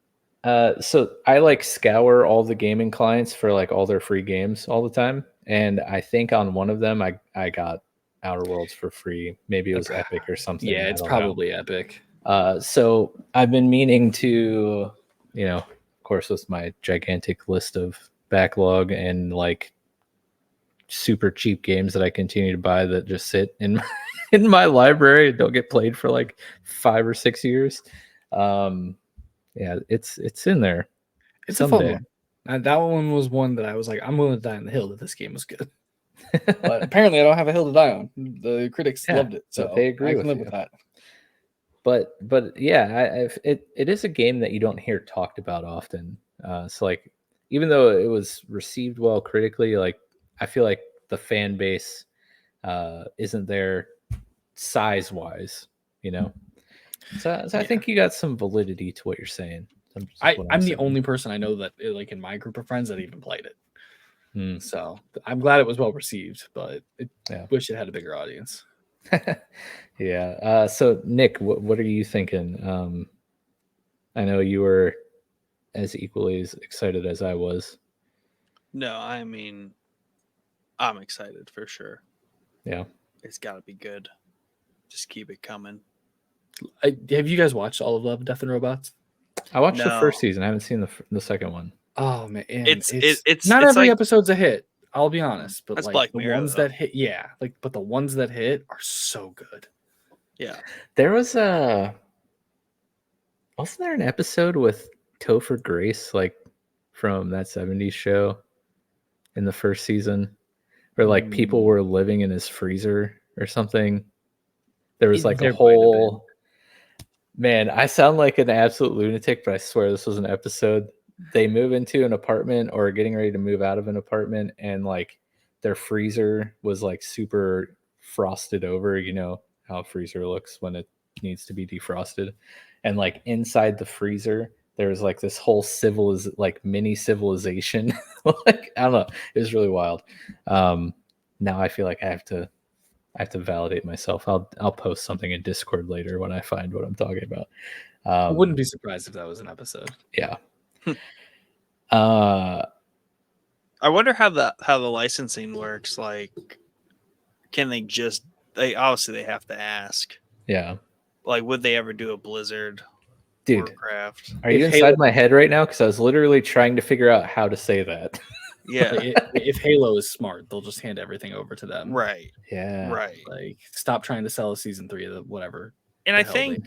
so. I like scour all the gaming clients for like all their free games all the time, and I think on one of them I got Outer Worlds for free. Maybe it was Epic or something. Yeah, it's probably Epic. So I've been meaning to, of course, with my gigantic list of backlog and like super cheap games that I continue to buy that just sit in my library and don't get played for like 5 or 6 years. Yeah, it's in there. It's someday. A fun one. That one was one that I was like, I'm willing to die on the hill that this game was good. But apparently, I don't have a hill to die on. The critics loved it, so they agree I with can live you. with that. But yeah, it is a game that you don't hear talked about often. So like, even though it was received well critically, like I feel like the fan base isn't there size wise, you know. So I think you got some validity to what you're saying. I'm the only person I know that, like in my group of friends, that even played it. So I'm glad it was well received, but wish it had a bigger audience. Yeah. So Nick, what are you thinking? I know you were as equally as excited as I was. No, I mean, I'm excited for sure. Yeah. It's got to be good. Just keep it coming. Have you guys watched all of Love, Death, and Robots? I watched the first season. I haven't seen the second one. Oh man, it's not every like, episode's a hit. I'll be honest, but that's like Black the Mirror, ones though. that hit, but the ones that hit are so good. Yeah, there was wasn't there an episode with Topher Grace, like from that '70s show, in the first season, where like people were living in his freezer or something? There was like a whole. Man, I sound like an absolute lunatic, but I swear this was an episode. They move into an apartment or getting ready to move out of an apartment, and like their freezer was like super frosted over. You know how a freezer looks when it needs to be defrosted. And like inside the freezer, there was like this whole mini civilization. Like, I don't know. It was really wild. Now I feel like I have to validate myself. I'll post something in Discord later when I find what I'm talking about. I wouldn't be surprised if that was an episode. Yeah. I wonder how the licensing works. Like, can they obviously have to ask. Yeah. Like, would they ever do a Blizzard Dude, Warcraft? Are you inside my head right now? Because I was literally trying to figure out how to say that. Yeah. If Halo is smart, they'll just hand everything over to them. Right. Yeah. Right. Like, stop trying to sell a season 3 of the whatever. And I think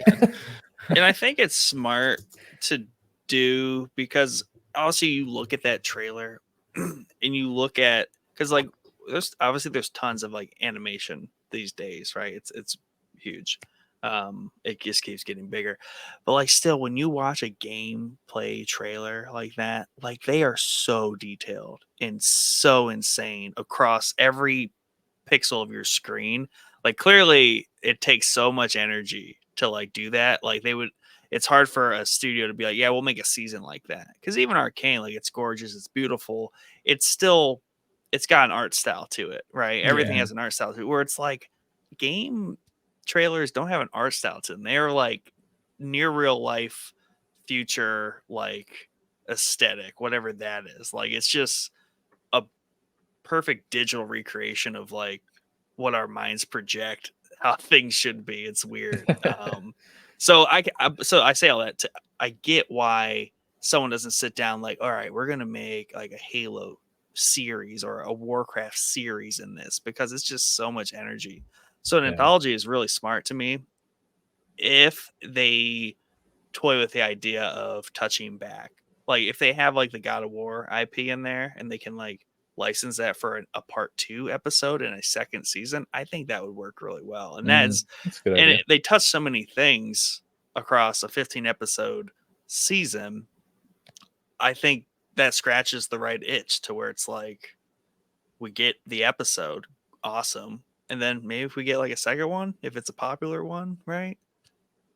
it's smart to do, because also you look at that trailer and you look at, because like there's tons of like animation these days, right? It's huge. It just keeps getting bigger, but like still, when you watch a gameplay trailer like that, like they are so detailed and so insane across every pixel of your screen. Like, clearly it takes so much energy to like do that. Like, it's hard for a studio to be like, yeah, we'll make a season like that, because even Arcane, like, it's gorgeous, it's beautiful, it's got an art style to it, right? Everything has an art style to it, where it's like game trailers don't have an art style to them. They're like near real life future, like aesthetic, whatever that is. Like, it's just a perfect digital recreation of like what our minds project how things should be. It's weird. So I say all that I get why someone doesn't sit down like, all right, we're gonna make like a Halo series or a Warcraft series in this, because it's just so much energy. So an anthology is really smart to me if they toy with the idea of touching back. Like, if they have like the God of War IP in there and they can like license that for a part 2 episode in a second season, I think that would work really well. And that's a good idea. They touch so many things across a 15 episode season. I think that scratches the right itch to where it's like, we get the episode, awesome, and then maybe if we get like a second one, if it's a popular one, right?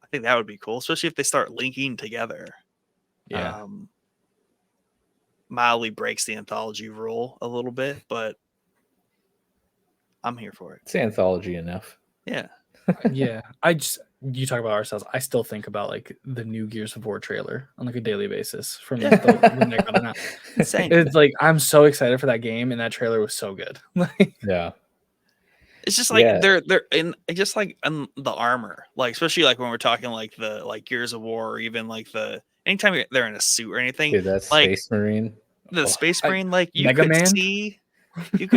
I think that would be cool, especially if they start linking together. Yeah. Mildly breaks the anthology rule a little bit, but I'm here for it. It's anthology enough. Yeah. Yeah. You talk about art styles. I still think about like the new Gears of War trailer on like a daily basis from like when they got it out. Insane. It's like, I'm so excited for that game, and that trailer was so good. Yeah. It's just like they're in, just like the armor, like especially like when we're talking like the like Gears of War, or even like anytime they're in a suit or anything. Dude, that's like Space Marine. The Space Marine, like you Mega could Man? see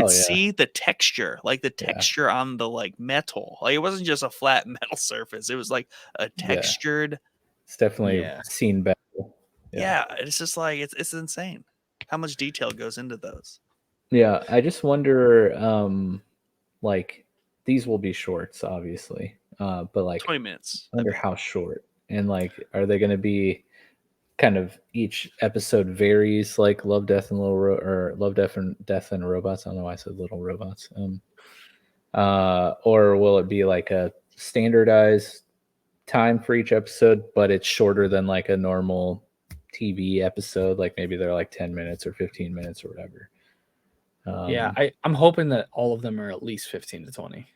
see the texture, like the texture on the like metal. Like, it wasn't just a flat metal surface; it was like a textured. It's definitely seen better. Yeah, it's just like it's insane how much detail goes into those. Yeah, I just wonder, like these will be shorts, obviously, but like 20 minutes. I wonder how short, and like, are they going to be kind of each episode varies like Love, Death, and or Love, Death and Robots? I don't know why I said Little Robots. Or will it be like a standardized time for each episode, but it's shorter than like a normal TV episode? Like maybe they're like 10 minutes or 15 minutes or whatever. Yeah, I'm hoping that all of them are at least 15 to 20.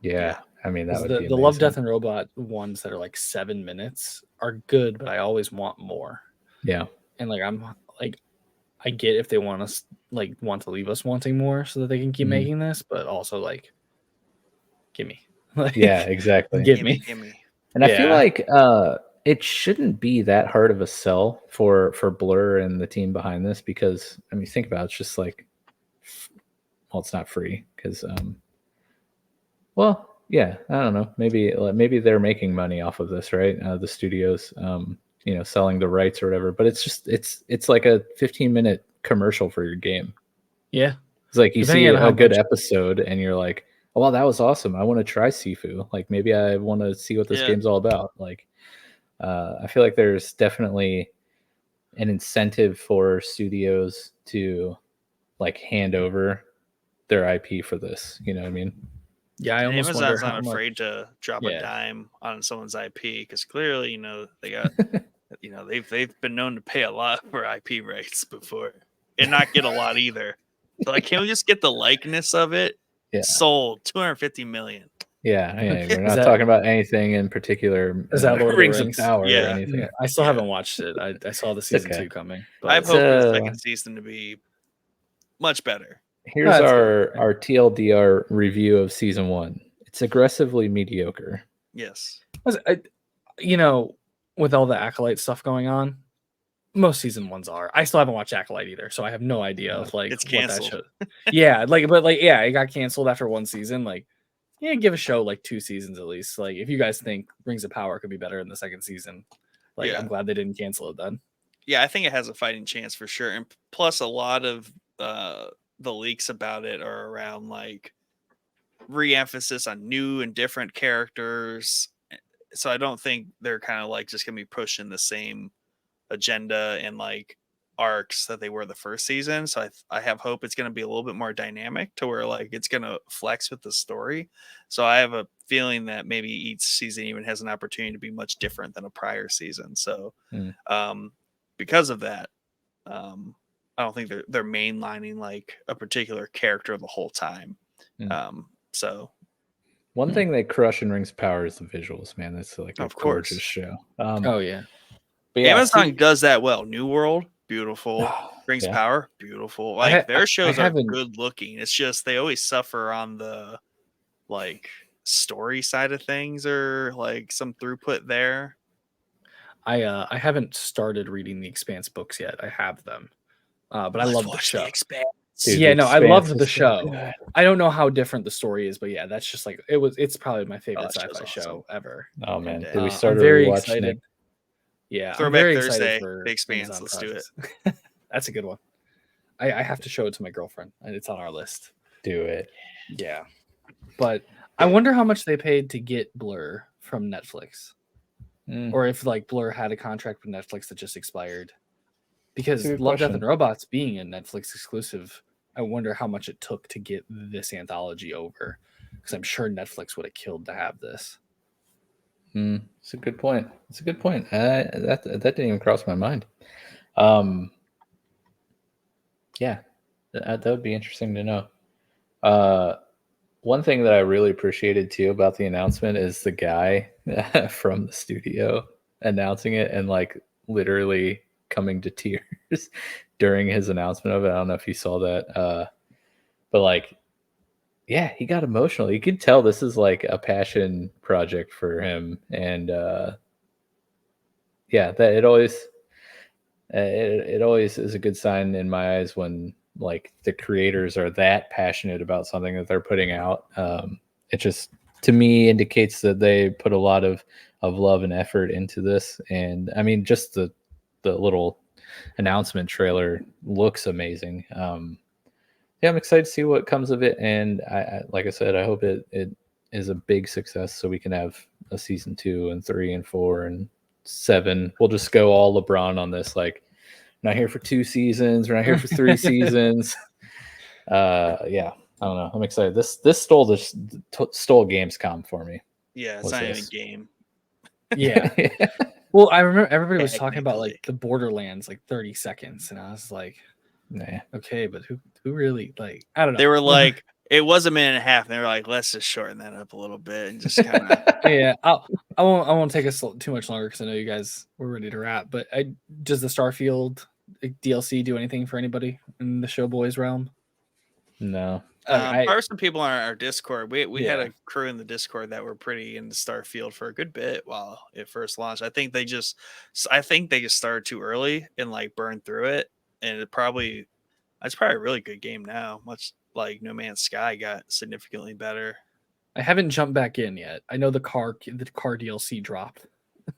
Yeah, I mean, that would be the Love, Death, and Robot ones that are like 7 minutes are good, but I always want more. Yeah. And like, I'm like, I get if they want us want to leave us wanting more so that they can keep making this, but also like, give me. Like, yeah, exactly. Give me. And I feel like it shouldn't be that hard of a sell for Blur and the team behind this, because I mean, think about it, it's just like, well, it's not free because well, yeah, I don't know, maybe they're making money off of this, right? The studios, selling the rights or whatever, but it's just it's like a 15-minute commercial for your game. Yeah, it's like you see a good episode and you're like, oh, well, that was awesome, I want to try Sifu, like maybe I want to see what this game's all about. Like I feel like there's definitely an incentive for studios to like hand over their IP for this, you know what I mean? Yeah, I almost Amazon's wonder not afraid to drop a dime on someone's IP, because clearly, they got, they've been known to pay a lot for IP rights before and not get a lot either. So like, can we just get the likeness of it sold? $250 million. Yeah, we're not talking about anything in particular. Is that Lord of the Rings? Of Power or anything? Yeah. I still haven't watched it. I saw the season 2 coming. But I hope for the second season to be much better. Here's our TLDR review of season 1. It's aggressively mediocre. Yes. With all the Acolyte stuff going on, most season 1s are. I still haven't watched Acolyte either, so I have no idea of like it's canceled. What that should. It got canceled after 1 season. Like, give a show like 2 seasons at least. Like, if you guys think Rings of Power could be better in the second season, I'm glad they didn't cancel it then. Yeah, I think it has a fighting chance for sure. And plus, a lot of the leaks about it are around like re-emphasis on new and different characters. So I don't think they're kind of like just gonna be pushing the same agenda and like arcs that they were the first season. So I have hope it's gonna be a little bit more dynamic to where like it's gonna flex with the story. So I have a feeling that maybe each season even has an opportunity to be much different than a prior season. So because of that, I don't think they're mainlining like a particular character the whole time. So one thing they crush in Rings of Power is the visuals, man. That's like a gorgeous show. Oh yeah. But Amazon does that well. New World, beautiful. Rings of Power, beautiful. Like their shows are good looking. It's just they always suffer on the like story side of things, or like some throughput there. I haven't started reading the Expanse books yet. I have them. But I love the show. Dude, I loved the show. I don't know how different the story is, but yeah, that's just like it's probably my favorite sci-fi show ever. Oh man, did we start very excited? Yeah, Throwback I'm very Thursday, for The Expanse. Let's do it. That's a good one. I have to show it to my girlfriend, and it's on our list. Do it. Yeah, but I wonder how much they paid to get Blur from Netflix, or if like Blur had a contract with Netflix that just expired. Because Love, Death, and Robots being a Netflix exclusive, I wonder how much it took to get this anthology over. Because I'm sure Netflix would have killed to have this. It's a good point. That didn't even cross my mind. Yeah, that would be interesting to know. One thing that I really appreciated too about the announcement is the guy from the studio announcing it and like literally coming to tears during his announcement of it. I don't know if you saw that, but like, yeah, he got emotional. You could tell this is like a passion project for him, and yeah, that it always is a good sign in my eyes when like the creators are that passionate about something that they're putting out. It just, to me, indicates that they put a lot of love and effort into this. And I mean, just the little announcement trailer looks amazing. yeah, I'm excited to see what comes of it. And I like I said, I hope it is a big success so we can have a season 2 and 3 and 4 and 7. We'll just go all LeBron on this. Like, not here for 2 seasons. We're not here for 3 seasons. Yeah, I don't know. I'm excited. This stole Gamescom for me. Yeah, it's not even a game. Yeah. Well, I remember everybody was talking about like the Borderlands, like 30 seconds, and I was like, nah. Okay, but who really, like, I don't know. They were like, it was a minute and a half, and they were like, let's just shorten that up a little bit and just kind of. Yeah, I won't take us too much longer because I know you guys were ready to wrap. But does the Starfield DLC do anything for anybody in the Showboys realm? No. There some people on our Discord. We had a crew in the Discord that were pretty into Starfield for a good bit while it first launched. I think they just started too early and like burned through it, and it's probably a really good game now. Much like No Man's Sky got significantly better. I haven't jumped back in yet. I know the car DLC dropped,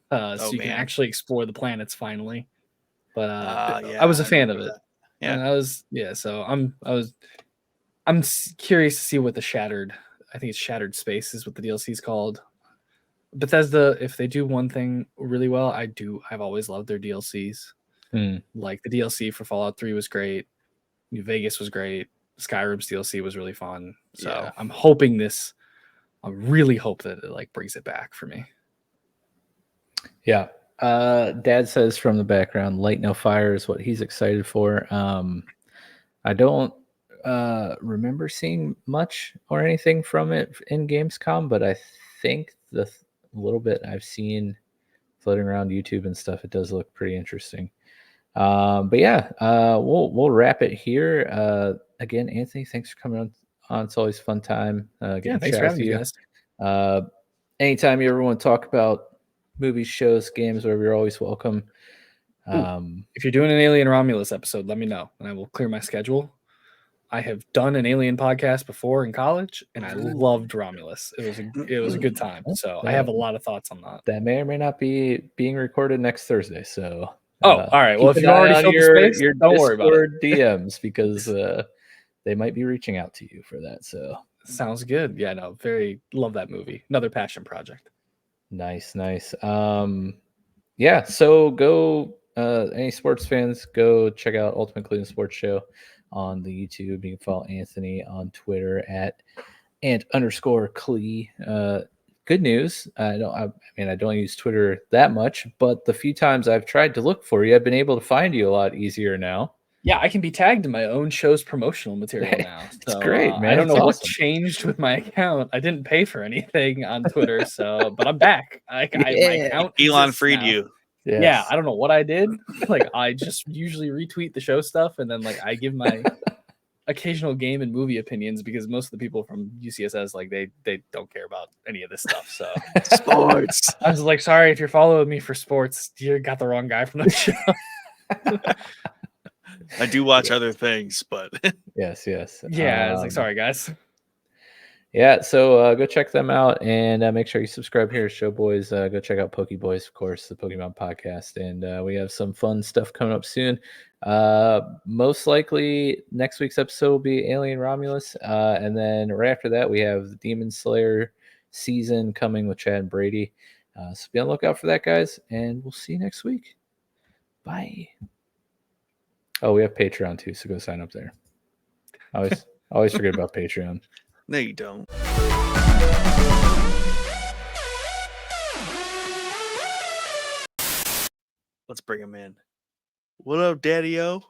so you can actually explore the planets finally. But I was a fan of it. Yeah, and So I'm curious to see what the Shattered. I think it's Shattered Space is what the DLC is called. Bethesda, if they do one thing really well, I've always loved their DLCs. Like the DLC for Fallout 3 was great. New Vegas was great. Skyrim's DLC was really fun. So I'm hoping I really hope that it like brings it back for me. Yeah. Dad says from the background, Light No Fire is what he's excited for. I don't remember seeing much or anything from it in Gamescom, but I think the little bit I've seen floating around YouTube and stuff, it does look pretty interesting. But yeah, we'll wrap it here. Again, Anthony, thanks for coming on. It's always a fun time. Thanks for having me, guys. Anytime you ever want to talk about movies, shows, games, whatever, you're always welcome. If you're doing an Alien Romulus episode, let me know and I will clear my schedule. I have done an Alien podcast before in college, and I loved Romulus. It was a good time. So I have a lot of thoughts on that. That may or may not be being recorded next Thursday. So all right. Well, if you already filled the space, don't worry about it. DMs because they might be reaching out to you for that. So sounds good. Yeah, no, love that movie. Another passion project. Nice. Yeah. So go. Any sports fans, go check out Ultimate Cleveland Sports Show on the YouTube. You can follow Anthony on Twitter at @_Clee. Good news. I don't use Twitter that much, but the few times I've tried to look for you, I've been able to find you a lot easier now. Yeah, I can be tagged in my own show's promotional material now. It's great, man. I don't know what changed with my account. I didn't pay for anything on Twitter, but I'm back. My account Elon freed you. Yes. Yeah, I don't know what I did. Like, I just usually retweet the show stuff, and then like I give my occasional game and movie opinions because most of the people from UCSS like they don't care about any of this stuff. So sports. I was like, sorry if you're following me for sports, you got the wrong guy from the show. I do watch other things, but yes. Yeah, I was like, sorry guys. Yeah, so go check them out and make sure you subscribe here to Showboys. Go check out Pokeboys, of course, the Pokemon podcast, and we have some fun stuff coming up soon. Most likely next week's episode will be Alien Romulus, and then right after that we have the Demon Slayer season coming with Chad and Brady. So be on the lookout for that, guys, and we'll see you next week. Bye. Oh, we have Patreon too, so go sign up there. I always forget about Patreon. No, you don't. Let's bring him in. What up, Daddy-O? I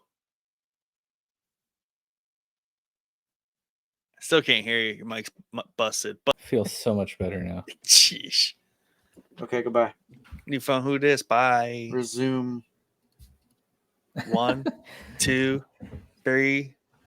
still can't hear you. Your mic's busted. Feels so much better now. Sheesh. Okay, goodbye. New phone, who this? Bye. Resume. 1, 2, 3.